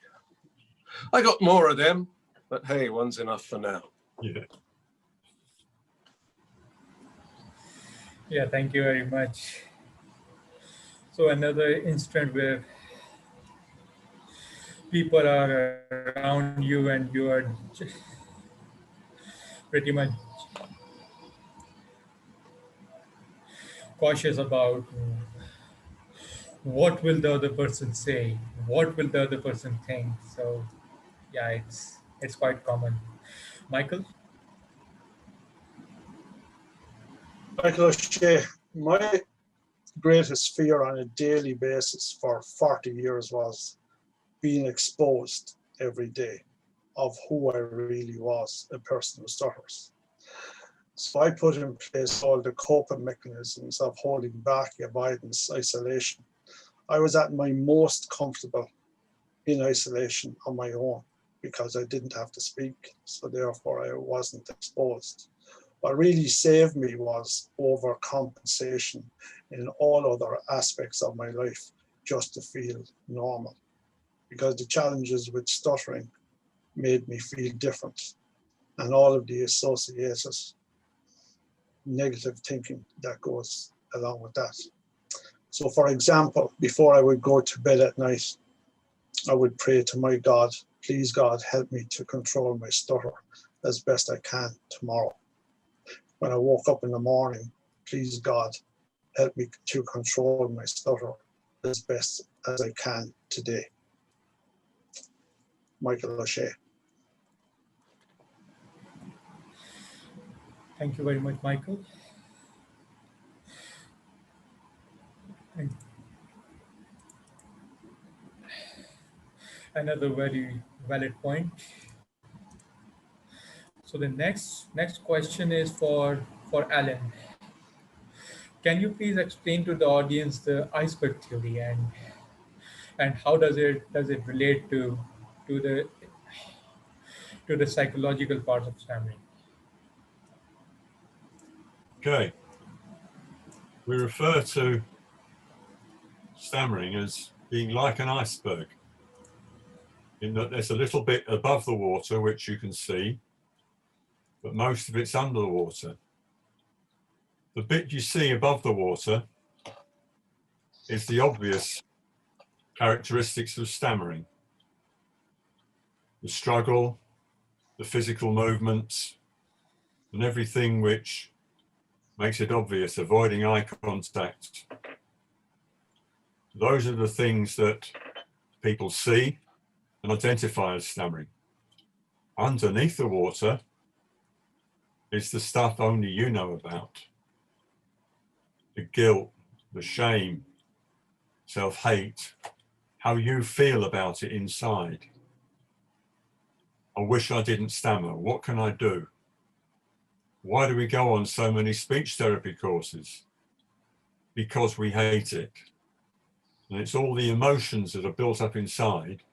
Speaker 17: I got more of them, but hey, one's enough for now.
Speaker 7: Yeah.
Speaker 9: Yeah, thank you very much. So another incident where people are around you and you are pretty much cautious about what will the other person say, what will the other person think. So yeah, it's quite common. Michael?
Speaker 18: Michael O'Shea, my greatest fear on a daily basis for 40 years was being exposed every day of who I really was, a person who stutters. So I put in place all the coping mechanisms of holding back, avoidance, isolation. I was at my most comfortable in isolation on my own because I didn't have to speak, so therefore I wasn't exposed. What really saved me was overcompensation in all other aspects of my life just to feel normal, because the challenges with stuttering made me feel different and all of the associated negative thinking that goes along with that. So for example, before I would go to bed at night, I would pray to my God, please God, help me to control my stutter as best I can tomorrow. When I woke up in the morning, please God, help me to control my stutter as best as I can today. Michael O'Shea.
Speaker 9: Thank you very much, Michael. Another very valid point. So the next question is for Alan. Can you please explain to the audience the iceberg theory and how does it relate to the psychological parts of stammering?
Speaker 7: Okay. We refer to stammering as being like an iceberg, in that there's a little bit above the water which you can see, but most of it's under the water. The bit you see above the water is the obvious characteristics of stammering. The struggle, the physical movements, and everything which makes it obvious, avoiding eye contact. Those are the things that people see and identify as stammering. Underneath the water is the stuff only you know about. The guilt, the shame, self-hate, how you feel about it inside. I wish I didn't stammer. What can I do? Why do we go on so many speech therapy courses? Because we hate it. And it's all the emotions that are built up inside.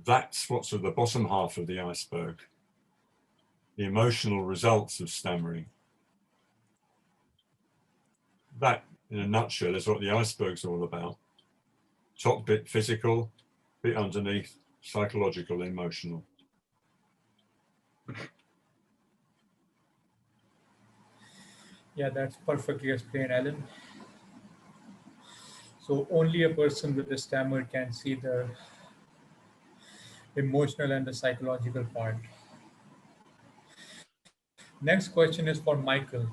Speaker 7: That's what's at the bottom half of the iceberg. The emotional results of stammering. That in a nutshell, is what the iceberg's all about. Top bit physical, bit underneath psychological, emotional.
Speaker 9: Yeah, that's perfectly explained, Alan. So only a person with a stammer can see the emotional and the psychological part. Next question is for Michael.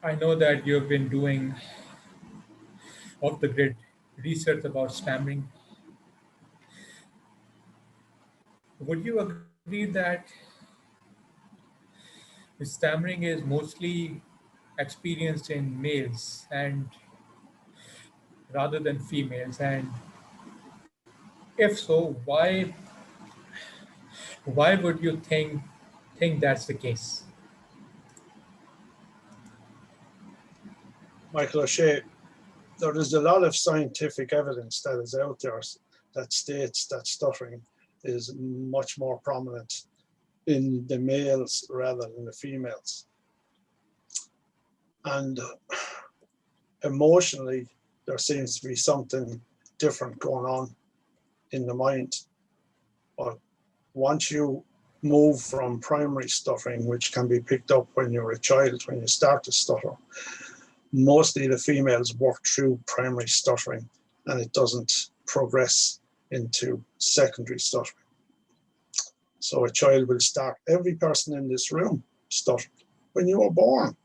Speaker 9: I know that you've been doing off the grid research about stammering. Would you agree that stammering is mostly experienced in males and rather than females? And if so, why would you think that's the case?
Speaker 18: Michael O'Shea, there is a lot of scientific evidence that is out there that states that stuttering is much more prominent in the males rather than the females. And emotionally, there seems to be something different going on in the mind. But once you move from primary stuttering, which can be picked up when you're a child, when you start to stutter, mostly the females work through primary stuttering and it doesn't progress into secondary stuttering. So a child will start, every person in this room stuttered. When you were born,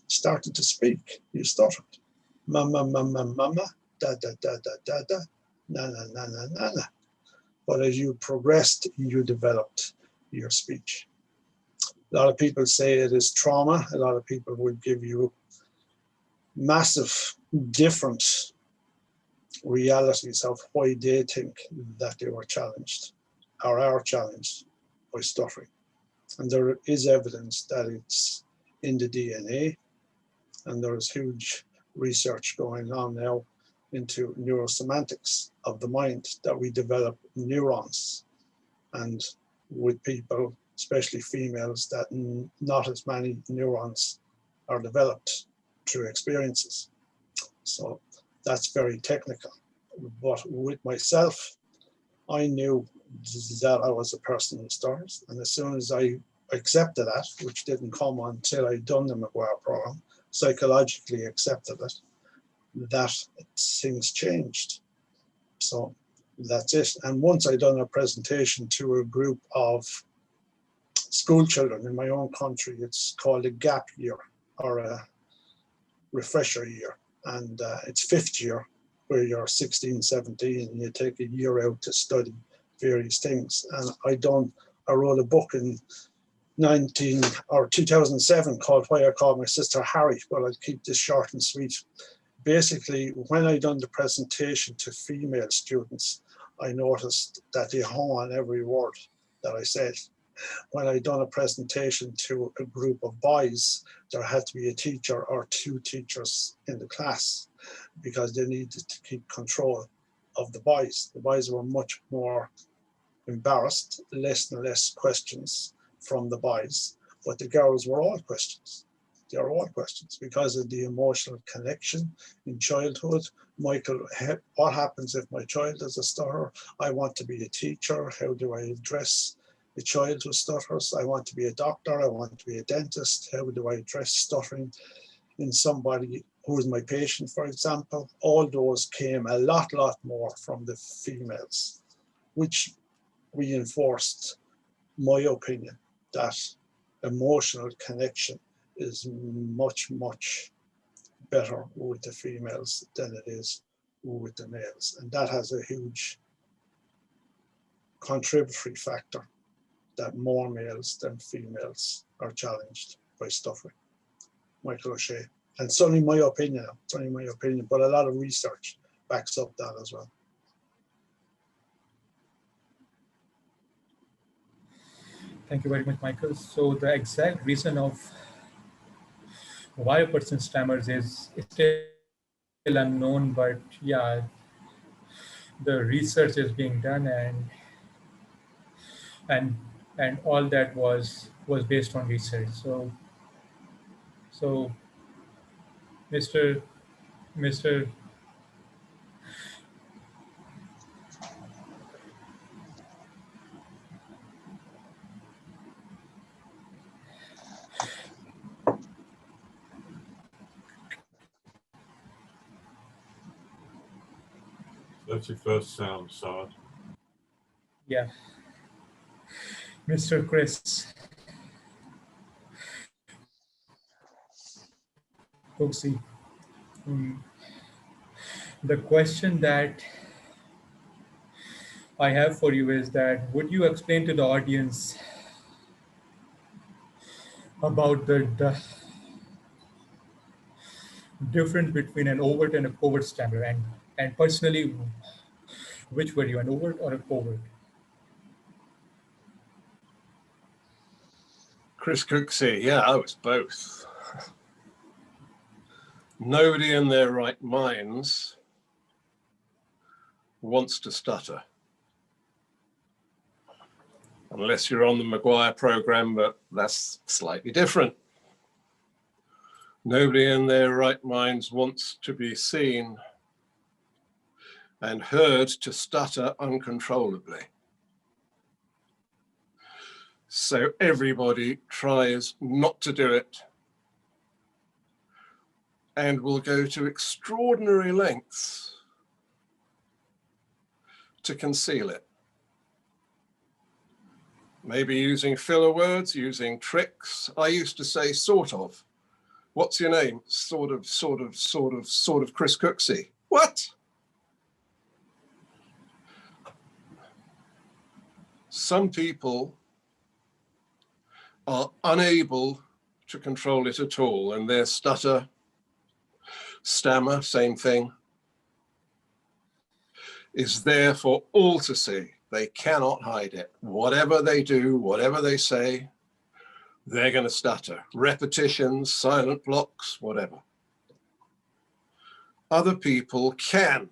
Speaker 18: started to speak, you stuttered. Mama, mama, mama, da, da, da, da, da, da, na, na, na, na, na, na. But as you progressed, you developed your speech. A lot of people say it is trauma. A lot of people would give you massive different realities of why they think that they were challenged or are challenged by stuttering. And there is evidence that it's in the DNA, and there is huge research going on now into neurosemantics of the mind, that we develop neurons, and with people, especially females, that not as many neurons are developed through experiences. So that's very technical. But with myself, I knew that I was a person who stutters, and as soon as I accepted that, which didn't come until I'd done the McGuire program, psychologically accepted it, that things changed. So that's it. And once I'd done a presentation to a group of school children in my own country, it's called a gap year or a refresher year. And it's fifth year, where you're 16, 17, and you take a year out to study various things. And I wrote a book in 2007 called Why I Called My Sister Harry, but I'll keep this short and sweet. Basically, when I done the presentation to female students, I noticed that they hung on every word that I said. When I done a presentation to a group of boys, there had to be a teacher or two teachers in the class because they needed to keep control of the boys. The boys were much more embarrassed, less and less questions from the boys, but the girls were all questions. They are all questions because of the emotional connection in childhood. Michael, what happens if my child is a stutterer? I want to be a teacher. How do I address a child who stutters? I want to be a doctor. I want to be a dentist. How do I address stuttering in somebody who is my patient, for example? All those came a lot more from the females, which reinforced my opinion that emotional connection is much better with the females than it is with the males. And that has a huge contributory factor that more males than females are challenged by stuttering. Michael O'Shea. And it's only my opinion, but a lot of research backs up that as well.
Speaker 9: Thank you very much, Michael. So the exact reason of why a person stammers is still unknown, but yeah, the research is being done, and all that was based on research. So Mr.
Speaker 7: That's your first sound, Saad.
Speaker 9: Yeah, Mr. Chris Cooksey. The question that I have for you is that would you explain to the audience about the difference between an overt and a covert stammer, and personally, which were you, an overt or a covert?
Speaker 17: Chris Cooksey, yeah, I was both. Nobody in their right minds wants to stutter. Unless you're on the Maguire program, but that's slightly different. Nobody in their right minds wants to be seen and heard to stutter uncontrollably. So everybody tries not to do it and will go to extraordinary lengths to conceal it. Maybe using filler words, using tricks. I used to say sort of. What's your name? Sort of Chris Cooksey. What? Some people are unable to control it at all, and their stutter, stammer, same thing, is there for all to see. They cannot hide it. Whatever they do, whatever they say, they're going to stutter. Repetitions, silent blocks, whatever. Other people can,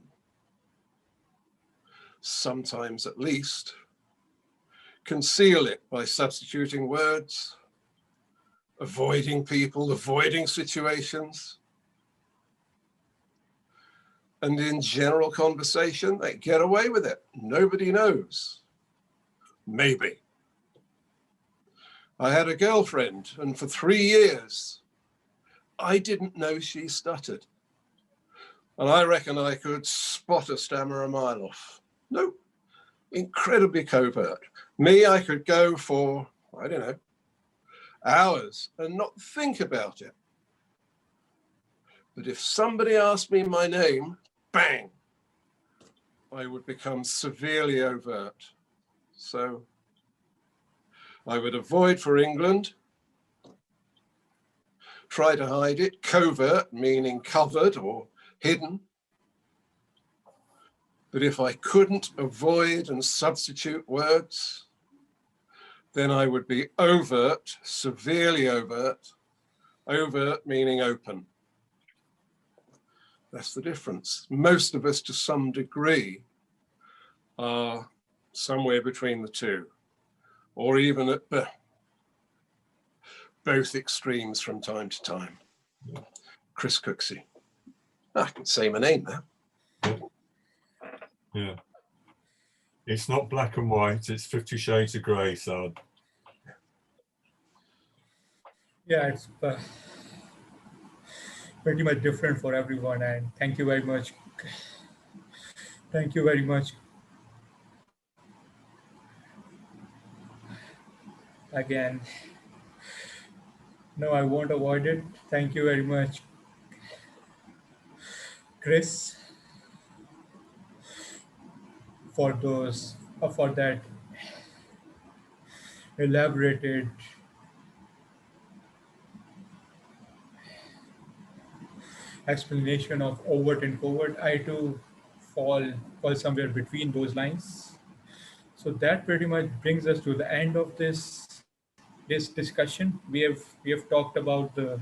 Speaker 17: sometimes at least, conceal it by substituting words, avoiding people, avoiding situations. And in general conversation, they get away with it. Nobody knows. Maybe. I had a girlfriend, and for 3 years, I didn't know she stuttered. And I reckon I could spot a stammer a mile off. Nope. Incredibly covert. Me, I could go for, I don't know, hours and not think about it. But if somebody asked me my name, bang, I would become severely overt. So I would avoid for England, try to hide it, covert, meaning covered or hidden. But if I couldn't avoid and substitute words, then I would be overt, severely overt, overt meaning open. That's the difference. Most of us, to some degree, are somewhere between the two, or even at both extremes from time to time. Chris Cooksey. I can say my name now.
Speaker 7: Yeah. It's not black and white, it's 50 shades of grey, so.
Speaker 9: Yeah, it's pretty much different for everyone, and thank you very much. Thank you very much. Again, no, I won't avoid it. Thank you very much, Chris, for that elaborated explanation of overt and covert. I too fall somewhere between those lines. So that pretty much brings us to the end of this discussion. We have talked about the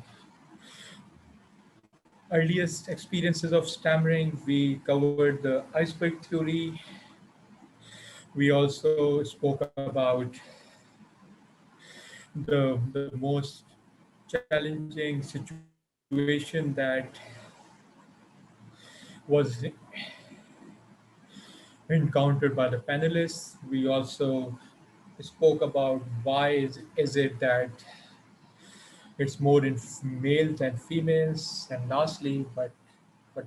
Speaker 9: earliest experiences of stammering. We covered the iceberg theory. We also spoke about the most challenging situations situation that was encountered by the panelists. We also spoke about why is it that it's more in males than females. And lastly, but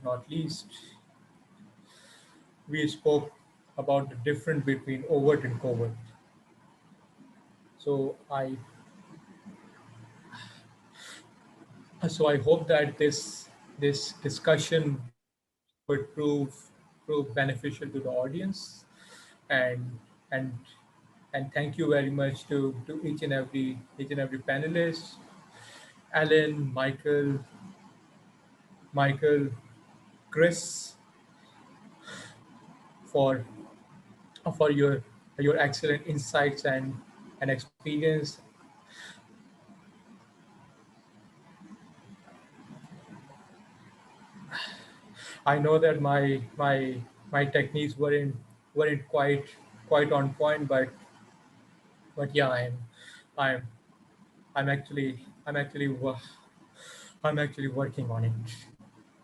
Speaker 9: not least, we spoke about the difference between overt and covert. So I hope that this discussion would prove beneficial to the audience, and and and thank you very much to each and every panelist, Alan, Michael, Chris, for your excellent insights and experience. I know that my techniques weren't quite on point, but yeah, I'm I'm actually working on it.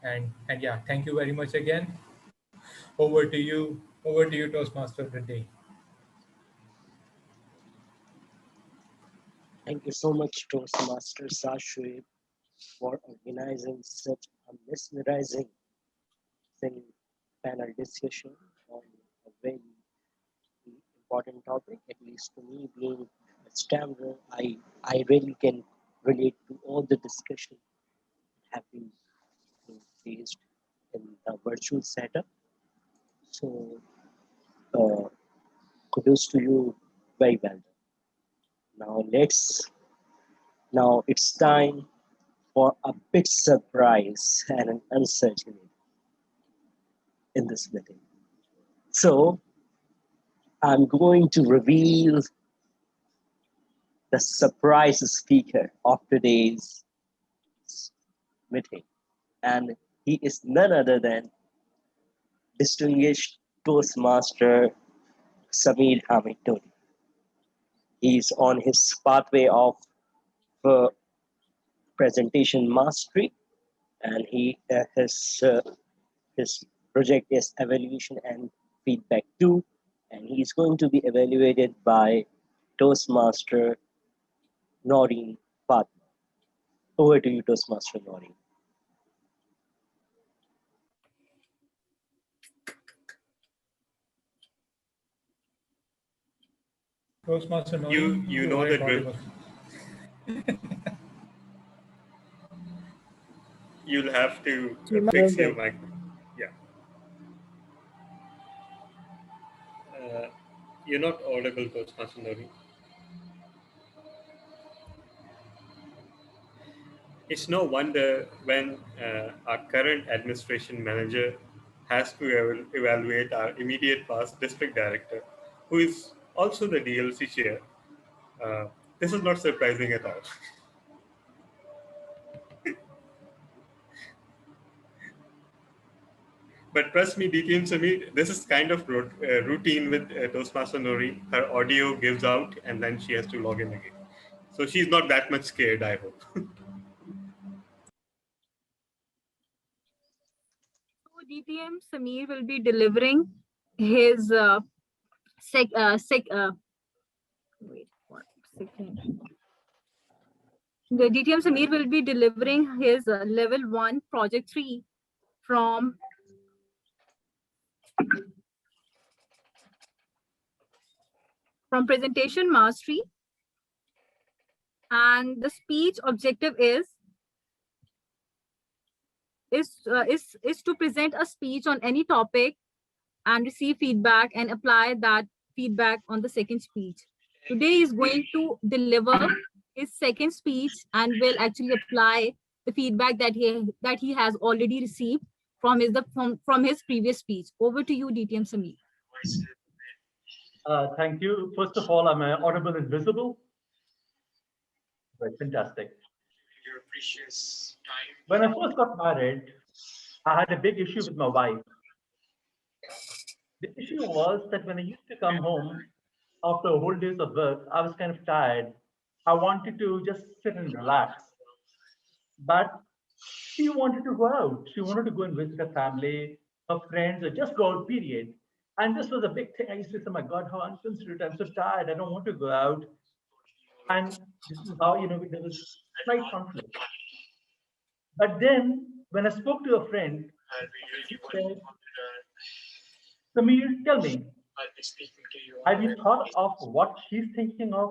Speaker 9: And yeah, thank you very much again. Over to you, Toastmaster of the day.
Speaker 6: Thank you so much, Toastmaster Sashuib, for organizing such a mesmerizing panel discussion on a very important topic. At least to me, being a stammerer, I really can relate to all the discussion that have been faced in the virtual setup. So kudos to you, very well done. Now it's time for a big surprise and an uncertainty in this meeting. So I'm going to reveal the surprise speaker of today's meeting. And he is none other than distinguished Toastmaster Sameer Hamid Todi. He's on his pathway of presentation mastery, and his project is evaluation and feedback 2, and he's going to be evaluated by Toastmaster Noreen Fatma. Over to you, Toastmaster Noreen.
Speaker 9: Toastmaster Noreen,
Speaker 1: you know the drill. You'll have to fix your mic. Yeah. You're not audible, Toastmaster Noreen. It's no wonder when our current administration manager has to evaluate our immediate past district director, who is also the DLC chair. This is not surprising at all. But trust me, DTM Samir, this is kind of routine with Toastmaster Noreen. Her audio gives out and then she has to log in again. So she's not that much scared, I hope.
Speaker 19: DTM Samir will be delivering his wait 1 second. The DTM Samir will be delivering his level 1 project 3 from presentation mastery, and the speech objective is to present a speech on any topic and receive feedback and apply that feedback on the second speech. Today he is going to deliver his second speech and will actually apply the feedback that he has already received from his previous speech. Over to you, DTM Samir.
Speaker 20: Thank you. First of all, am I audible and visible? Right, fantastic. Your precious time. When I first got married, I had a big issue with my wife. The issue was that when I used to come home after a whole days of work, I was kind of tired. I wanted to just sit and relax. But She wanted to go out. She wanted to go and visit her family, her friends, or just go out, period. And this was a big thing. I used to say, my God, how inconsiderate. I'm so tired. I don't want to go out. And this is how, there was slight conflict. But then when I spoke to a friend, she said, Samir, tell me, have you thought of what she's thinking of?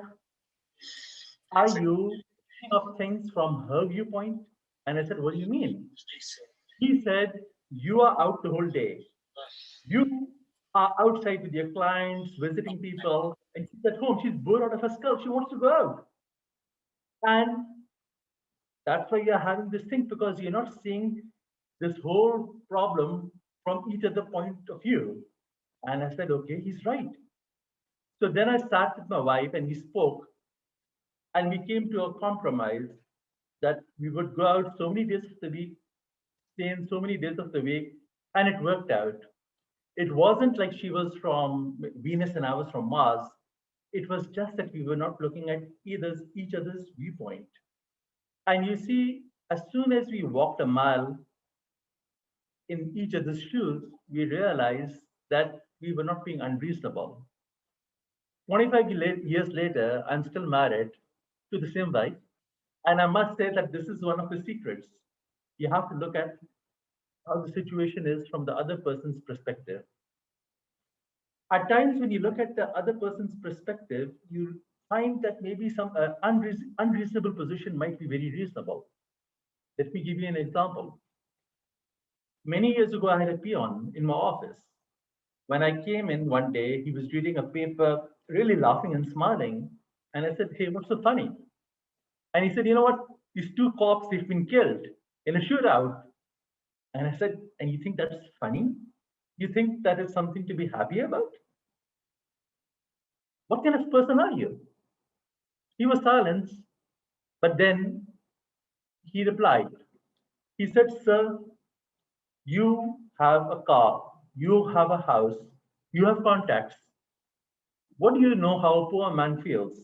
Speaker 20: Are you thinking of things from her viewpoint? And I said, what do you mean? He said, you are out the whole day. You are outside with your clients, visiting people, and she's at home. She's bored out of her skull. She wants to go out. And that's why you're having this thing, because you're not seeing this whole problem from each other point of view. And I said, okay, he's right. So then I sat with my wife and we spoke, and we came to a compromise that we would go out so many days of the week, stay in so many days of the week, and it worked out. It wasn't like she was from Venus and I was from Mars. It was just that we were not looking at each other's viewpoint. And you see, as soon as we walked a mile in each other's shoes, we realized that we were not being unreasonable. 25 years later, I'm still married to the same wife. And I must say that this is one of the secrets. You have to look at how the situation is from the other person's perspective. At times, when you look at the other person's perspective, you find that maybe some unreasonable position might be very reasonable. Let me give you an example. Many years ago, I had a peon in my office. When I came in one day, he was reading a paper, really laughing and smiling. And I said, hey, what's so funny? And he said, you know what? These two cops, they've been killed in a shootout. And I said, and you think that's funny? You think that is something to be happy about? What kind of person are you? He was silent, but then he replied. He said, sir, you have a car, you have a house, you have contacts. What do you know how a poor man feels?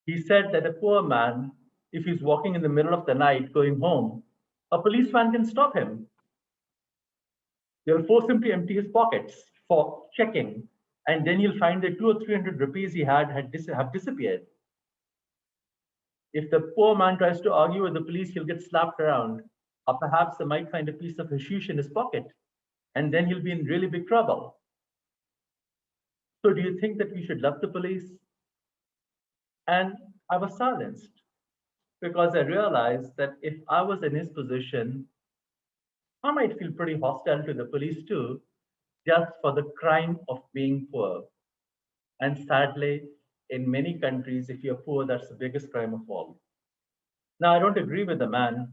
Speaker 20: He said that a poor man, if he's walking in the middle of the night going home, a policeman can stop him. They'll force him to empty his pockets for checking, and then you'll find that 200 or 300 rupees he have disappeared. If the poor man tries to argue with the police, he'll get slapped around, or perhaps they might find a piece of hashish in his pocket, and then he'll be in really big trouble. So do you think that we should love the police? And I was silenced because I realized that if I was in his position, I might feel pretty hostile to the police too, just for the crime of being poor. And sadly, in many countries, if you're poor, that's the biggest crime of all. Now, I don't agree with the man,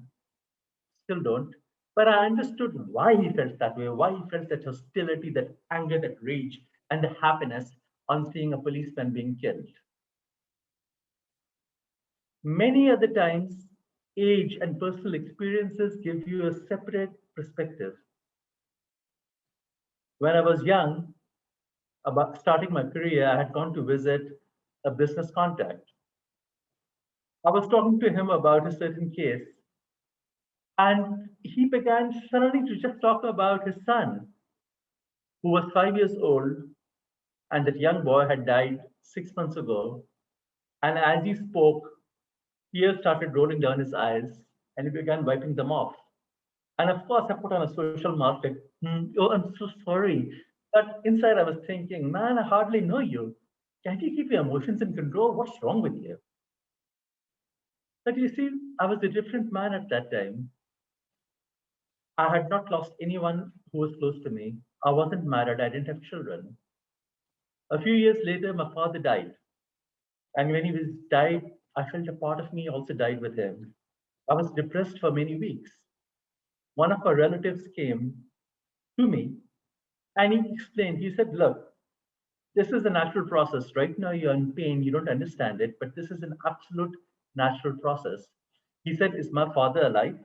Speaker 20: still don't, but I understood why he felt that way, why he felt that hostility, that anger, that rage, and the happiness on seeing a policeman being killed. Many other times, age and personal experiences give you a separate perspective. When I was young, about starting my career, I had gone to visit a business contact. I was talking to him about a certain case, and he began suddenly to just talk about his son, who was 5 years old, and that young boy had died 6 months ago. And as he spoke, tears started rolling down his eyes, and he began wiping them off. And of course, I put on a social mask like, oh, I'm so sorry. But inside I was thinking, man, I hardly know you. Can't you keep your emotions in control? What's wrong with you? But you see, I was a different man at that time. I had not lost anyone who was close to me. I wasn't married. I didn't have children. A few years later, my father died. And when he died, I felt a part of me also died with him. I was depressed for many weeks. One of our relatives came to me and he explained, he said, look, this is a natural process. Right now you're in pain, you don't understand it, but this is an absolute natural process. He said, is my father alive?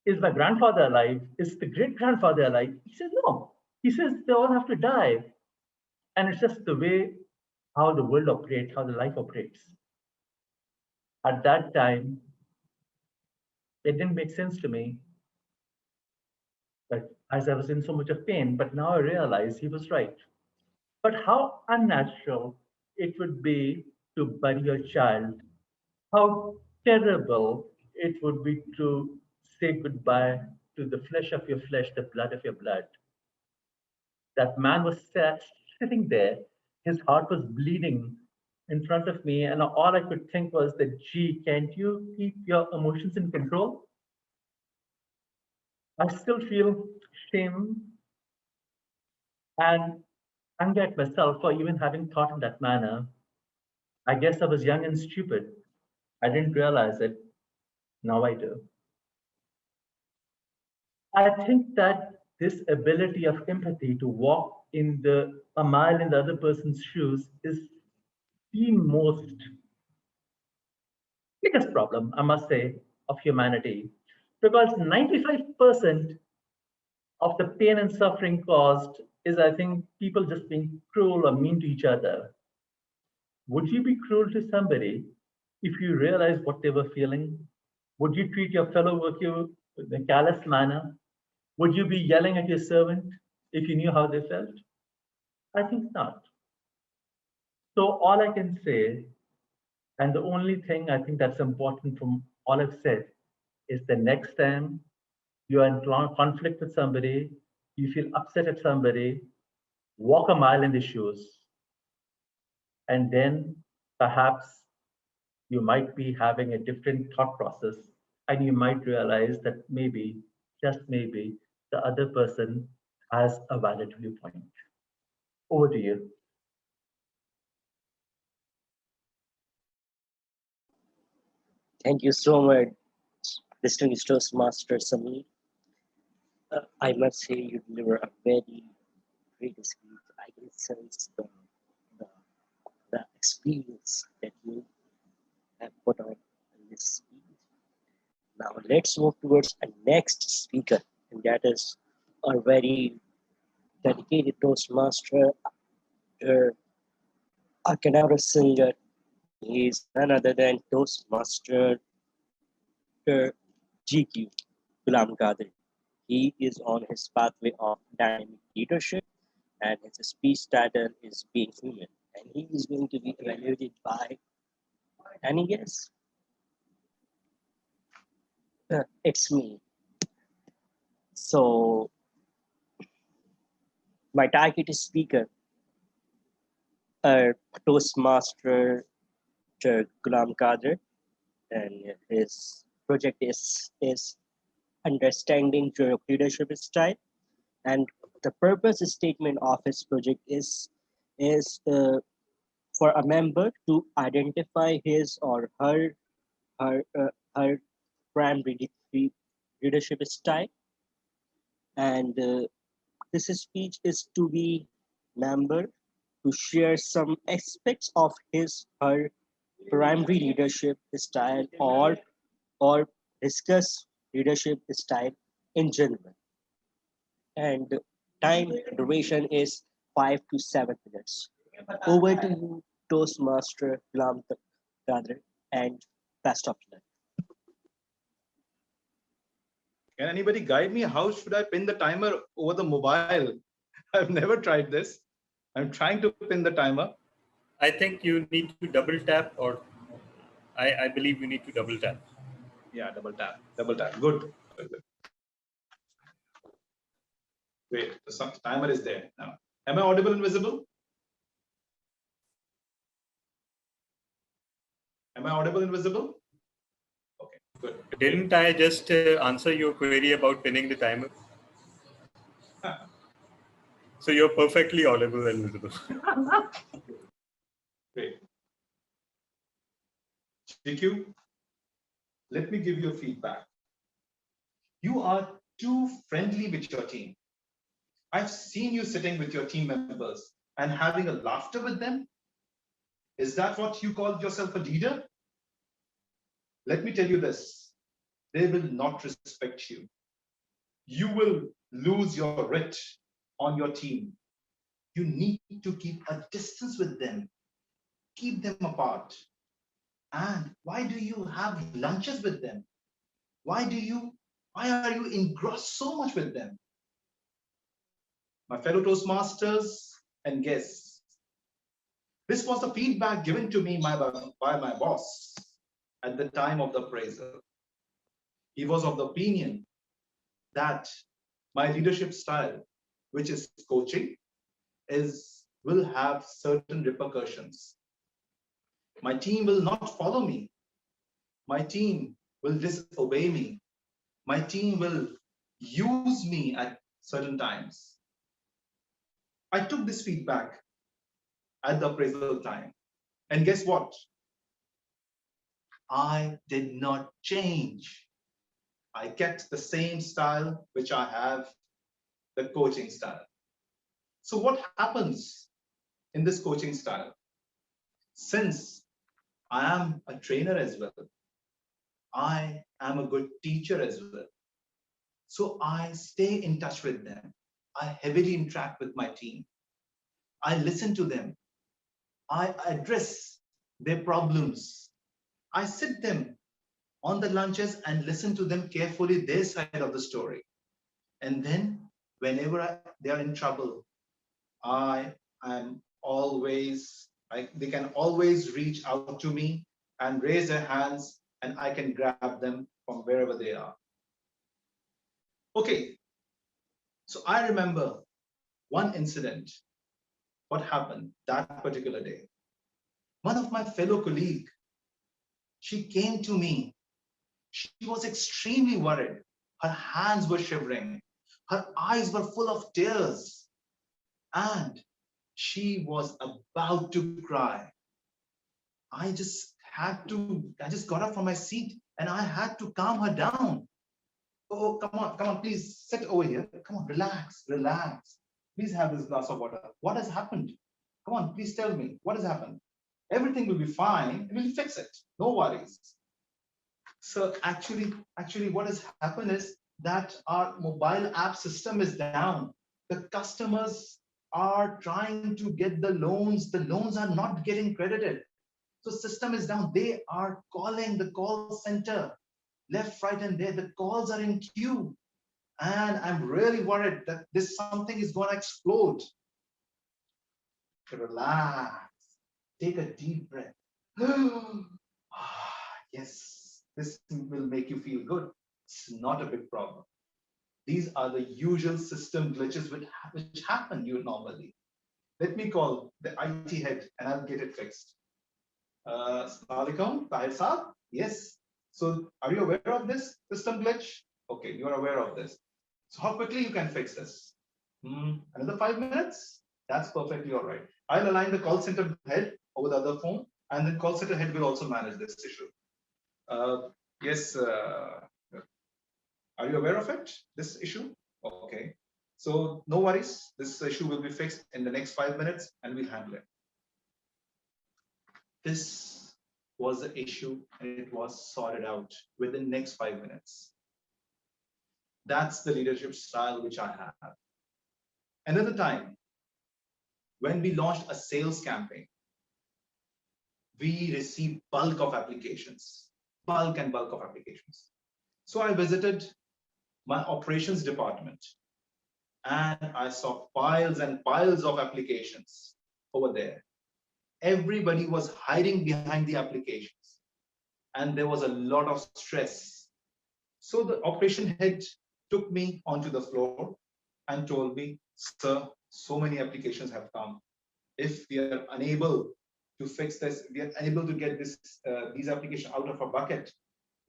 Speaker 20: Is my grandfather alive? Is the great-grandfather alive? He said, no. He says, they all have to die. And it's just the way how the world operates, how the life operates. At that time, It didn't make sense to me. But as I was in so much of pain, but now I realize he was right. But how unnatural it would be to bury your child. How terrible it would be to say goodbye to the flesh of your flesh, the blood of your blood. That man was sitting there, his heart was bleeding in front of me, and all I could think was that, gee, can't you keep your emotions in control? I still feel shame and anger at myself for even having thought in that manner. I guess I was young and stupid. I didn't realize it. Now I do. I think that this ability of empathy to walk in a mile in the other person's shoes is the most biggest problem, I must say, of humanity. Because 95% of the pain and suffering caused is, I think, people just being cruel or mean to each other. Would you be cruel to somebody if you realize what they were feeling? Would you treat your fellow worker in a callous manner? Would you be yelling at your servant if you knew how they felt? I think not. So all I can say, and the only thing I think that's important from all I've said, is the next time you're in conflict with somebody, you feel upset at somebody, walk a mile in the shoes. And then perhaps you might be having a different thought process, and you might realize that maybe, just maybe, the other person has a valid viewpoint. Over to you.
Speaker 6: Thank you so much, distinguished Toastmaster Samir. I must say you deliver a very great speech. I can sense the experience that you have put on in this speech. Now let's move towards a next speaker, and that is our very dedicated Toastmaster, a Kangaroo singer. He is none other than Toastmaster GQ, Ghulam Qadir. He is on his pathway of dynamic leadership, and his speech title is Being Human. And he is going to be evaluated by, any guess? It's me. So, my target speaker, Toastmaster Ghulam Qadir, and his project is Understanding Your Leadership Style. And the purpose statement of his project is for a member to identify his or her primary leadership style. And this speech is to be member to share some aspects of his her primary leadership style or discuss leadership style in general. And time duration is 5 to 7 minutes. Over to you, Toastmaster Ghulam Qadir, and best of luck.
Speaker 13: Can anybody guide me? How should I pin the timer over the mobile? I've never tried this. I'm trying to pin the timer.
Speaker 1: I think you need to double tap, or I believe you need to double tap.
Speaker 13: Yeah, double tap. Double tap. Good. Wait, the timer is there now. Am I audible and visible? Am I audible and visible? Okay, good.
Speaker 1: Didn't I just answer your query about pinning the timer? So you're perfectly audible and visible.
Speaker 13: Great. GQ, let me give you a feedback. You are too friendly with your team. I've seen you sitting with your team members and having a laughter with them. Is that what you call yourself a leader? Let me tell you this, they will not respect you. You will lose your wit on your team. You need to keep a distance with them. Keep them apart. And why do you have lunches with them? Why are you engrossed so much with them? My fellow Toastmasters and guests, this was the feedback given to me by my boss at the time of the appraisal. He was of the opinion that my leadership style, which is coaching, will have certain repercussions. My team will not follow me. My team will disobey me. My team will use me at certain times. I took this feedback at the appraisal time. And guess what? I did not change. I kept the same style which I have, the coaching style. So what happens in this coaching style? Since I am a trainer as well, I am a good teacher as well. So I stay in touch with them. I heavily interact with my team. I listen to them. I address their problems. I sit them on the lunches and listen to them carefully, their side of the story. And then whenever they are in trouble, they can always reach out to me and raise their hands, and I can grab them from wherever they are. Okay, so I remember one incident, what happened that particular day. One of my fellow colleagues, she came to me. She was extremely worried. Her hands were shivering. Her eyes were full of tears. And she was about to cry. I just got up from my seat and I had to calm her down. Oh, come on, please sit over here. Come on, relax. Please have this glass of water. What has happened? Come on, please tell me what has happened. Everything will be fine. We'll fix it. No worries. So actually what has happened is that our mobile app system is down. The customers are trying to get the loans. The loans are not getting credited. So system is down. They are calling the call center left, right, and there. The calls are in queue. And I'm really worried that something is going to explode. Relax. Take a deep breath. Yes, this will make you feel good. It's not a big problem. These are the usual system glitches which happen normally. Let me call the IT head and I'll get it fixed. Assalamualaikum, Tahir Saab? Yes. So are you aware of this system glitch? Okay, you are aware of this. So how quickly you can fix this? Another 5 minutes? That's perfectly all right. I'll align the call center head over the other phone, and then call center head will also manage this issue. Yes, are you aware of it, this issue? Okay, so no worries, this issue will be fixed in the next 5 minutes and we'll handle it. This was the issue and it was sorted out within the next 5 minutes. That's the leadership style which I have. Another time, when we launched a sales campaign, we received bulk of applications. So I visited my operations department and I saw piles and piles of applications over there. Everybody was hiding behind the applications and there was a lot of stress. So the operation head took me onto the floor and told me, sir, so many applications have come. If we are unable to fix this, we are unable to get these applications out of our bucket,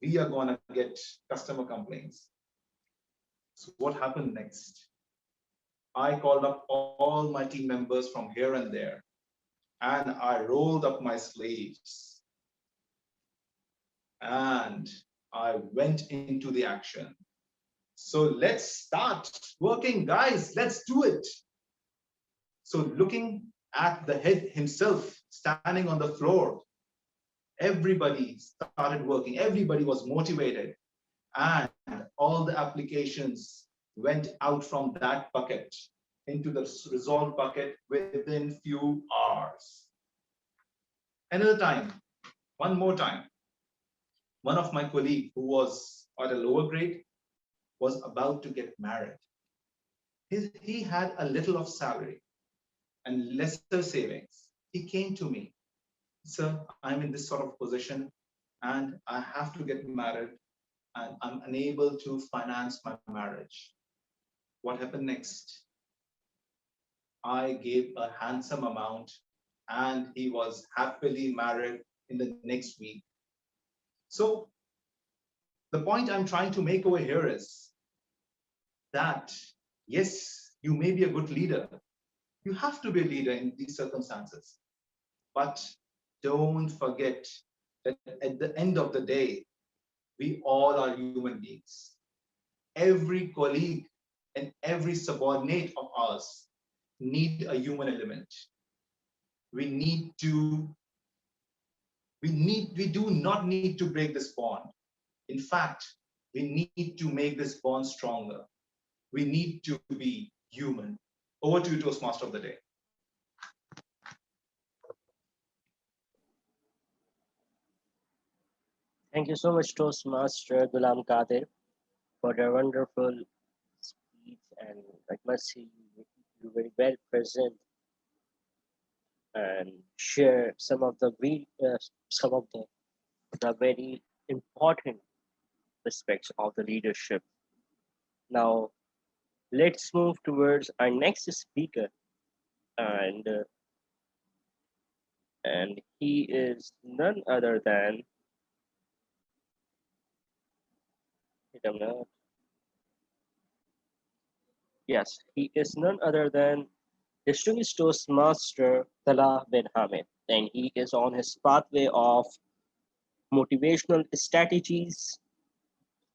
Speaker 13: we are going to get customer complaints. So what happened next? I called up all my team members from here and there, and I rolled up my sleeves and I went into the action. So let's start working, guys. Let's do it. So looking at the head himself standing on the floor, everybody started working. Everybody was motivated, and all the applications went out from that bucket into the resolved bucket within few hours. Another time, one more time, one of my colleagues who was at a lower grade, was about to get married. He had a little of salary and lesser savings. He came to me, sir, I'm in this sort of position and I have to get married and I'm unable to finance my marriage. What happened next? I gave a handsome amount and he was happily married in the next week. So the point I'm trying to make over here is that, yes, you may be a good leader. You have to be a leader in these circumstances. But don't forget that at the end of the day, we all are human beings. Every colleague and every subordinate of ours need a human element. We do not need to break this bond. In fact, we need to make this bond stronger. We need to be human. Over to you, Toastmaster of the day.
Speaker 6: Thank you so much, Toastmaster Ghulam Qadir, for the wonderful speech, and I must say you very well present and share some of the very important aspects of the leadership. Now, let's move towards our next speaker, and he is none other than Yes, he is none other than distinguished Toastmaster Talha bin Hamid, and he is on his pathway of motivational strategies,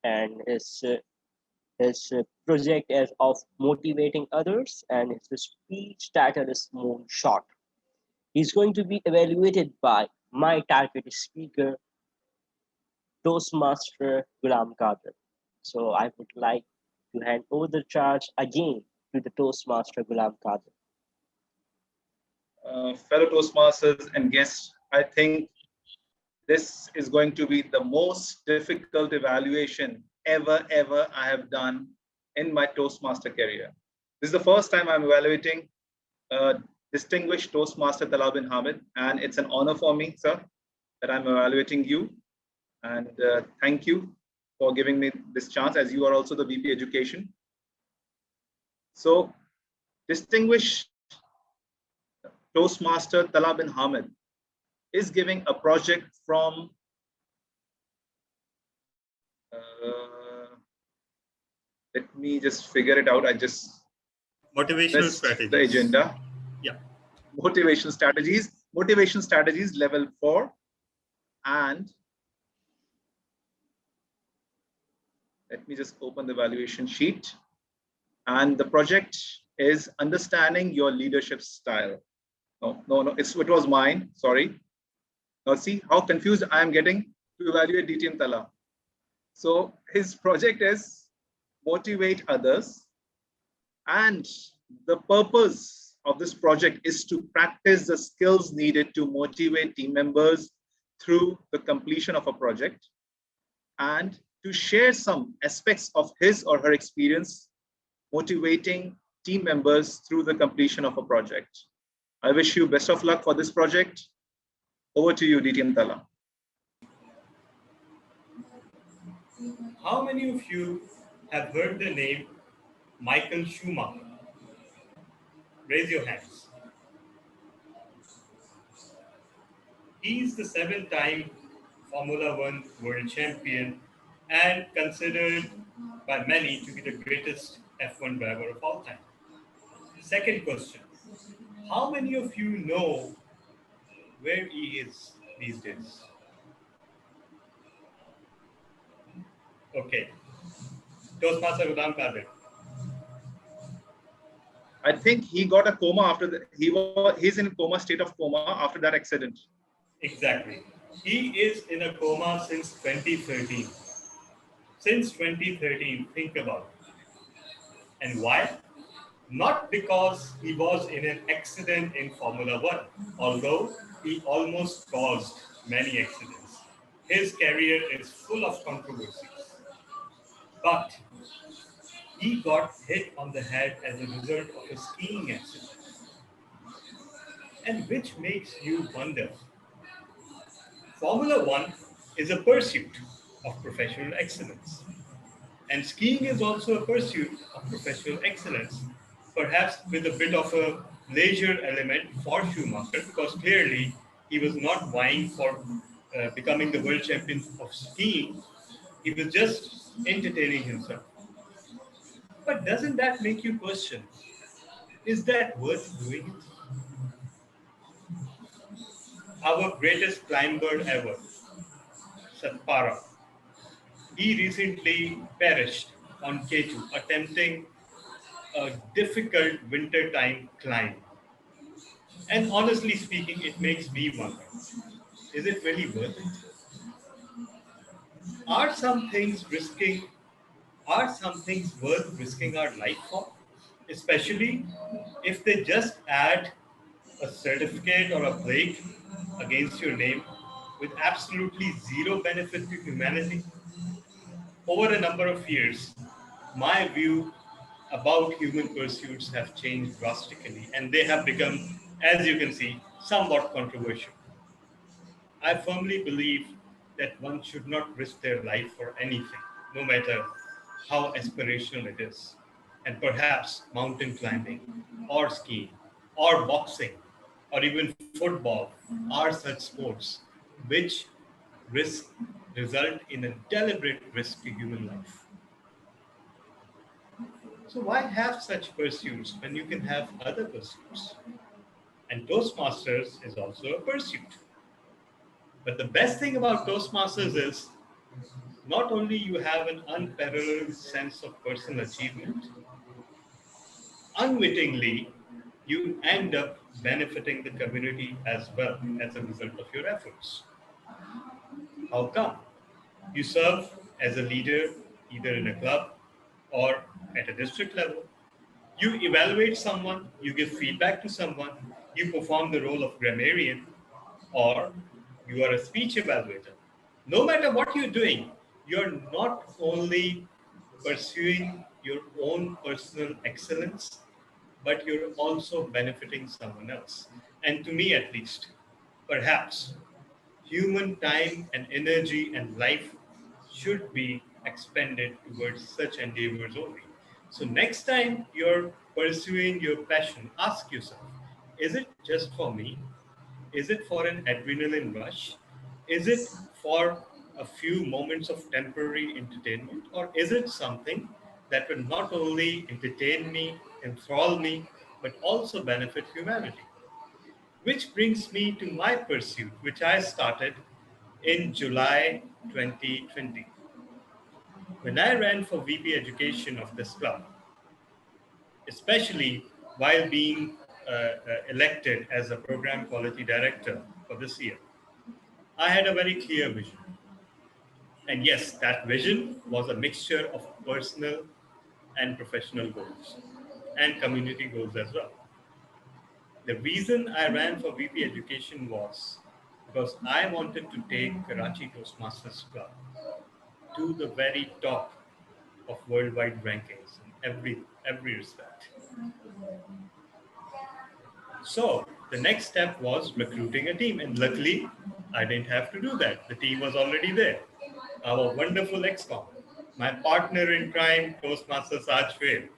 Speaker 6: and his project is of motivating others, and his speech title is Moonshot. He's going to be evaluated by my target speaker, Toastmaster Ghulam Qadir. So I would like to hand over the charge again to the Toastmaster Ghulam Qadir.
Speaker 13: Fellow Toastmasters and guests, I think this is going to be the most difficult evaluation ever I have done in my Toastmaster career. This is the first time I'm evaluating distinguished Toastmaster Talha bin Hamid, and it's an honor for me, sir, that I'm evaluating you. And thank you for giving me this chance, as you are also the VP Education. So, distinguished Toastmaster Talha bin Hamid is giving a project from let me just figure it out. I just
Speaker 1: motivational strategies.
Speaker 13: The agenda.
Speaker 1: Yeah.
Speaker 13: Motivation strategies level 4, and let me just open the evaluation sheet. And the project is understanding your leadership style. No, it was mine. Sorry. Now see how confused I am getting to evaluate DTM Talha. So his project is motivate others, and the purpose of this project is to practice the skills needed to motivate team members through the completion of a project, and to share some aspects of his or her experience motivating team members through the completion of a project. I wish you best of luck for this project. Over to you, DTM Talha.
Speaker 1: How many of you have heard the name Michael Schumacher? Raise your hands. He's the 7-time Formula One world champion and considered by many to be the greatest F1 driver of all time. Second question, how many of you know where he is these days? Okay. Toastmaster Ghulam Qadir.
Speaker 13: I think he got a coma after he's in coma, state of coma after that accident.
Speaker 1: Exactly. He is in a coma since 2013. Since 2013, think about it. And why? Not because he was in an accident in Formula One, although he almost caused many accidents. His career is full of controversies. But he got hit on the head as a result of a skiing accident. And which makes you wonder, Formula One is a pursuit of professional excellence. And skiing is also a pursuit of professional excellence, perhaps with a bit of a leisure element for Schumacher, because clearly he was not vying for becoming the world champion of skiing. He was just entertaining himself. But doesn't that make you question, is that worth doing it? Our greatest climber ever, Satpara, he recently perished on K2 attempting a difficult wintertime climb. And honestly speaking, it makes me wonder, is it really worth it? Are some things risking, are some things worth risking our life for? Especially if they just add a certificate or a plaque against your name with absolutely zero benefit to humanity. Over a number of years, my view about human pursuits have changed drastically, and they have become, as you can see, somewhat controversial. I firmly believe that one should not risk their life for anything, no matter how aspirational it is. And perhaps mountain climbing, or skiing, or boxing, or even football are such sports which risk result in a deliberate risk to human life. So why have such pursuits when you can have other pursuits? And Toastmasters is also a pursuit. But the best thing about Toastmasters is not only you have an unparalleled sense of personal achievement, unwittingly you end up benefiting the community as well as a result of your efforts. How come? You serve as a leader either in a club or at a district level. You evaluate someone, you give feedback to someone, you perform the role of grammarian, or you are a speech evaluator. No matter what you're doing, you're not only pursuing your own personal excellence, but you're also benefiting someone else. And to me, at least, perhaps human time and energy and life should be expended towards such endeavors only. So next time you're pursuing your passion, ask yourself, is it just for me? Is it for an adrenaline rush? Is it for a few moments of temporary entertainment? Or is it something that will not only entertain me, enthrall me, but also benefit humanity? Which brings me to my pursuit, which I started in July 2020. When I ran for VP Education of this club, especially while being elected as a program quality director for this year, I had a very clear vision. And yes, that vision was a mixture of personal and professional goals and community goals as well. The reason I ran for VP Education was because I wanted to take Karachi Toastmasters Club to the very top of worldwide rankings in every respect. So the next step was recruiting a team, and luckily I didn't have to do that. The team was already there. Our wonderful ex-com, my partner in crime, Toastmasters Ajfair.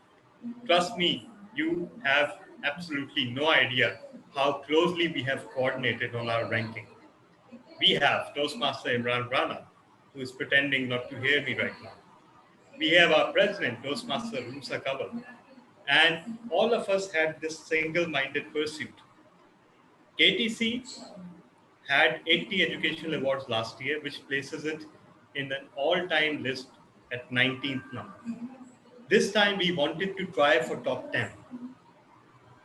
Speaker 1: Trust me, you have absolutely no idea how closely we have coordinated on our ranking. We have Toastmaster Imran Rana, who is pretending not to hear me right now. We have our president, Toastmaster Rumsa Kaval, and all of us had this single-minded pursuit. KTC had 80 educational awards last year, which places it in an all-time list at 19th number. This time we wanted to try for top 10.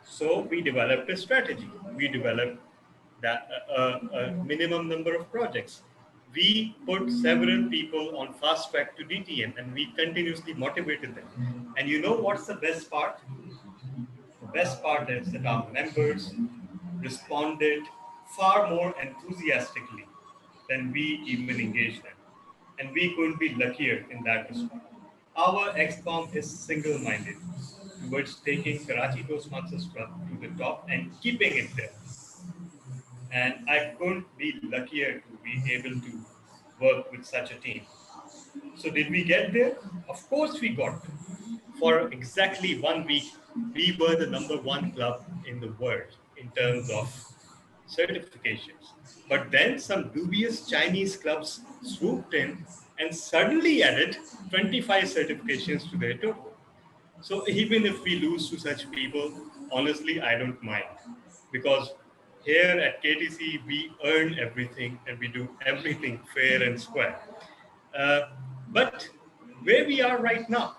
Speaker 1: So we developed a strategy. We developed that a minimum number of projects. We put several people on fast track to DTM and we continuously motivated them. And you know what's the best part? The best part is that our members responded far more enthusiastically than we even engaged them. And we couldn't be luckier in that respect. Our XCOM is single-minded towards taking Karachi Toastmasters Club to the top and keeping it there. And I couldn't be luckier to be able to work with such a team. So did we get there? Of course we got there. For exactly 1 week, we were the #1 club in the world in terms of certifications. But then some dubious Chinese clubs swooped in and suddenly added 25 certifications to their total. So even if we lose to such people, honestly, I don't mind. Because here at KTC, we earn everything and we do everything fair and square. But where we are right now,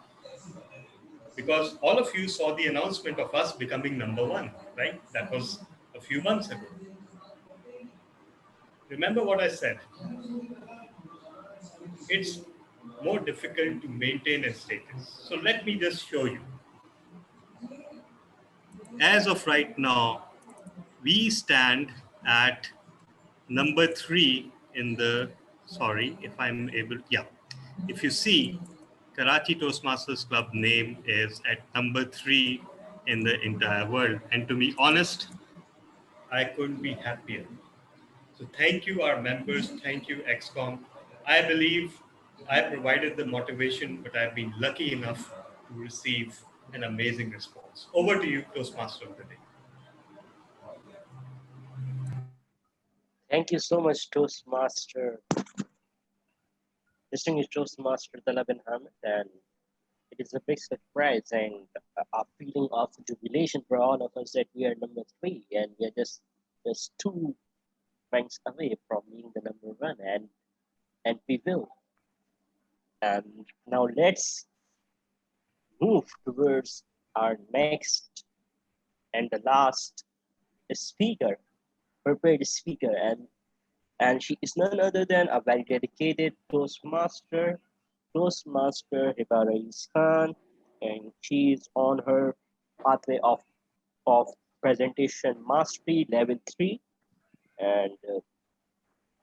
Speaker 1: because all of you saw the announcement of us becoming #1, right? That was a few months ago. Remember what I said. It's more difficult to maintain a status. So let me just show you. As of right now, we stand at #3 in the, sorry, if I'm able, yeah. If you see, Karachi Toastmasters Club name is at #3 in the entire world. And to be honest, I couldn't be happier. So thank you, our members. Thank you, XCOM. I believe I provided the motivation, but I've been lucky enough to receive an amazing response. Over to you, Toastmaster of the Day.
Speaker 6: Thank you so much, Toastmaster, distinguished Toastmaster Talab bin Hamid, and it is a big surprise and a feeling of jubilation for all of us that we are #3 and we are just 2 ranks away from being the #1, and we will. And now let's move towards our next and the last speaker, prepared speaker, and she is none other than a very dedicated Toastmaster Hiba Rais Khan, and she is on her pathway of presentation mastery level 3, and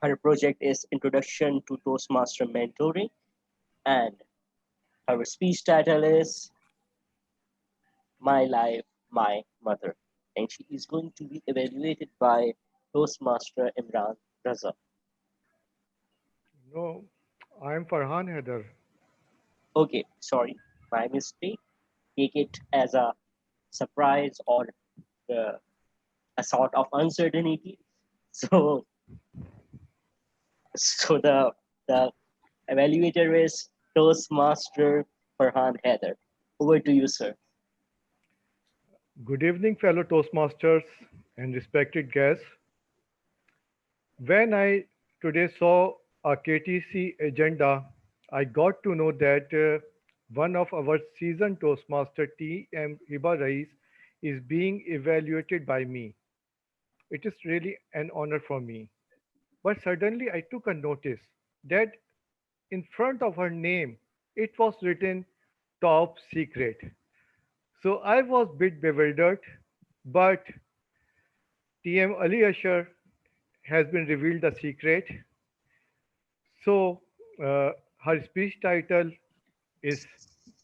Speaker 6: her project is Introduction to Toastmaster Mentoring, and her speech title is My Life, My Mother, and she is going to be evaluated by Toastmaster Imran Raza.
Speaker 21: No, I'm Farhan Haider.
Speaker 6: Okay, sorry, my mistake. Take it as a surprise or a sort of uncertainty. So the evaluator is Toastmaster Farhan Haider. Over to you, sir.
Speaker 21: Good evening, fellow Toastmasters and respected guests. When I today saw a KTC agenda, I got to know that one of our seasoned Toastmaster TM Hiba Rais is being evaluated by me. It is really an honor for me. But suddenly I took a notice that in front of her name, it was written top secret. So I was a bit bewildered, but TM Ali Asher has been revealed the secret. So her speech title is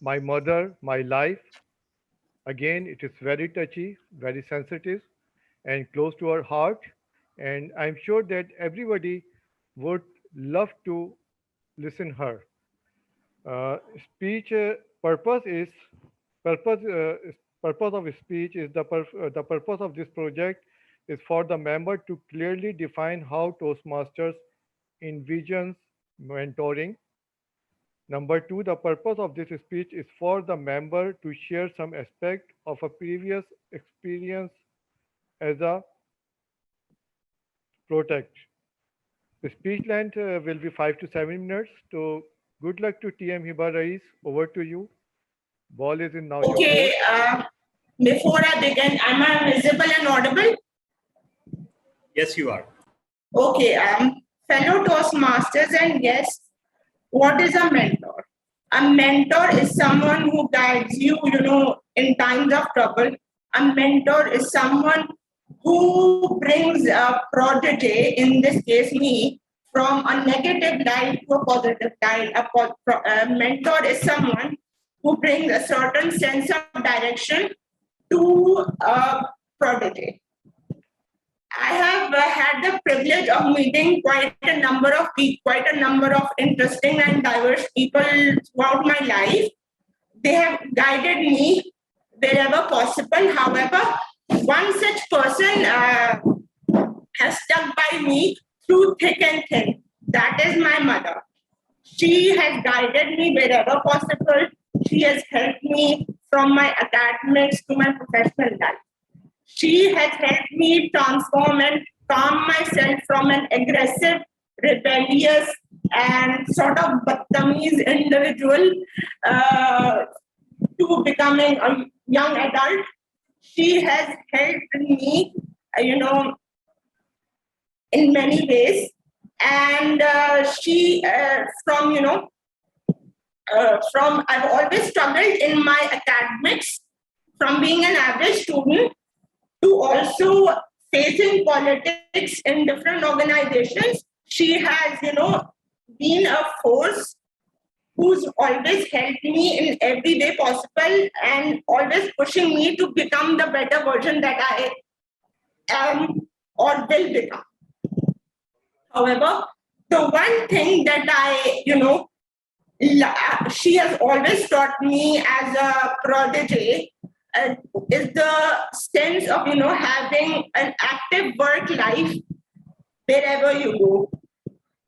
Speaker 21: My Mother, My Life. Again, it is very touchy, very sensitive, and close to her heart. And I'm sure that everybody would love to listen her. Speech purpose is purpose purpose of speech is the purpose of this project is for the member to clearly define how Toastmasters envisions mentoring. Number 2, the purpose of this speech is for the member to share some aspect of a previous experience as a protect. The speech length will be 5 to 7 minutes. So good luck to TM Hiba Rais. Over to you. Ball is in now.
Speaker 16: Okay, before I begin, am I visible and audible?
Speaker 1: Yes, you are.
Speaker 16: Okay, fellow Toastmasters and guests, what is a mentor? A mentor is someone who guides you, in times of trouble. A mentor is someone who brings a protege, in this case me, from a negative line to a positive line. A mentor is someone brings a certain sense of direction to a prodigy. I have had the privilege of meeting quite a number of interesting and diverse people throughout my life. They have guided me wherever possible. However, one such person has stuck by me through thick and thin. That is my mother. She has guided me wherever possible. She has helped me from my academics to my professional life. She has helped me transform and calm myself from an aggressive, rebellious, and sort of Battamiz individual to becoming a young adult. She has helped me, in many ways. And I've always struggled in my academics, from being an average student to also facing politics in different organizations. She has, been a force who's always helped me in every way possible and always pushing me to become the better version that I am or will become. However, the one thing that she has always taught me as a prodigy is the sense of, having an active work life wherever you go.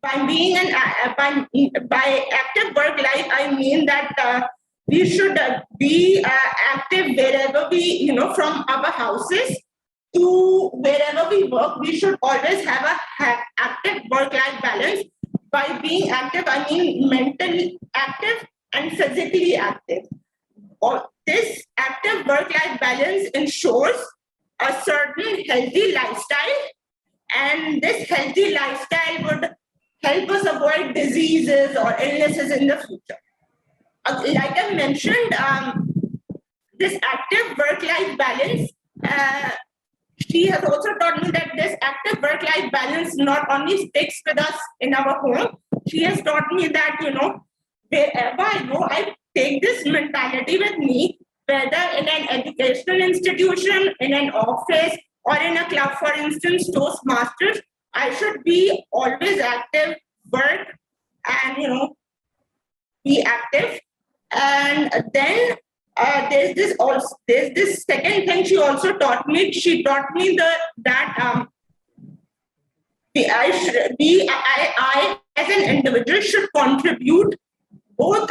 Speaker 16: By being by active work life, I mean that we should be active wherever we, from our houses to wherever we work. We should always have a active work-life balance. By being active, I mean mentally active and physically active. This active work-life balance ensures a certain healthy lifestyle, and this healthy lifestyle would help us avoid diseases or illnesses in the future. Like I mentioned, this active work-life balance, she has also taught me that this active work-life balance not only sticks with us in our home, she has taught me that, wherever I go, I take this mentality with me, whether in an educational institution, in an office, or in a club, for instance, Toastmasters. I should be always active, work, and, be active. And then there's this second thing she also taught me. She taught me that I as an individual should contribute both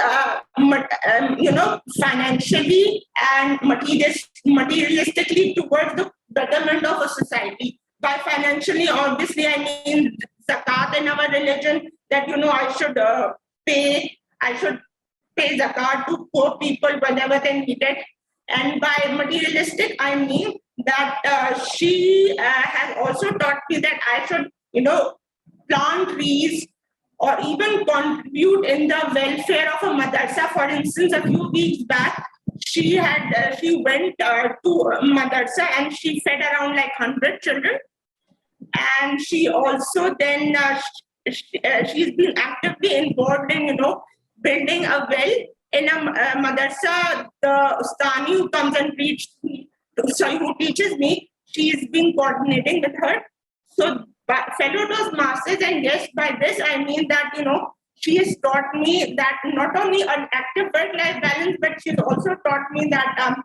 Speaker 16: financially and materialistically towards the betterment of a society. By financially, obviously, I mean zakat in our religion, that I should pay zakat to poor people whenever they need it. And by materialistic, I mean that she has also taught me that I should, plant trees or even contribute in the welfare of a madrasa. For instance, a few weeks back, she went to a madrasa and she fed around like 100 children. And she also then, she's been actively involved in, building a well in a madrasa. The Ustani who comes and who teaches me, she's been coordinating with her. So fellow Toastmasters and guests, by this I mean that, she has taught me that not only an active work-life balance, but she's also taught me that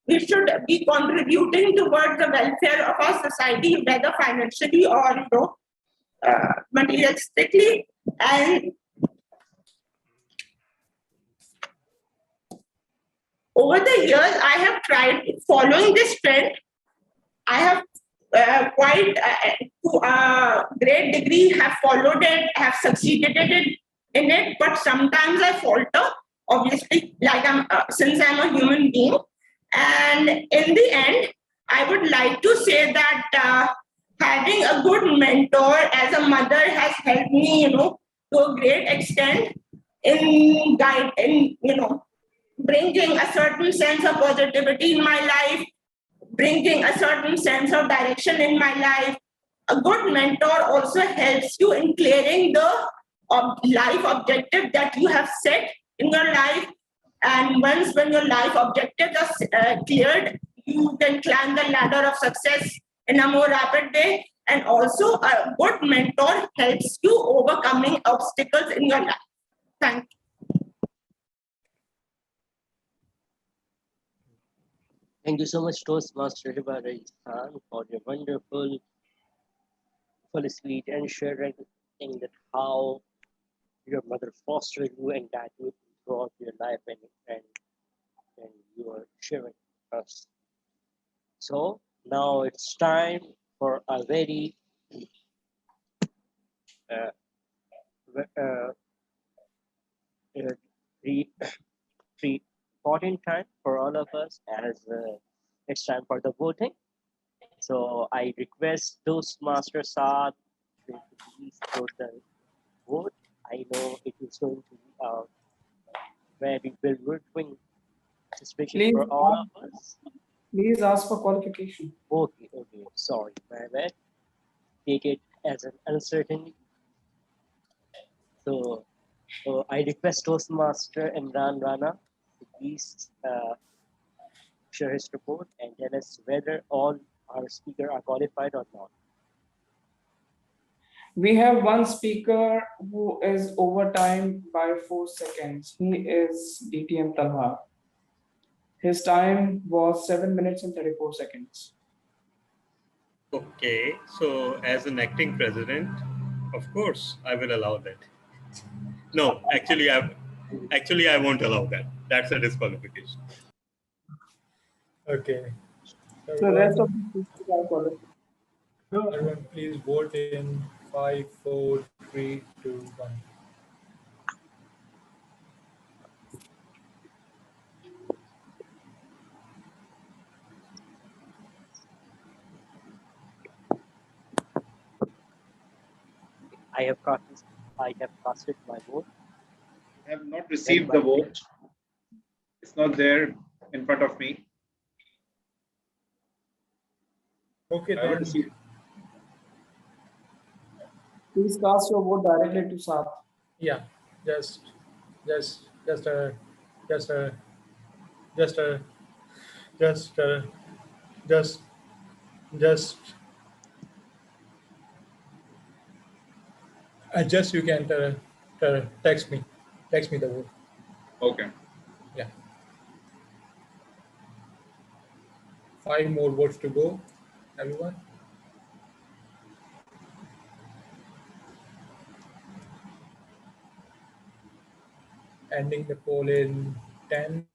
Speaker 16: we should be contributing towards the welfare of our society, whether financially or, materialistically. And over the years, I have tried following this trend. I have quite to a great degree have followed it, have succeeded in it, but sometimes I falter, obviously, like since I'm a human being. And in the end, I would like to say that having a good mentor as a mother has helped me, to a great extent in bringing a certain sense of positivity in my life, bringing a certain sense of direction in my life. A good mentor also helps you in clearing the life objective that you have set in your life. And once when your life objectives are cleared, you can climb the ladder of success in a more rapid way. And also a good mentor helps you overcoming obstacles in your life. Thank you.
Speaker 6: Thank you so much, Toastmaster Hibari Khan, for your wonderful, full speech and sharing that how your mother fostered you and guided you throughout your life, and you are sharing with us. So now it's time for a very uh, important time for all of us, as it's time for the voting. So I request Toastmaster Saad to please put the vote. I know it is going to be a very bewildering especially for all of us.
Speaker 4: Please ask for qualification.
Speaker 6: Okay, sorry, my bad. Take it as an uncertainty. So I request Toastmaster Imran Rana to please share his report and tell us whether all our speakers are qualified or not.
Speaker 4: We have one speaker who is over time by 4 seconds. He is DTM Talha. His time was 7 minutes and 34 seconds.
Speaker 1: Okay, so as an acting president, of course, I will allow that. No, actually, I won't allow that. That's a disqualification.
Speaker 9: Okay.
Speaker 4: The rest of the speakers are qualified.
Speaker 9: Everyone, please vote in 5, 4, 3, 2, 1.
Speaker 6: I have casted my vote.
Speaker 2: I have not received the vote. It's not there in front of me.
Speaker 9: Okay,
Speaker 2: I haven't received.
Speaker 4: Please cast your vote directly to Saad.
Speaker 9: Yeah, just you can text me the vote.
Speaker 2: Okay.
Speaker 9: Yeah. 5 more votes to go, everyone. Ending the poll in 10,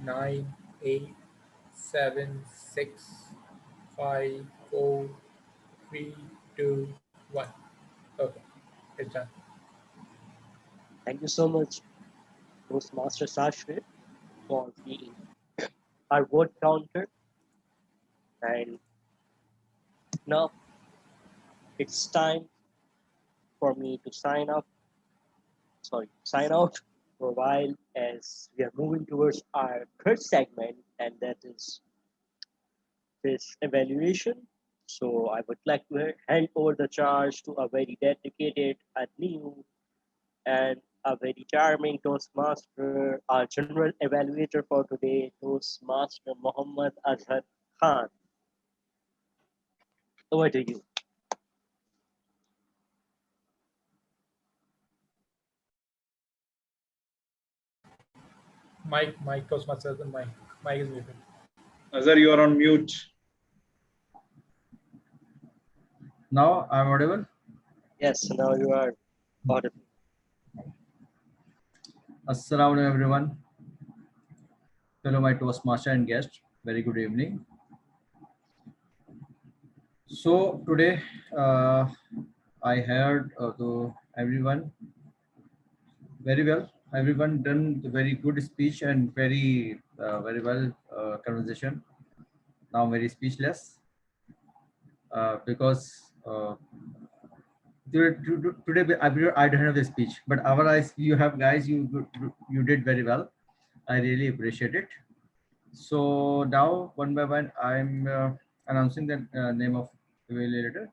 Speaker 9: 9, 8, 7, 6, 5, 4, 3, 2, 1. Okay, it's done.
Speaker 6: Thank you so much, Toastmaster Sashwin, for being our vote counter. And now it's time for me to sign out for a while, as we are moving towards our third segment, and that is this evaluation. So I would like to hand over the charge to a very dedicated, a new, and a very charming Toastmaster, our general evaluator for today, Toastmaster Muhammad Azhar Khan. Over to you.
Speaker 9: Mike, Toastmaster, the mic is muted.
Speaker 2: Azhar, you are on mute.
Speaker 22: Now I'm audible?
Speaker 6: Yes, now you are audible.
Speaker 22: Assalamu alaikum everyone. Hello my Toastmaster and guest. Very good evening. So today I heard to everyone very well. Everyone done the very good speech and very well conversation. Now I'm very speechless because today I don't have the speech, but our eyes you have guys, you did very well. I really appreciate it. So now one by one I'm announcing the name of evaluator,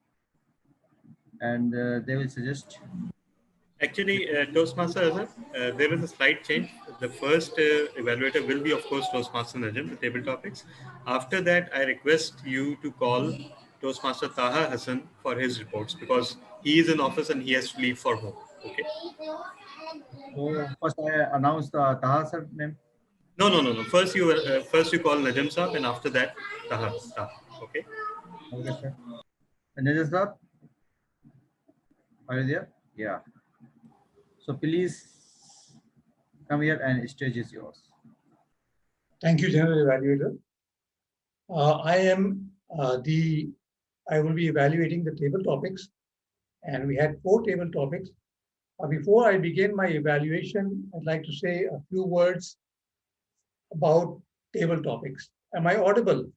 Speaker 22: and they will suggest
Speaker 1: Actually, Toastmaster, there is a slight change. The first evaluator will be, of course, Toastmaster Najam, the table topics. After that, I request you to call Toastmaster Taha Hassan for his reports because he is in office and he has to leave for home. Okay.
Speaker 22: So first I announce the Taha sir name.
Speaker 1: No. First you call Najam Saab and after that Taha. Okay.
Speaker 22: Okay, sir. And Najam sir, are you there? Yeah. So please come here and stage is yours.
Speaker 5: Thank you, General Evaluator. I will be evaluating the table topics, and we had 4 table topics. Before I begin my evaluation, I'd like to say a few words about table topics. Am I audible?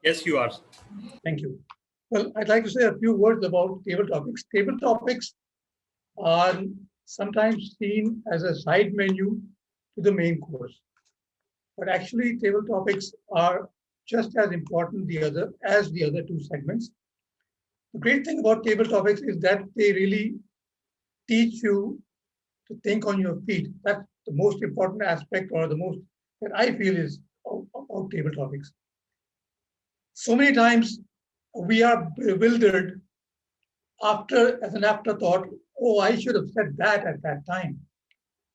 Speaker 1: Yes, you are.
Speaker 5: Thank you. Well, I'd like to say a few words about table topics. Table topics are sometimes seen as a side menu to the main course. But actually, table topics are just as important as the other 2 segments. The great thing about table topics is that they really teach you to think on your feet. That's the most important aspect, or the most that I feel is about table topics. So many times we are bewildered as an afterthought, oh, I should have said that at that time.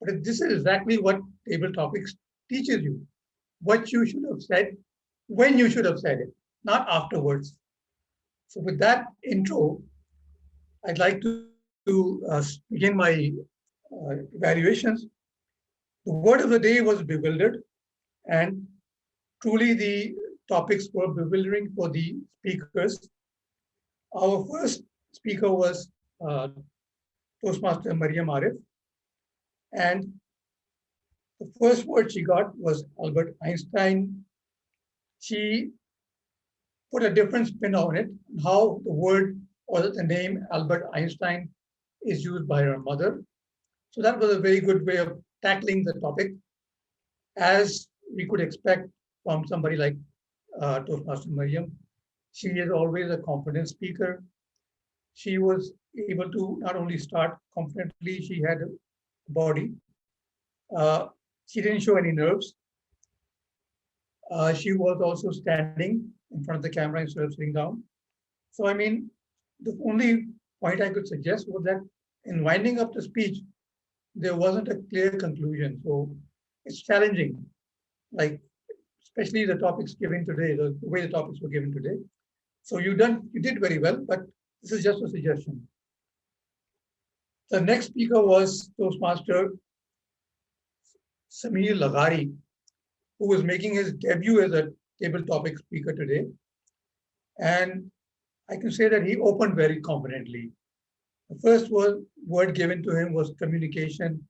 Speaker 5: But this is exactly what table topics teaches you. What you should have said, when you should have said it, not afterwards. So with that intro, I'd like to begin my evaluations. The word of the day was bewildered, and truly the topics were bewildering for the speakers. Our first speaker was Toastmaster Mariam Arif, and the first word she got was Albert Einstein. She put a different spin on it, how the word or the name Albert Einstein is used by her mother. So that was a very good way of tackling the topic, as we could expect from somebody like Toastmaster Mariam. She is always a confident speaker. She was able to not only start confidently, she had a body. She didn't show any nerves. She was also standing in front of the camera instead of sitting down. So, I mean, the only point I could suggest was that in winding up the speech, there wasn't a clear conclusion. So it's challenging, like especially the topics given today, the way the topics were given today. So you did very well, but this is just a suggestion. The next speaker was Toastmaster Samir Lagari, who was making his debut as a table topic speaker today. And I can say that he opened very confidently. The first word given to him was communication,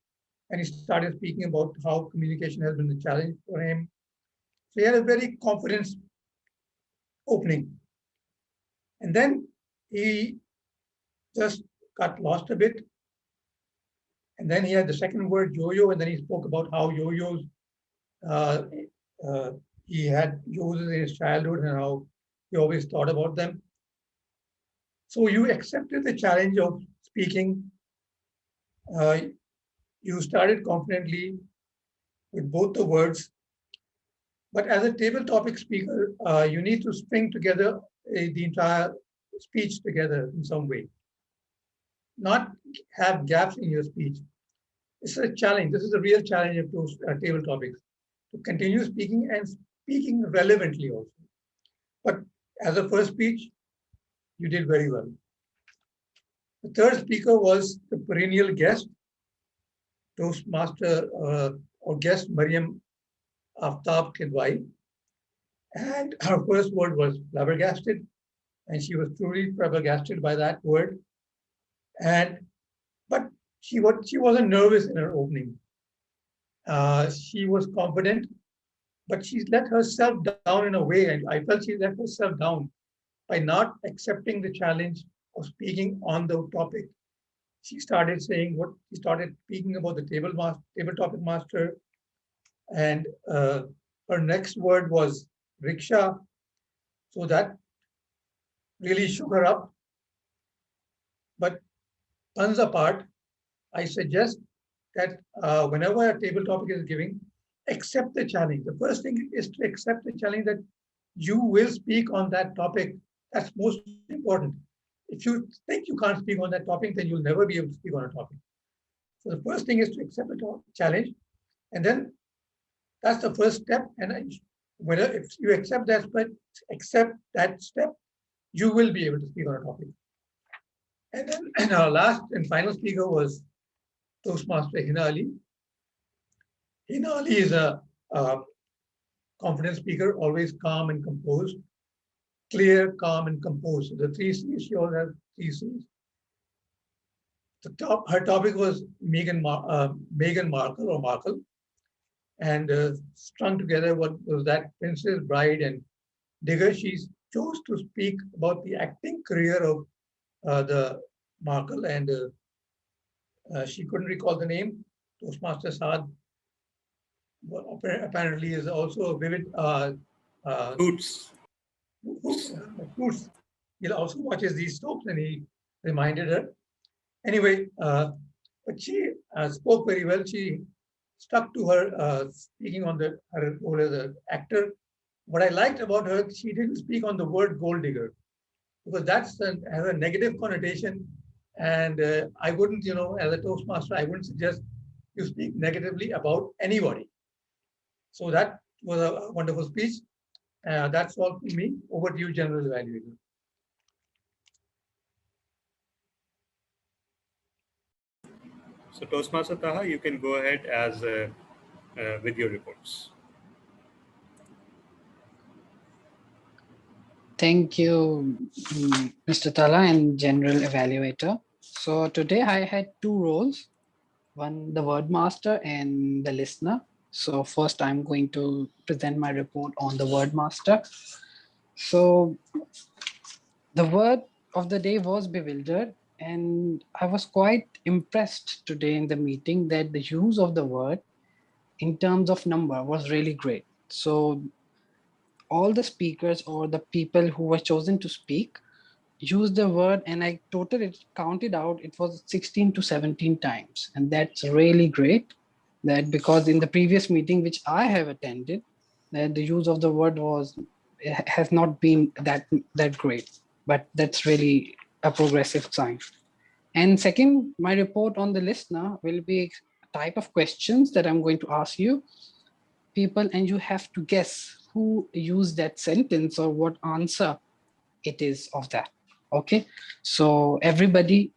Speaker 5: and he started speaking about how communication has been a challenge for him. So he had a very confident opening. And then he just got lost a bit. And then he had the second word, yo-yo, and then he spoke about how yo-yos, he had yo-yos in his childhood and how he always thought about them. So you accepted the challenge of speaking. You started confidently with both the words. But as a table topic speaker, you need to string together the entire speech together in some way. Not have gaps in your speech. It's a challenge. This is a real challenge of those table topics, to continue speaking and speaking relevantly also. But as a first speech, you did very well. The third speaker was the perennial guest, Toastmaster or guest Mariam Aftab Kidwai. And her first word was flabbergasted, and she was truly flabbergasted by that word. But she wasn't nervous in her opening. She was confident, but she let herself down in a way, and I felt she let herself down by not accepting the challenge of speaking on the topic. She started speaking about the table topic master, and her next word was rickshaw. So that really shook her up. But tons apart, I suggest that whenever a table topic is giving, accept the challenge. The first thing is to accept the challenge that you will speak on that topic. That's most important. If you think you can't speak on that topic, then you'll never be able to speak on a topic. So the first thing is to accept the challenge, and then that's the first step. And whether if you accept that step, you will be able to speak on a topic. And then and our last and final speaker was Toastmaster Hina Ali. Hina Ali is a confident speaker, always calm and composed, clear, calm, and composed. So the 3 C's, she always has 3 C's. Her topic was Meghan Markle or Markle, and strung together what was that Princess Bride and Digger. She chose to speak about the acting career of the Markle, and she couldn't recall the name. Toastmaster Saad apparently is also a vivid
Speaker 1: Hoots.
Speaker 5: Hoots. He also watches these soaps, and he reminded her. Anyway, but she spoke very well. She stuck to her speaking on her role as an actor. What I liked about her, she didn't speak on the word gold digger, because has a negative connotation. And I wouldn't, as a Toastmaster, I wouldn't suggest you speak negatively about anybody. So that was a wonderful speech. That's all from me. Over to you, General Evaluator.
Speaker 1: So Toastmaster Taha, you can go ahead as with your reports.
Speaker 8: Thank you, Mr. Tala and General Evaluator. So today I had 2 roles, one the word master and the listener. So first I'm going to present my report on the word master. So the word of the day was bewildered, and I was quite impressed today in the meeting that the use of the word in terms of number was really great. So all the speakers or the people who were chosen to speak used the word, and I counted out, it was 16 to 17 times. And that's really great, that because in the previous meeting which I have attended, that the use of the word has not been that great, but that's really a progressive sign. And second, my report on the listener will be a type of questions that I'm going to ask you people, and you have to guess who used that sentence or what answer it is of that. Okay, so everybody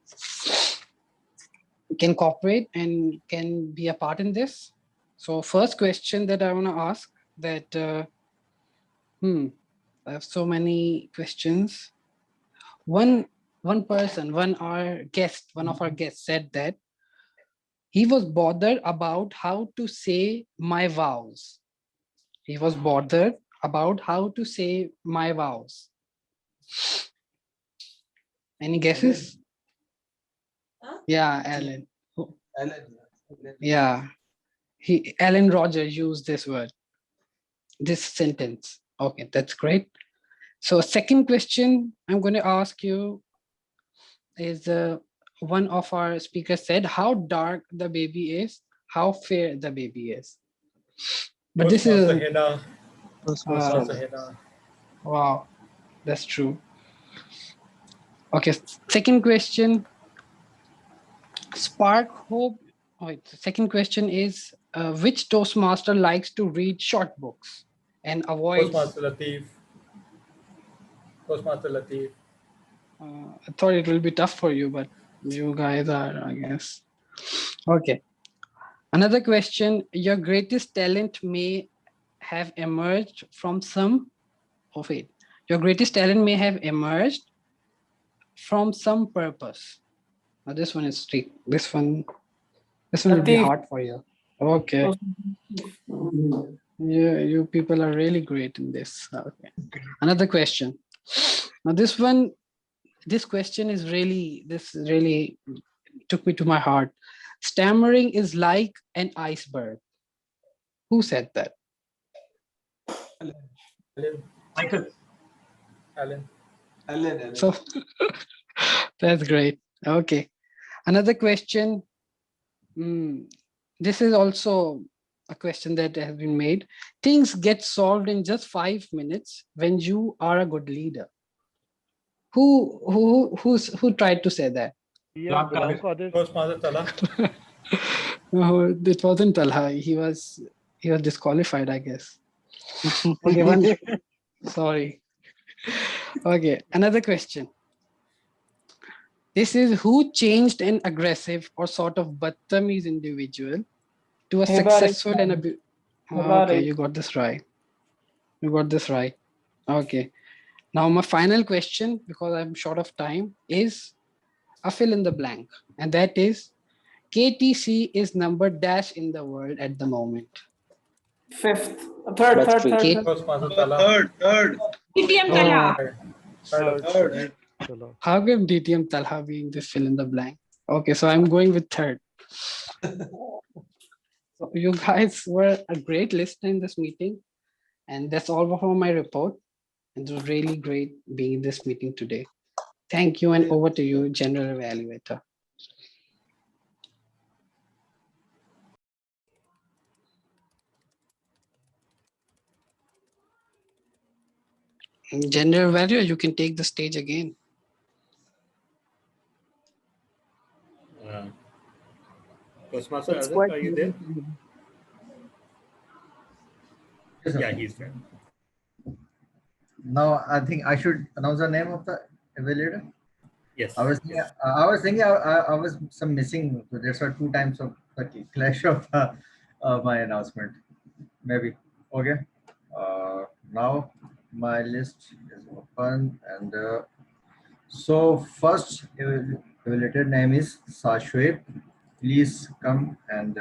Speaker 8: can cooperate and can be a part in this. So first question that I want to ask that, I have so many questions. One of our guests said that he was bothered about how to say my vows. He was bothered about how to say my vows. Any guesses? Huh? Yeah, Alan. Yeah, Alan Rogers used this word, this sentence. Okay, that's great. So second question I'm going to ask you is one of our speakers said how dark the baby is, how fair the baby is. But this is wow, that's true. Okay, second question. Spark hope. Wait, the second question is which Toastmaster likes to read short books and avoids?
Speaker 9: Toastmaster Latif. Toastmaster Latif.
Speaker 8: I thought it will be tough for you, but you guys are, I guess. Okay. Another question. Your greatest talent may have emerged from some. Oh wait. Your greatest talent may have emerged from some purpose. Now this one is tricky. This one will be hard for you. Okay. Yeah, you people are really great in this. Okay. Another question. Now this question is really took me to my heart. Stammering is like an iceberg. Who said that?
Speaker 14: Michael.
Speaker 9: Alan.
Speaker 8: So that's great. Okay. Another question. This is also a question that has been made. Things get solved in just 5 minutes when you are a good leader. Who tried to say that?
Speaker 21: Yeah,
Speaker 9: Toastmaster Tala.
Speaker 8: No, it wasn't Talha. He was disqualified, I guess. Okay, sorry. Okay, another question. This is who changed an aggressive or sort of badtamiz individual to a successful and okay, you got this right. You got this right. Okay. Now my final question, because I'm short of time, is a fill in the blank, and that is KTC is number dash in the world at the moment.
Speaker 4: Third.
Speaker 12: DTM Talha.
Speaker 21: Third.
Speaker 8: How come DTM Talha being this fill in the blank? Okay, so I'm going with third. So you guys were a great listener in this meeting, and that's all for my report. It was really great being in this meeting today. Thank you, and over to you, General Evaluator. General Evaluator, you can take the stage again.
Speaker 1: Toastmaster Azhar, are you there?
Speaker 22: Yes,
Speaker 1: Yeah, he's there.
Speaker 22: Now I think I should announce the name of the evaluator.
Speaker 1: Yes.
Speaker 22: I was thinking I was some missing. So there's 2 times of the clash of my announcement. Maybe okay. Now my list is open, and so first evaluator name is Sashweb. Please come and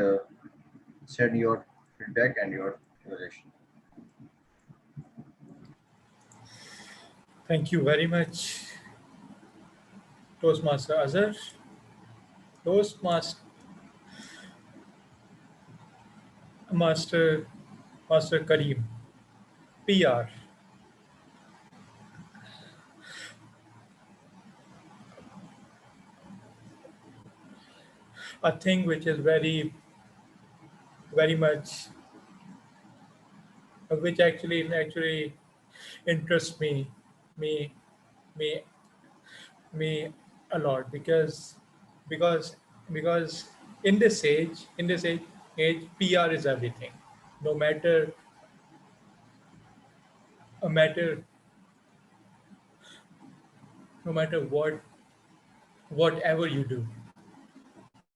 Speaker 22: send your feedback and your evaluation.
Speaker 9: Thank you very much, Toastmaster Azhar. Master Kareem, PR. A thing which is very much, which actually interests me a lot, because in this age PR is everything. No matter whatever you do.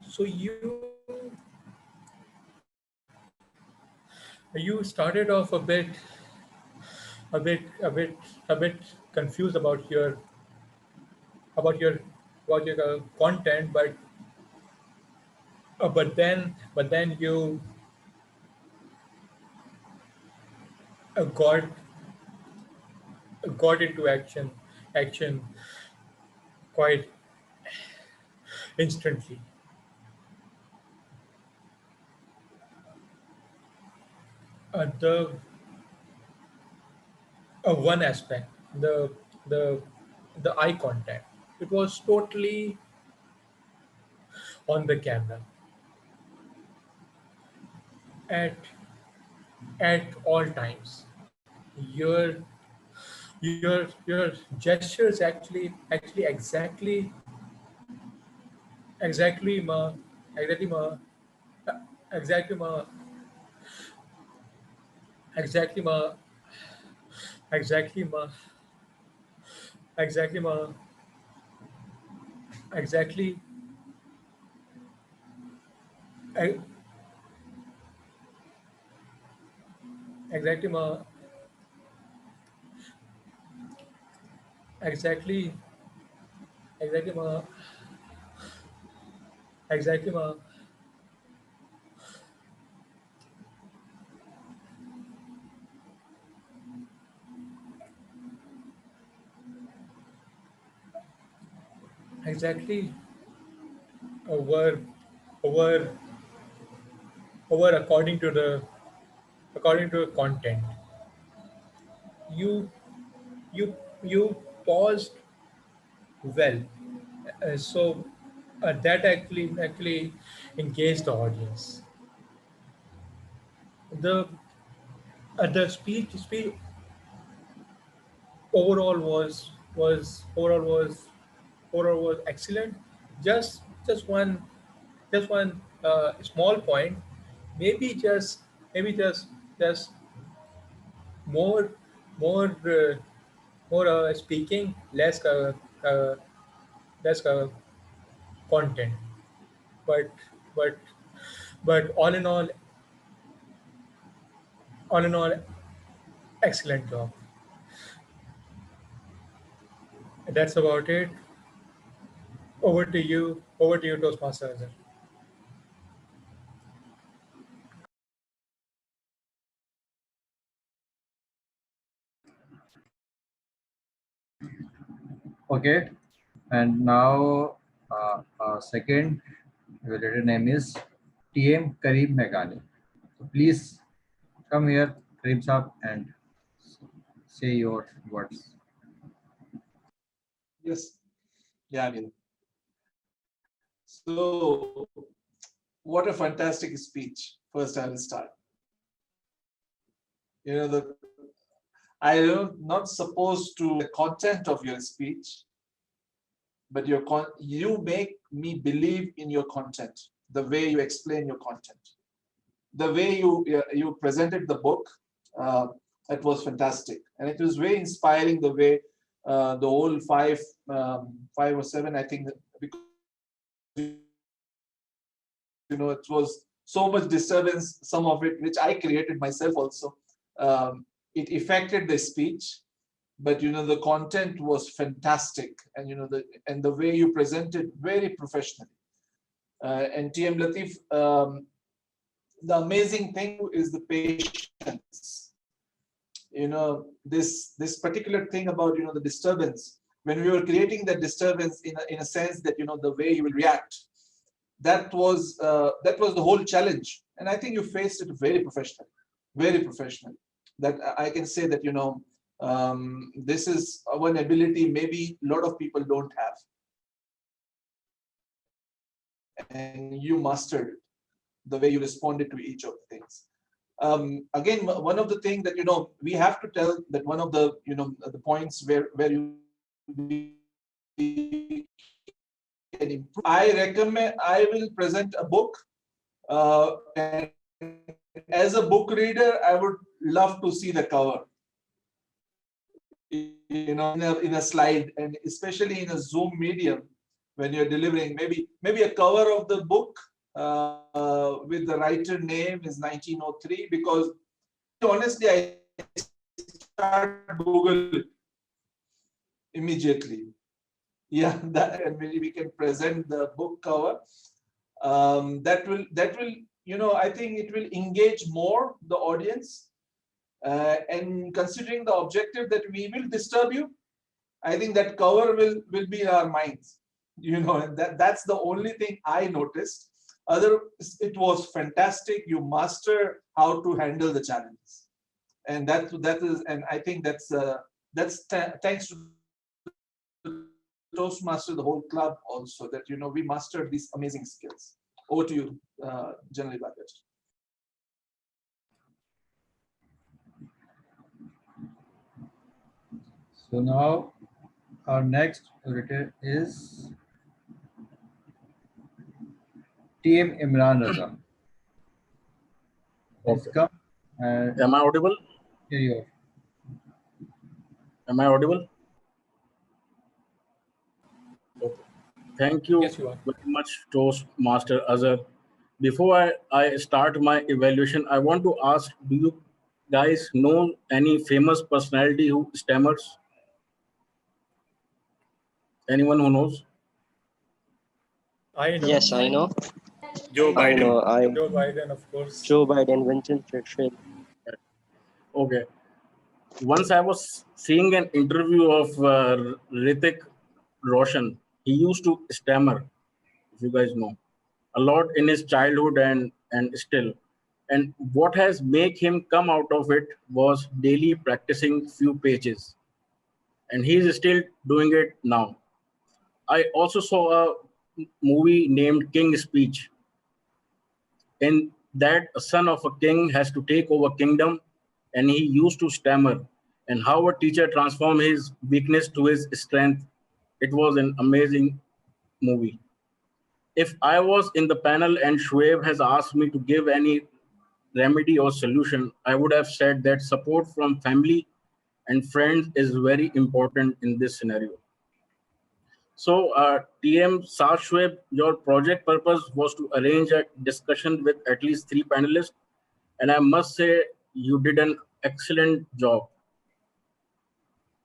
Speaker 9: So you started off a bit confused about your content, but then you got into action quite instantly. The one aspect, the eye contact, it was totally on the camera at all times. Your gestures actually exactly ma exactly ma exactly ma exactly ma exactly ma exactly ma exactly e- exactly ma exactly exactly ma exactly ma exactly over over according to the content. You you paused well. So that actually engaged the audience. The speech overall was excellent. Just one small point, maybe just more more more speaking, less content, but but but all in all, excellent job. That's about it. Over to you, Toastmaster Azhar.
Speaker 22: Okay, and now second evaluator name is TM Kareem Meghani. So please come here, Kareem Saab, and say your words.
Speaker 13: Yes. Yeah, I mean, so what a fantastic speech. First, I will start. I am not supposed to the content of your speech, but you make me believe in your content, the way you explain your content, the way you presented the book. It was fantastic, and it was very inspiring the way the whole five or seven, I think, because it was so much disturbance, some of it which I created myself also. It affected the speech, but the content was fantastic, and the way you presented very professionally. And TM Latif, the amazing thing is the patience. This particular thing about the disturbance, when we were creating that disturbance in a sense that the way you will react, that was the whole challenge, and I think you faced it very professionally, very professionally. That I can say that this is one ability maybe a lot of people don't have, and you mastered it, the way you responded to each of the things. Again, one of the things that we have to tell, that one of the the points where you can improve. I recommend, I will present a book, and as a book reader, I would love to see the cover, in a slide, and especially in a Zoom medium, when you're delivering, maybe a cover of the book with the writer name is 1903, because honestly, I start Google immediately. Yeah, and maybe we can present the book cover. That will I think it will engage more the audience, and considering the objective that we will disturb you, I think that cover will be in our minds, and that's the only thing I noticed. It was fantastic. You master how to handle the challenges, and that is, and I think that's thanks to Toastmaster, the whole club also, that we mastered these amazing skills. Over to you, General Bagat.
Speaker 22: So now our next orator is TM Imran Raza. Please come.
Speaker 15: Am I audible?
Speaker 22: Here you are.
Speaker 15: Am I audible? Okay. Thank you, very much, Toastmaster Azhar. Before I start my evaluation, I want to ask, do you guys know any famous personality who stammers? Anyone who knows?
Speaker 9: I know.
Speaker 6: Yes, I know.
Speaker 1: Joe
Speaker 6: I
Speaker 1: Biden.
Speaker 6: know.
Speaker 9: Joe Biden, of course.
Speaker 6: Joe Biden, Winston Churchill.
Speaker 15: Okay. Once I was seeing an interview of Hrithik Roshan. He used to stammer, if you guys know, a lot in his childhood and still. And what has made him come out of it was daily practicing few pages. And he's still doing it now. I also saw a movie named King's Speech. In that, a son of a king has to take over kingdom, and he used to stammer. And how a teacher transformed his weakness to his strength. It was an amazing movie. If I was in the panel and Shoaib has asked me to give any remedy or solution, I would have said that support from family and friends is very important in this scenario. So, TM Saad Shoaib, your project purpose was to arrange a discussion with at least 3 panelists, and I must say you did an excellent job.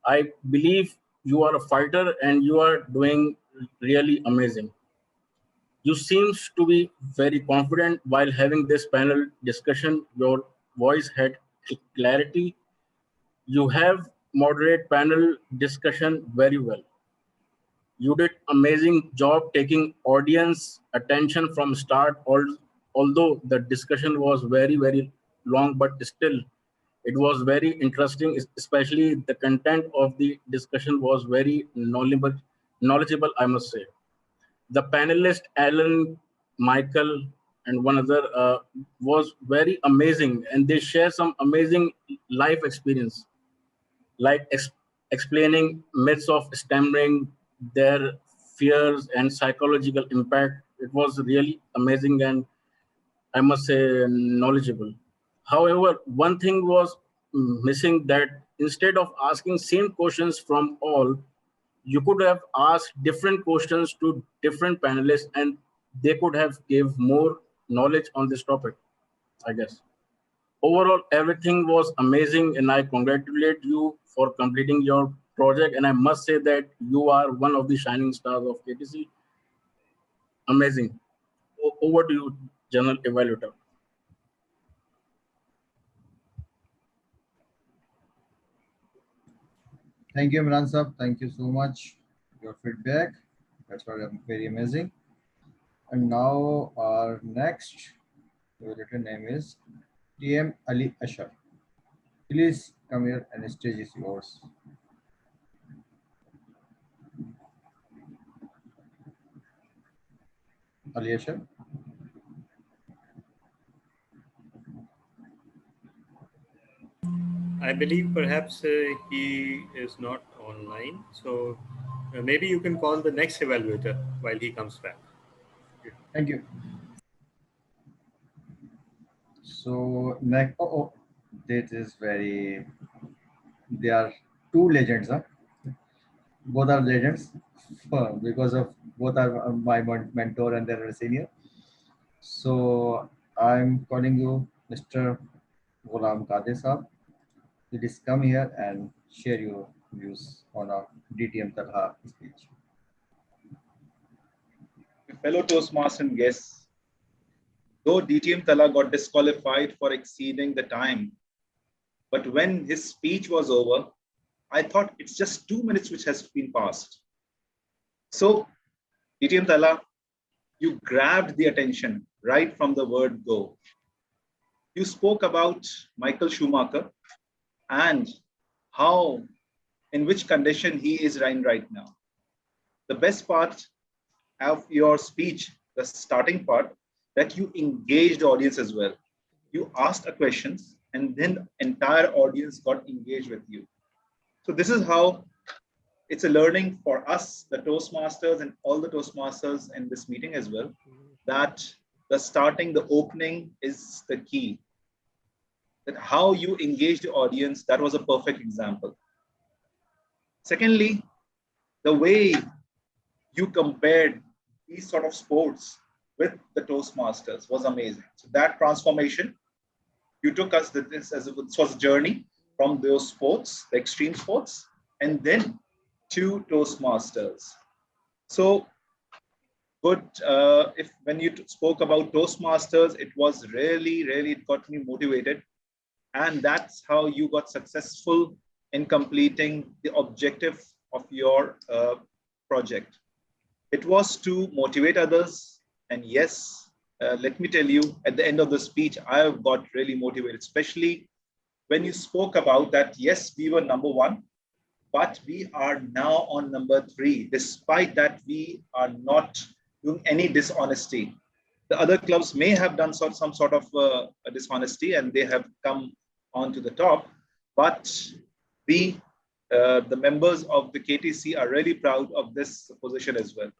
Speaker 15: I believe you are a fighter and you are doing really amazing. You seems to be very confident while having this panel discussion. Your voice had clarity. You have moderate panel discussion very well. You did amazing job taking audience attention from start. Although the discussion was very, very long, but still it was very interesting, especially the content of the discussion was very knowledgeable, I must say. The panelist, Alan, Michael, and one other was very amazing, and they share some amazing life experience, like explaining myths of stammering, their fears and psychological impact. It was really amazing and I must say knowledgeable. However, one thing was missing, that instead of asking same questions from all, you could have asked different questions to different panelists and they could have gave more knowledge on this topic, I guess. Overall, everything was amazing and I congratulate you for completing your project. And I must say that you are one of the shining stars of KTC. Amazing. Over to you, General Evaluator.
Speaker 22: Thank you, Imran Sahab. Thank you so much for your feedback. That's very amazing. And now our next evaluator name is TM Ali Ashar. Please come here and the stage is yours. Ali Ashar.
Speaker 1: I believe perhaps he is not online. So maybe you can call the next evaluator while he comes back.
Speaker 22: Thank you. So next, that is very. They are 2 legends, huh? Both are legends because of both are my mentor and they're senior. So I'm calling you Mr. Ghulam Qadir Saab. Please come here and share your views on our DTM Talha speech.
Speaker 2: Fellow Toastmasters and guests, though DTM Tala got disqualified for exceeding the time, but when his speech was over, I thought it's just 2 minutes which has been passed. So, DTM Tala, you grabbed the attention right from the word go. You spoke about Michael Schumacher and how, in which condition he is right now. The best part of your speech, the starting part, that you engaged the audience as well. You asked a questions and then entire audience got engaged with you. So this is how it's a learning for us, the Toastmasters and all the Toastmasters in this meeting as well, that the opening is the key. That how you engage the audience, that was a perfect example. Secondly, the way you compared these sort of sports with the Toastmasters was amazing. So that transformation, you took us this as it was a journey from those sports, the extreme sports, and then to Toastmasters. So good. When you spoke about Toastmasters, it was really, it got me motivated. And that's how you got successful in completing the objective of your project. It was to motivate others. And yes, let me tell you, at the end of the speech, I have got really motivated, especially when you spoke about that, yes, we were number 1, but we are now on number 3. Despite that, we are not doing any dishonesty. The other clubs may have done some sort of a dishonesty and they have come onto the top, but the members of the KTC are really proud of this position as well.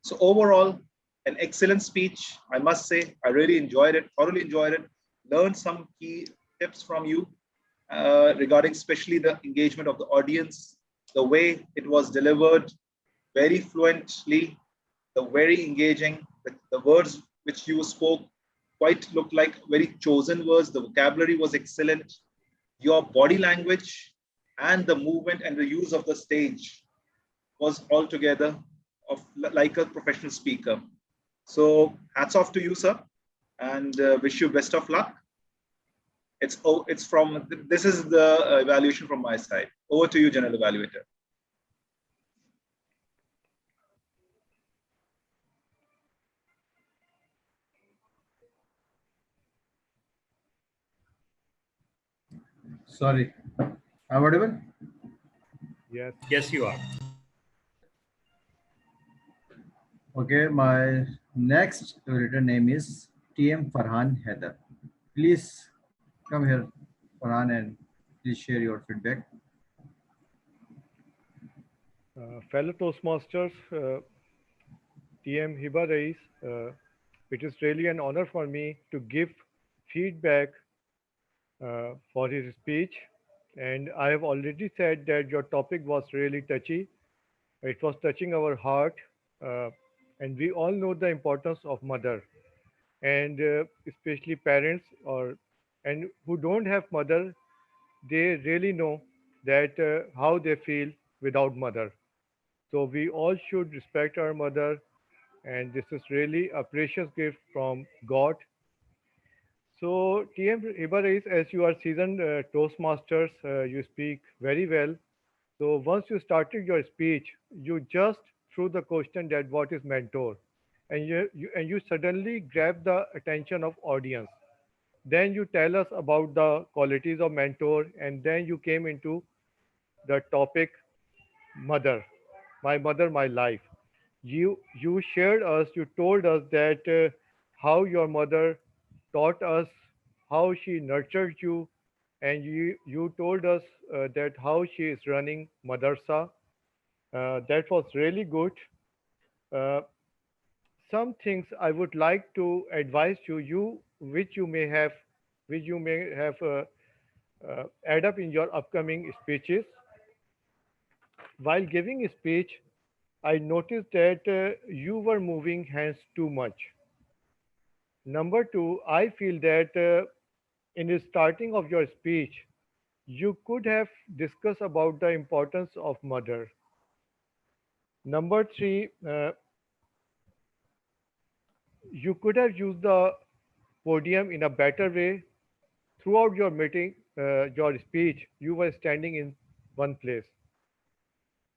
Speaker 2: So overall, an excellent speech, I must say. I really enjoyed it, thoroughly enjoyed it, learned some key tips from you regarding especially the engagement of the audience, the way it was delivered very fluently, the very engaging, the words which you spoke quite looked like very chosen words. The vocabulary was excellent. Your body language and the movement and the use of the stage was altogether of like a professional speaker. So hats off to you, sir, and wish you best of luck. This is the evaluation from my side. Over to you, General Evaluator.
Speaker 22: Sorry, I'm audible?
Speaker 21: Yes.
Speaker 1: Yes, you are.
Speaker 22: Okay, my next written name is TM Farhan Haider. Please come here, Farhan, and please share your feedback.
Speaker 21: Fellow Toastmasters, TM Hiba Rais, it is really an honor for me to give feedback for his speech. And I have already said that your topic was really touchy. It was touching our heart. And we all know the importance of mother, and especially parents and who don't have mother, they really know that how they feel without mother. So we all should respect our mother, and this is really a precious gift from God. So TM Ibarais, as you are seasoned Toastmasters, you speak very well. So once you started your speech, you just threw the question that what is mentor, and you suddenly grab the attention of audience. Then you tell us about the qualities of mentor, and then you came into the topic mother, my life. You shared us, you told us that how your mother taught us, how she nurtured you, and you told us that how she is running madrasa. That was really good. Uh, some things I would like to advise you, which you may have add up in your upcoming speeches. While giving a speech, I noticed that you were moving hands too much. Number two, I feel that in the starting of your speech, you could have discussed about the importance of mother. Number three, you could have used the podium in a better way. Throughout your meeting, your speech, you were standing in one place.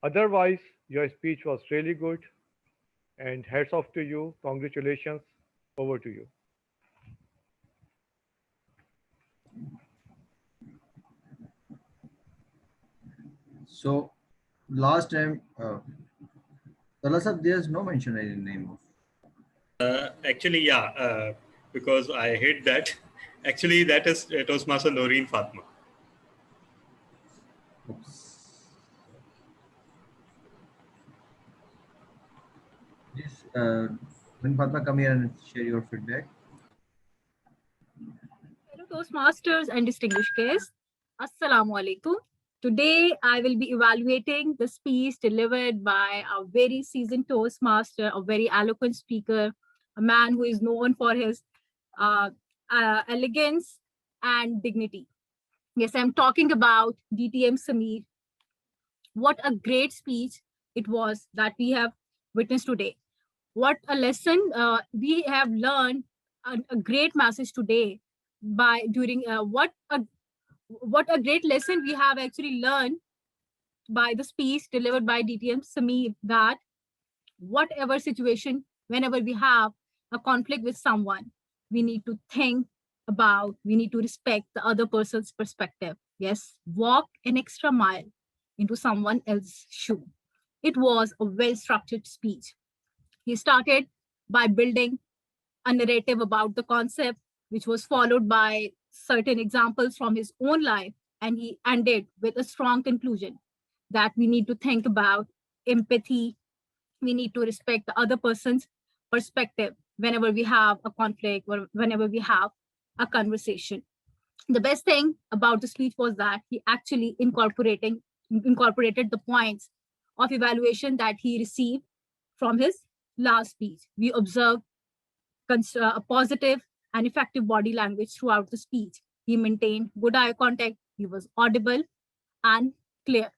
Speaker 21: Otherwise, your speech was really good, and hats off to you. Congratulations. Over to you.
Speaker 22: So last time, Tala sir, there's no mention any name of.
Speaker 1: Actually, yeah, because I hate that. Actually, that is Toastmaster Noreen Fatma.
Speaker 22: Please, when Fatma, come here and share your feedback.
Speaker 19: Hello, Toastmasters and distinguished guests. Assalamu alaikum. Today, I will be evaluating the speech delivered by a very seasoned Toastmaster, a very eloquent speaker, a man who is known for his elegance and dignity. Yes, I'm talking about DTM Sameer. What a great speech it was that we have witnessed today. What a lesson we have learned, a great message today by during what a great lesson we have actually learned by the speech delivered by DTM Sameer, that whatever situation, whenever we have a conflict with someone, we need to think about, we need to respect the other person's perspective. Yes, walk an extra mile into someone else's shoe. It was a well-structured speech. He started by building a narrative about the concept, which was followed by certain examples from his own life. And he ended with a strong conclusion that we need to think about empathy. We need to respect the other person's perspective whenever we have a conflict or whenever we have a conversation. The best thing about the speech was that he actually incorporated the points of evaluation that he received from his last speech. We observed a positive and effective body language throughout the speech. He maintained good eye contact. He was audible and clear.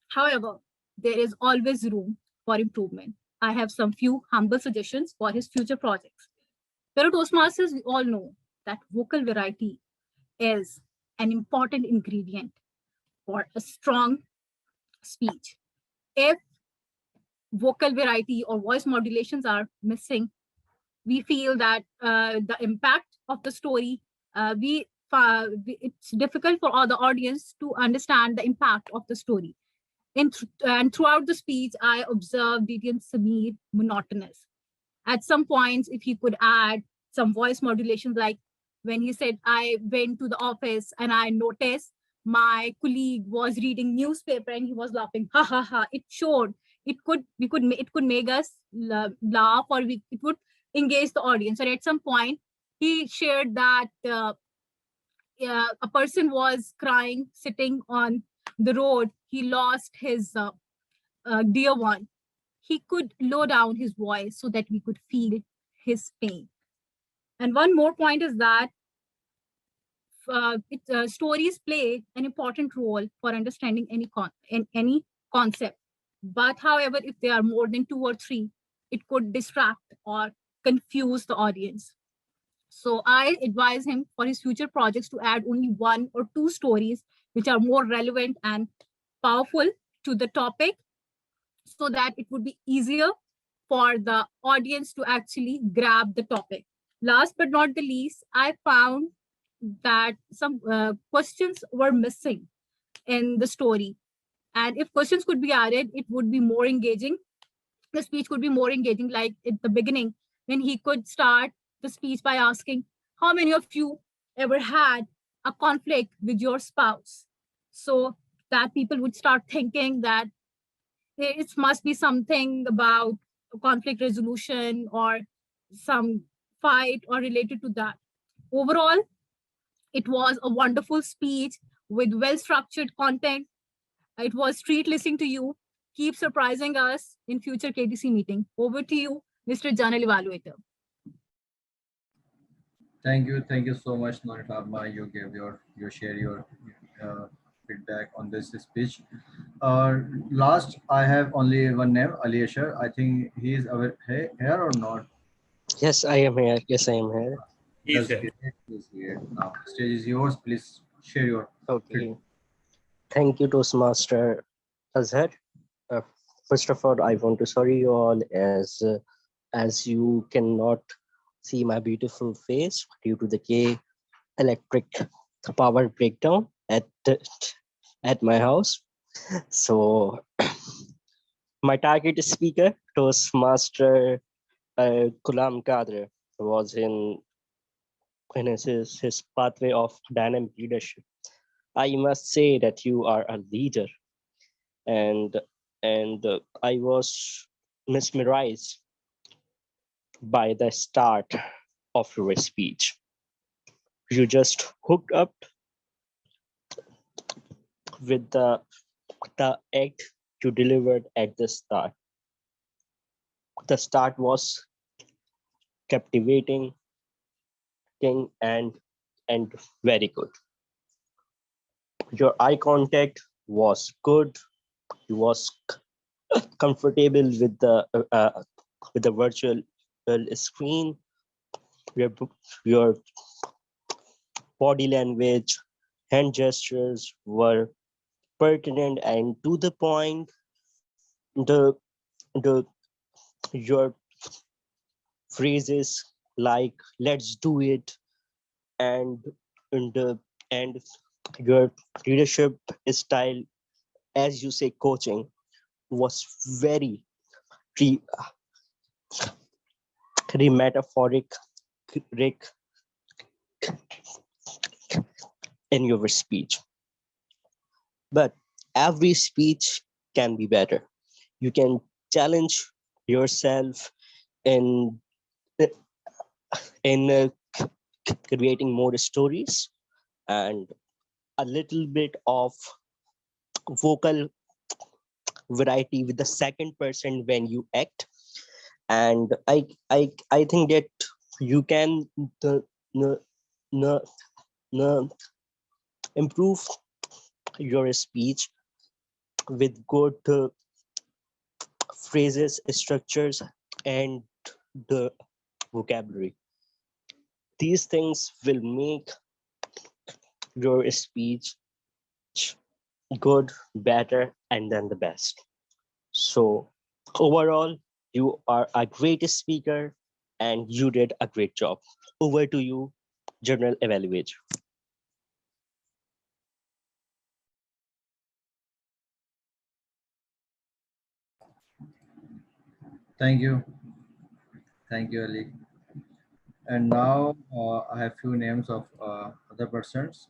Speaker 19: However, there is always room for improvement. I have some few humble suggestions for his future projects. Fellow Toastmasters, we all know that vocal variety is an important ingredient for a strong speech. If vocal variety or voice modulations are missing, we feel that the impact of the story, it's difficult for all the audience to understand the impact of the story. And throughout the speech, I observed Didion Samir monotonous. At some points, if he could add some voice modulations, like when he said, I went to the office and I noticed my colleague was reading newspaper and he was laughing, ha ha ha. It showed it could make us laugh, or it would engage the audience. And at some point, he shared that a person was crying sitting on the road. He lost his dear one. He could lower down his voice so that we could feel his pain. And one more point is that stories play an important role for understanding any concept. But however, if there are more than 2 or 3, it could distract or confuse the audience. So I advise him for his future projects to add only 1 or 2 stories which are more relevant and powerful to the topic, so that it would be easier for the audience to actually grab the topic. Last but not the least, I found that some questions were missing in the story. And if questions could be added, it would be more engaging. The speech could be more engaging, like at the beginning, when he could start the speech by asking, how many of you ever had a conflict with your spouse? So that people would start thinking that it must be something about conflict resolution or some fight or related to that. Overall, it was a wonderful speech with well-structured content. It was treat listening to you. Keep surprising us in future KTC meeting. Over to you, Mr. Journal Evaluator.
Speaker 22: Thank you so much, Norit Abma. You gave you share your feedback on this speech. Last, I have only one name, Aliasher. I think he is here or not.
Speaker 6: Yes, I am here. Yes, I am here.
Speaker 1: He's here.
Speaker 22: He's here. Now, the stage is yours. Please share your.
Speaker 6: Okay. Thank you, Toastmaster Azhar. First of all, I want to sorry you all as you cannot see my beautiful face due to the electric power breakdown at my house. So my target speaker, Toastmaster Ghulam Qadr, was in his pathway of dynamic leadership. I must say that you are a leader, and I was mesmerized by the start of your speech. You just hooked up with the act you delivered at the start. The start was captivating and very good. Your eye contact was good. You was comfortable with the virtual screen. Your body language, hand gestures were pertinent and to the point. Your phrases like "let's do it" and your leadership style, as you say, coaching, was very metaphoric in your speech. But every speech can be better. You can challenge yourself in creating more stories and a little bit of vocal variety with the second person when you act. And I think that you can improve your speech with good phrases, structures, and the vocabulary. These things will make your speech good, better, and then the best. So overall, you are a great speaker and you did a great job. Over to you, General Evaluator.
Speaker 22: Thank you. Thank you, Ali. And now I have few names of other persons.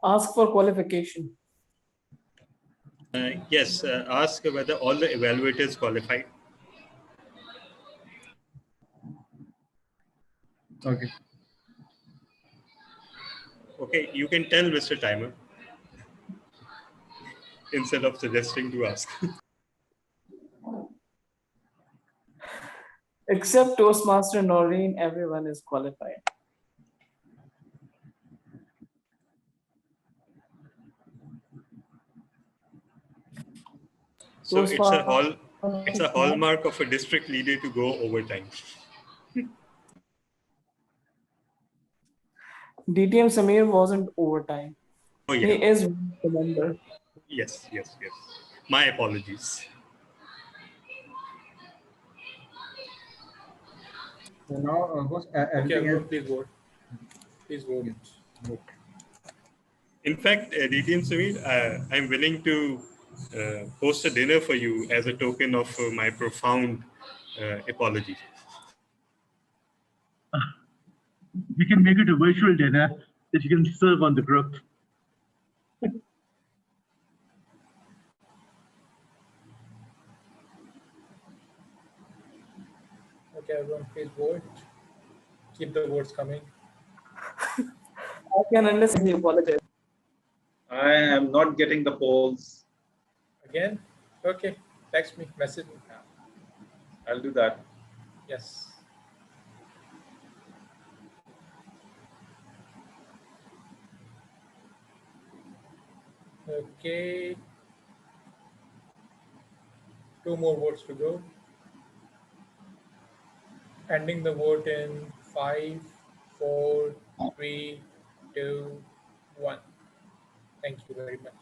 Speaker 4: Ask for qualification.
Speaker 1: Yes, ask whether all the evaluators qualified.
Speaker 22: Okay.
Speaker 1: Okay, you can tell Mr. Timer instead of suggesting to ask.
Speaker 4: Except Toastmaster Noreen, everyone is qualified.
Speaker 1: So it's a hallmark of a district leader to go overtime.
Speaker 4: DTM Samir wasn't overtime.
Speaker 1: Oh, yeah.
Speaker 4: He is the member.
Speaker 1: Yes. My apologies.
Speaker 22: So now, everything else.
Speaker 9: Please vote. Please vote.
Speaker 1: In fact, DTM Samir, I'm willing to host a dinner for you as a token of my profound apology.
Speaker 20: We can make it a virtual dinner that you can serve on the group.
Speaker 9: Okay, everyone, please vote. Keep the votes coming.
Speaker 4: I can understand you apologize.
Speaker 2: I am not getting the polls.
Speaker 9: Again? Okay, text me, message me.
Speaker 2: I'll do that.
Speaker 9: Yes. Okay. 2 more votes to go. Ending the vote in 5, 4, 3, 2, 1. Thank you very much.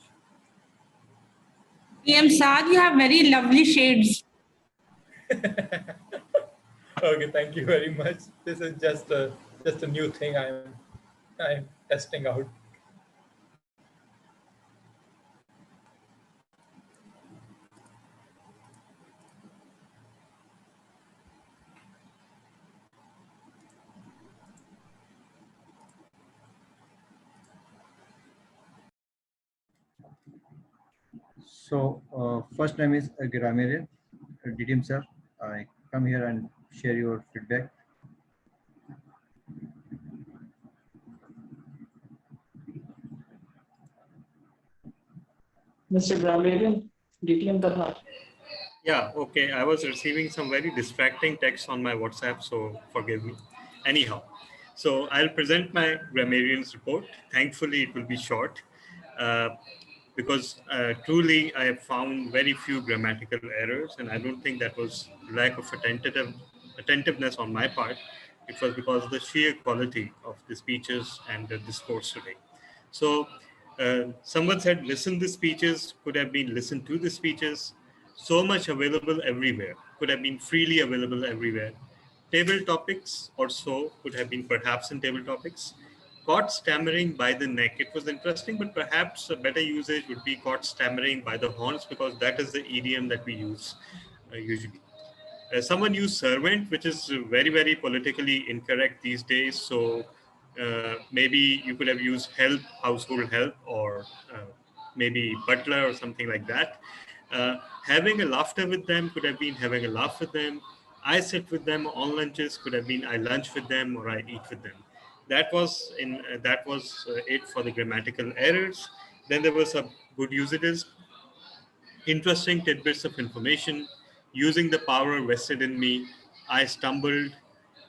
Speaker 16: PM Saad, you have very lovely shades.
Speaker 9: Okay, thank you very much. This is just a new thing I'm testing out.
Speaker 22: So first name is Grammarian. DTM sir, I come here and share your feedback.
Speaker 4: Mr. Grammarian, DTM Talha.
Speaker 1: Yeah, okay. I was receiving some very distracting texts on my WhatsApp, so forgive me. Anyhow, so I'll present my grammarian's report. Thankfully, it will be short because truly I have found very few grammatical errors, and I don't think that was lack of attentiveness on my part. It was because of the sheer quality of the speeches and the discourse today. So someone said, listen the speeches, could have been listen to the speeches. So much available everywhere, could have been freely available everywhere. Table topics or so could have been perhaps in table topics. Caught stammering by the neck. It was interesting, but perhaps a better usage would be caught stammering by the horns because that is the idiom that we use usually. Someone used servant, which is very, very politically incorrect these days. So maybe you could have used help, household help, or maybe butler or something like that. Having a laughter with them could have been having a laugh with them. I sit with them on lunches could have been I lunch with them or I eat with them. That was it for the grammatical errors. Then there were some good usages, interesting tidbits of information. Using the power vested in me, I stumbled.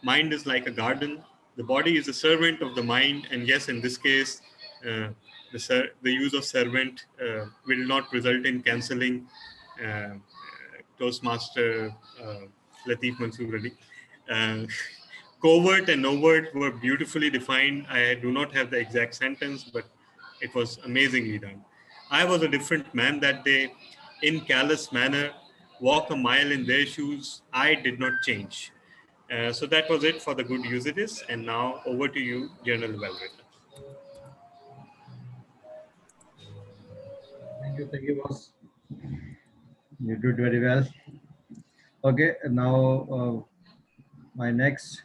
Speaker 1: Mind is like a garden. The body is a servant of the mind, and yes, in this case, the use of servant will not result in cancelling Toastmaster Latif Mansoor Ali. Uh, Covert and overt were beautifully defined. I do not have the exact sentence, but it was amazingly done. I was a different man that day, in callous manner, walk a mile in their shoes. I did not change. So that was it for the good usages. And now over to you, General Evaluator.
Speaker 22: Thank you, boss. You did very well. Okay, now my next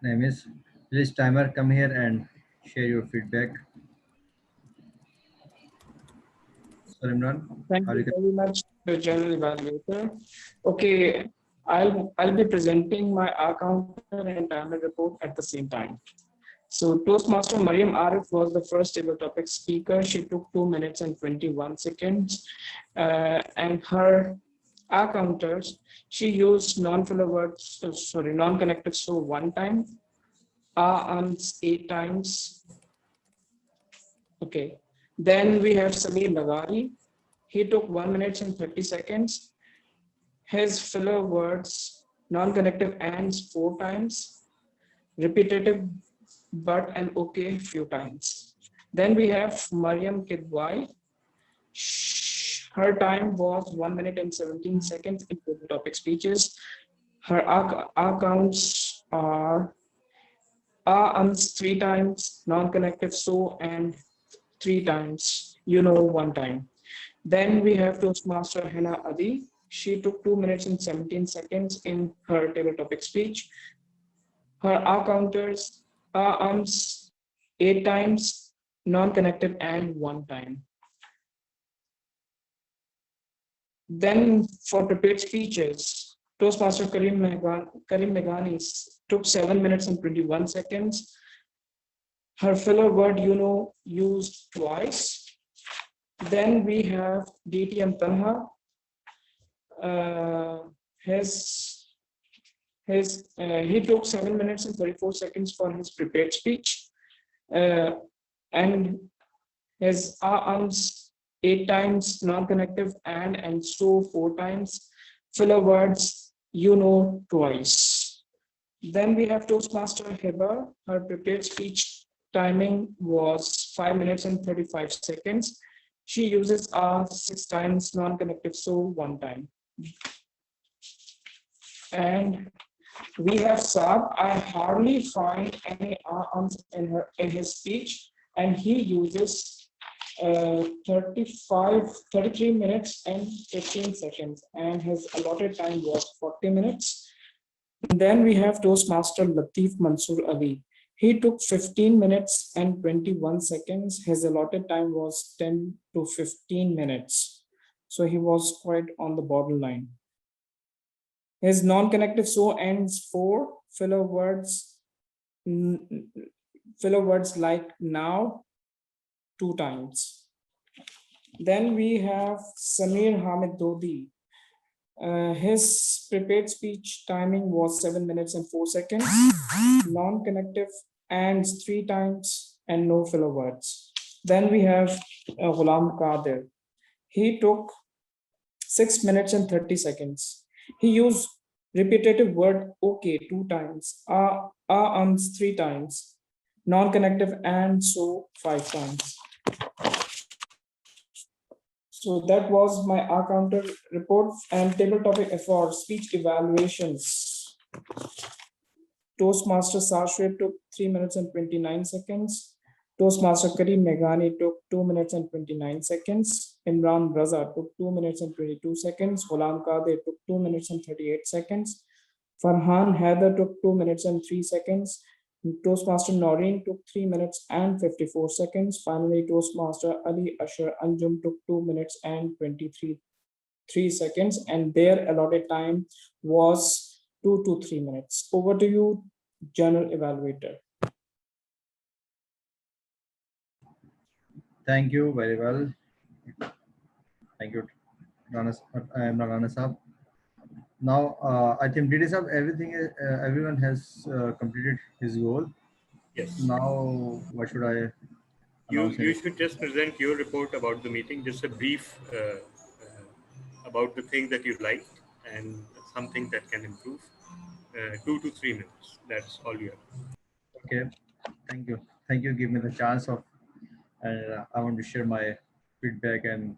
Speaker 22: name is, please timer, come here and share your feedback. So Imran,
Speaker 4: Thank you very much, the General Evaluator. Okay, I'll be presenting my R counter and timer report at the same time. So Toastmaster Mariam Arif was the first table topic speaker. She took 2 minutes and 21 seconds. And her R counters, she used non-filler words, non-connected so 1 time, ums 8 times. Okay. Then we have Samir Nagari. He took 1 minute and 30 seconds. His filler words, non-connective ands 4 times, repetitive but and okay few times. Then we have Mariam Kidwai. Her time was 1 minute and 17 seconds in total topic speeches. Her counts are ums 3 times, non-connective so and 3 times, 1 time. Then we have Toastmaster Hena Adi. She took 2 minutes and 17 seconds in her table topic speech. Her counters are ums 8 times, non-connective and 1 time. Then for prepared speeches, Toastmaster Karim Meghani took 7 minutes and 21 seconds. Her filler word, used twice. Then we have DTM Tanha. He took 7 minutes and 34 seconds for his prepared speech. And his ums 8 times, non-connective and so 4 times. Filler words, twice. Then we have Toastmaster Heba. Her prepared speech timing was 5 minutes and 35 seconds. She uses 6 times, non-connective so 1 time. And we have Saab. I hardly find any ums in his speech, and he uses 33 minutes and 15 seconds, and his allotted time was 40 minutes. And then we have Toastmaster Latif Mansoor Ali. He took 15 minutes and 21 seconds. His allotted time was 10 to 15 minutes. So he was quite on the borderline. His non-connective so ends 4, filler words like now 2 times. Then we have Samir Hamid Dodi. His prepared speech timing was 7 minutes and 4 seconds, non-connective ands 3 times and no filler words. Then we have Ghulam Qadir. He took 6 minutes and 30 seconds. He used repetitive word okay 2 times, ums 3 times, non-connective and so 5 times. So that was my R counter report and table topic for speech evaluations. Toastmaster Sashrib took 3 minutes and 29 seconds. Toastmaster Karim Meghani took 2 minutes and 29 seconds. Imran Raza took 2 minutes and 22 seconds. Ghulam Qadir took 2 minutes and 38 seconds. Farhan Haider took 2 minutes and 3 seconds. Toastmaster Noreen took 3 minutes and 54 seconds. Finally, Toastmaster Ali Ashar Anjum took 2 minutes and 23 seconds, and their allotted time was 2 to 3 minutes. Over to you, General Evaluator.
Speaker 22: Thank you very well. Thank you, Rana Sahab. Now, I think DD Sahab, everyone has completed his goal.
Speaker 1: Yes.
Speaker 22: Now, what should I announce?
Speaker 1: You should just present your report about the meeting, just a brief about the thing that you liked and something that can improve. 2 to 3 minutes. That's all you have.
Speaker 22: Okay, thank you. Thank you. Give me the chance of, and I want to share my feedback and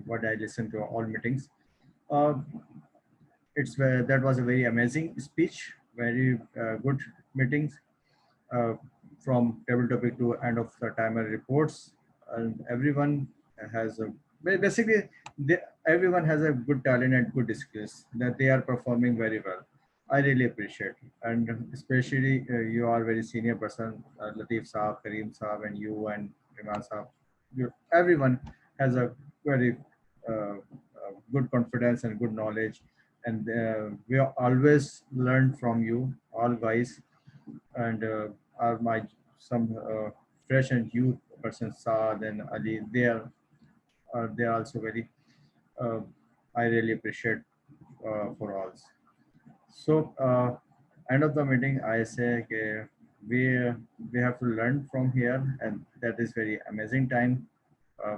Speaker 22: what I listened to all meetings. That was a very amazing speech, very good meetings from table topic to end of the timer reports, and everyone has a basically everyone has a good talent and good skills that they are performing very well. I really appreciate, and especially you are very senior person, Latif Saab, Kareem Saab, and you and Iman Saab. Everyone has a very good confidence and good knowledge, and we always learn from you, all guys, and are my some fresh and youth person, Saad and Ali. They are also very. I really appreciate for all. So end of the meeting, I say okay, we have to learn from here, and that is very amazing time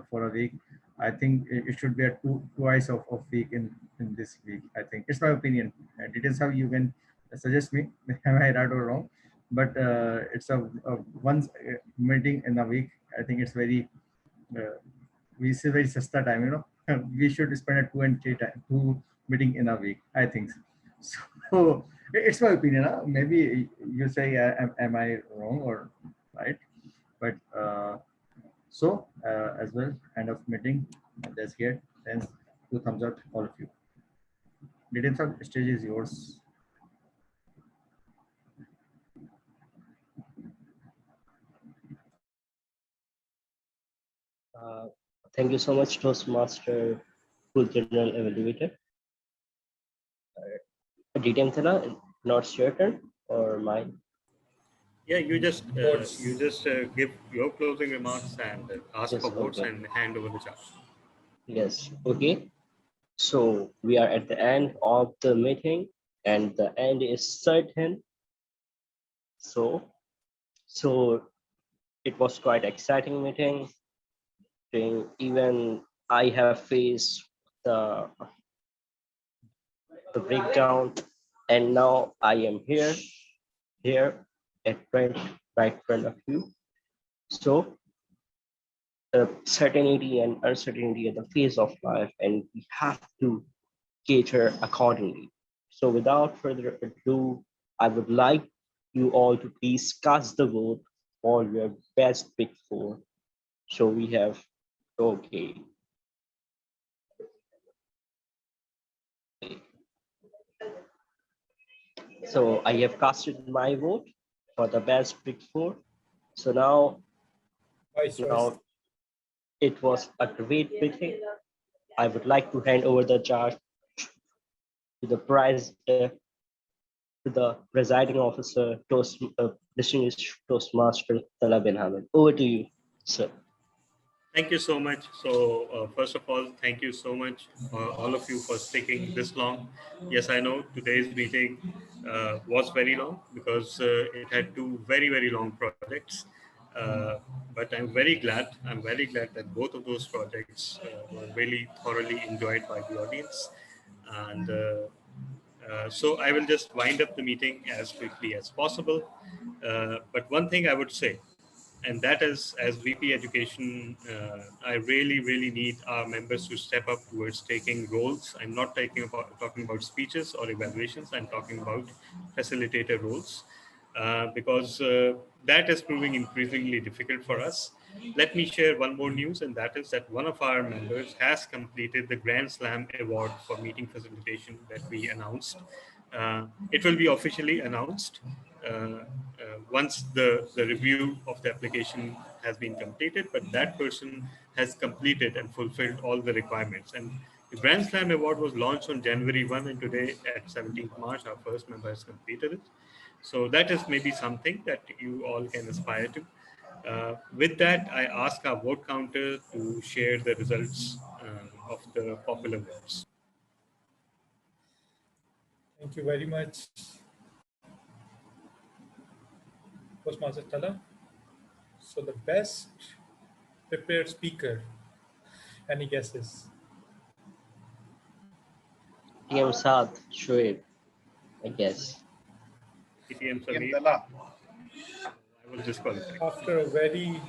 Speaker 22: for a week. I think it should be a twice of week in this week. I think it's my opinion, and it is how you can suggest me. Am I right or wrong? But it's a once meeting in a week. I think it's very we say very sasta time. We should spend a 2 meeting in a week. I think so. It's my opinion. Huh? Maybe you say am I wrong or right? But so as well, end of meeting. That's good. Thanks. 2 thumbs up, all of you. Details of stage is yours.
Speaker 6: Thank you so much, Toastmaster, Full General Evaluator. Tala, now it's your turn or mine?
Speaker 1: Yeah, you just give your closing remarks and ask
Speaker 6: Yes,
Speaker 1: for votes
Speaker 6: okay.
Speaker 1: and hand over the charge.
Speaker 6: Yes, okay. So we are at the end of the meeting, and the end is certain. So it was quite exciting meeting. Even I have faced the breakdown, and now I am here at right front of you. So certainty and uncertainty are the phase of life, and we have to cater accordingly. So without further ado, I would like you all to please cast the vote for your best Big Four. So we have, okay. So I have casted my vote for the best Big Four. So now it was a great meeting. I would like to hand over the charge to the to the presiding officer, distinguished Toastmaster Tala bin Hamid. Over to you, sir.
Speaker 1: Thank you so much. So first of all, thank you so much, all of you, for sticking this long. Yes, I know today's meeting was very long because it had 2 very, very long projects. But I'm very glad that both of those projects were really thoroughly enjoyed by the audience. And so I will just wind up the meeting as quickly as possible. But one thing I would say, and that is, as VP Education, I really, really need our members to step up towards taking roles. I'm not talking about speeches or evaluations. I'm talking about facilitator roles. because that is proving increasingly difficult for us. Let me share one more news, and that is that one of our members has completed the Grand Slam Award for meeting facilitation that we announced. It will be officially announced once the review of the application has been completed, but that person has completed and fulfilled all the requirements. And the Grand Slam Award was launched on January 1, and today at 17th March, our first member has completed it. So that is maybe something that you all can aspire to. With that, I ask our vote counter to share the results of the popular votes.
Speaker 9: Thank you very much, Toastmaster Tala. So the best prepared speaker, any guesses?
Speaker 6: TM Saad, Shoaib, I guess.
Speaker 1: TM Samir. I was disqualified.
Speaker 9: After a very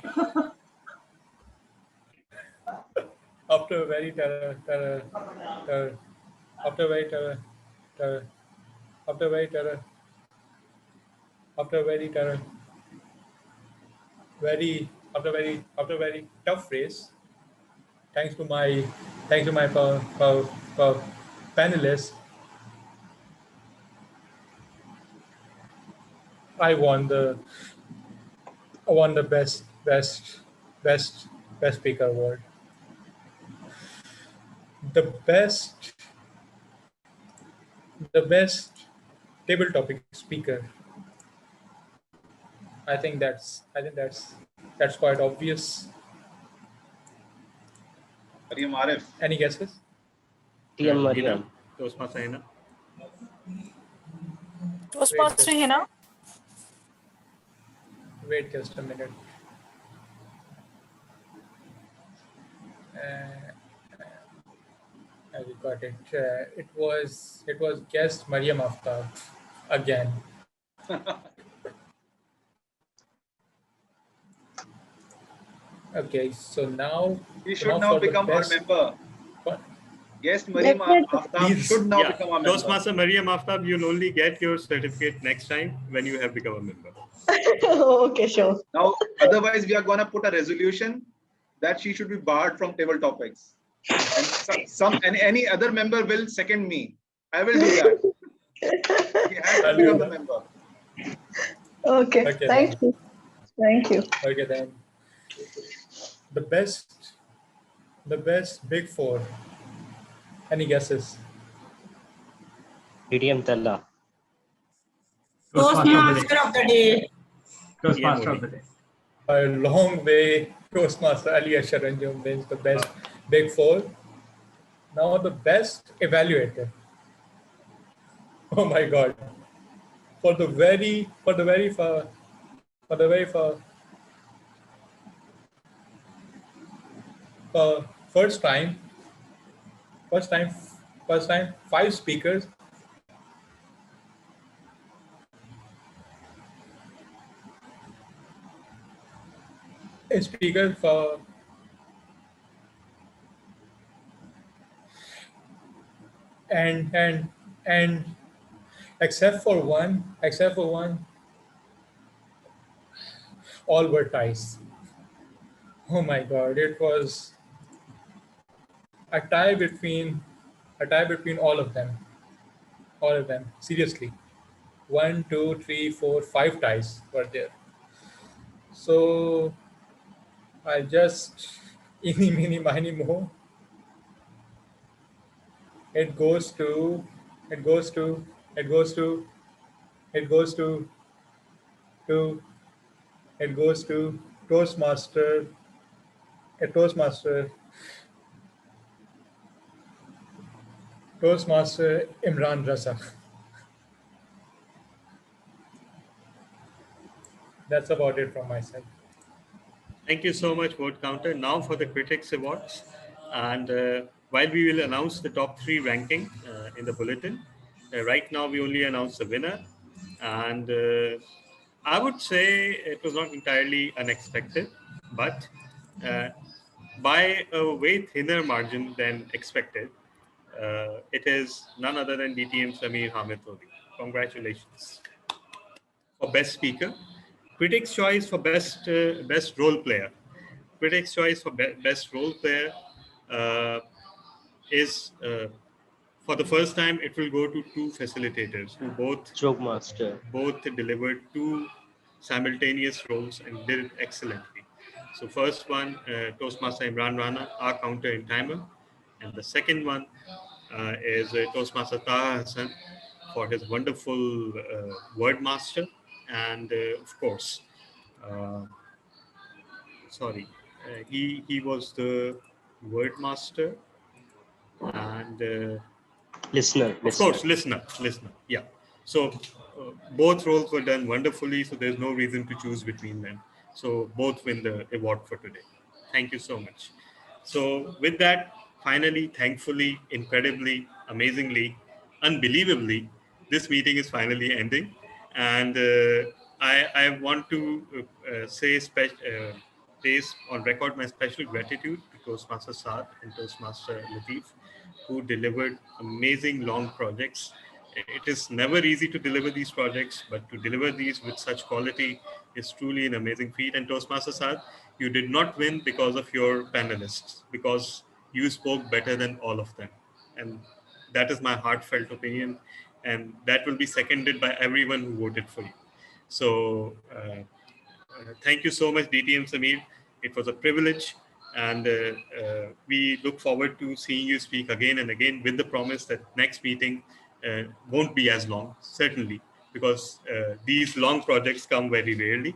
Speaker 9: after a very tough race, thanks to my panelists, I won the best speaker award. The best table topic speaker. I think that's quite obvious.
Speaker 2: Mariam Arif.
Speaker 9: Any guesses?
Speaker 6: TM Mariam.
Speaker 1: Toastmaster Hina.
Speaker 4: Toastmaster Hina.
Speaker 9: Wait just a minute. I got it. It was guest Mariam Aftab again. Okay, so now
Speaker 2: he should now become our member.
Speaker 9: What?
Speaker 2: Guest Mariam Aftab should now become our member.
Speaker 1: Toastmaster Mariam Aftab, you'll only get your certificate next time when you have become a member.
Speaker 11: Okay, sure.
Speaker 2: Now, otherwise, we are going to put a resolution that she should be barred from table topics. And any other member will second me. I will do that. He has to become a member.
Speaker 11: Okay, thank you. Thank you.
Speaker 9: Okay, then. The best Big Four. Any guesses?
Speaker 6: TM Tala.
Speaker 16: Toastmaster of the day.
Speaker 14: Toastmaster of the day.
Speaker 9: By a long way, Toastmaster Ali Asharanjum wins the best Big Four. Now the best evaluator. Oh my God! For the very first time, 5 speakers. A speaker for and except for one, all were ties. Oh my God! It was a tie between all of them. Seriously, 1, 2, 3, 4, 5 ties were there. So I just eeny, meeny, miny, mo. It goes to Toastmaster Imran Raza. That's about it from my side.
Speaker 1: Thank you so much, vote counter. Now for the critics awards. And while we will announce the top 3 ranking in the bulletin, right now we only announce the winner. And I would say it was not entirely unexpected, but by a way thinner margin than expected, it is none other than DTM Samir Hamid Todi. Congratulations. for best speaker. Critics' choice for best role player. Critics' choice for best role player is for the first time it will go to two facilitators who
Speaker 6: Joke master.
Speaker 1: both delivered two simultaneous roles and did it excellently. So first one, Toastmaster Imran Rana, our counter in timer, and the second one is Toastmaster Taha Hassan for his wonderful word master, and of course, uh, he was the word master and
Speaker 6: Listener.
Speaker 1: of course listener. Yeah. So both roles were done wonderfully. So there's no reason to choose between them. So both win the award for today. Thank you so much. So with that, finally, thankfully, incredibly, amazingly, unbelievably, this meeting is finally ending, and I want to place on record my special gratitude to Toastmaster Saad and Toastmaster Latif, who delivered amazing long projects. It is never easy to deliver these projects, but to deliver these with such quality is truly an amazing feat. And Toastmaster Saad, you did not win because of your panelists, because you spoke better than all of them. And that is my heartfelt opinion. And that will be seconded by everyone who voted for you. So thank you so much, DTM Samir. It was a privilege. And we look forward to seeing you speak again and again, with the promise that next meeting won't be as long, certainly, because these long projects come very rarely.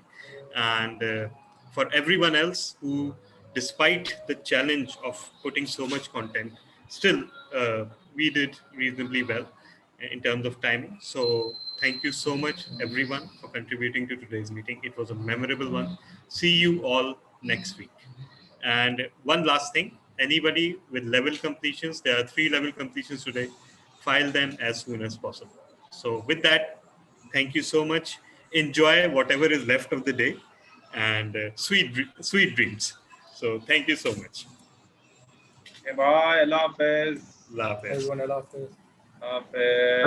Speaker 1: And for everyone else who, despite the challenge of putting so much content, still we did reasonably well in terms of timing. So thank you so much, everyone, for contributing to today's meeting. It was a memorable one. See you all next week. And one last thing, anybody with level completions, there are 3 level completions today, file them as soon as possible. So with that, thank you so much. Enjoy whatever is left of the day, and sweet dreams. So thank you so much.
Speaker 2: Bye. Allah Hafiz.
Speaker 1: Allah Hafiz.
Speaker 9: Everyone, Allah Hafiz.
Speaker 2: Allah Hafiz.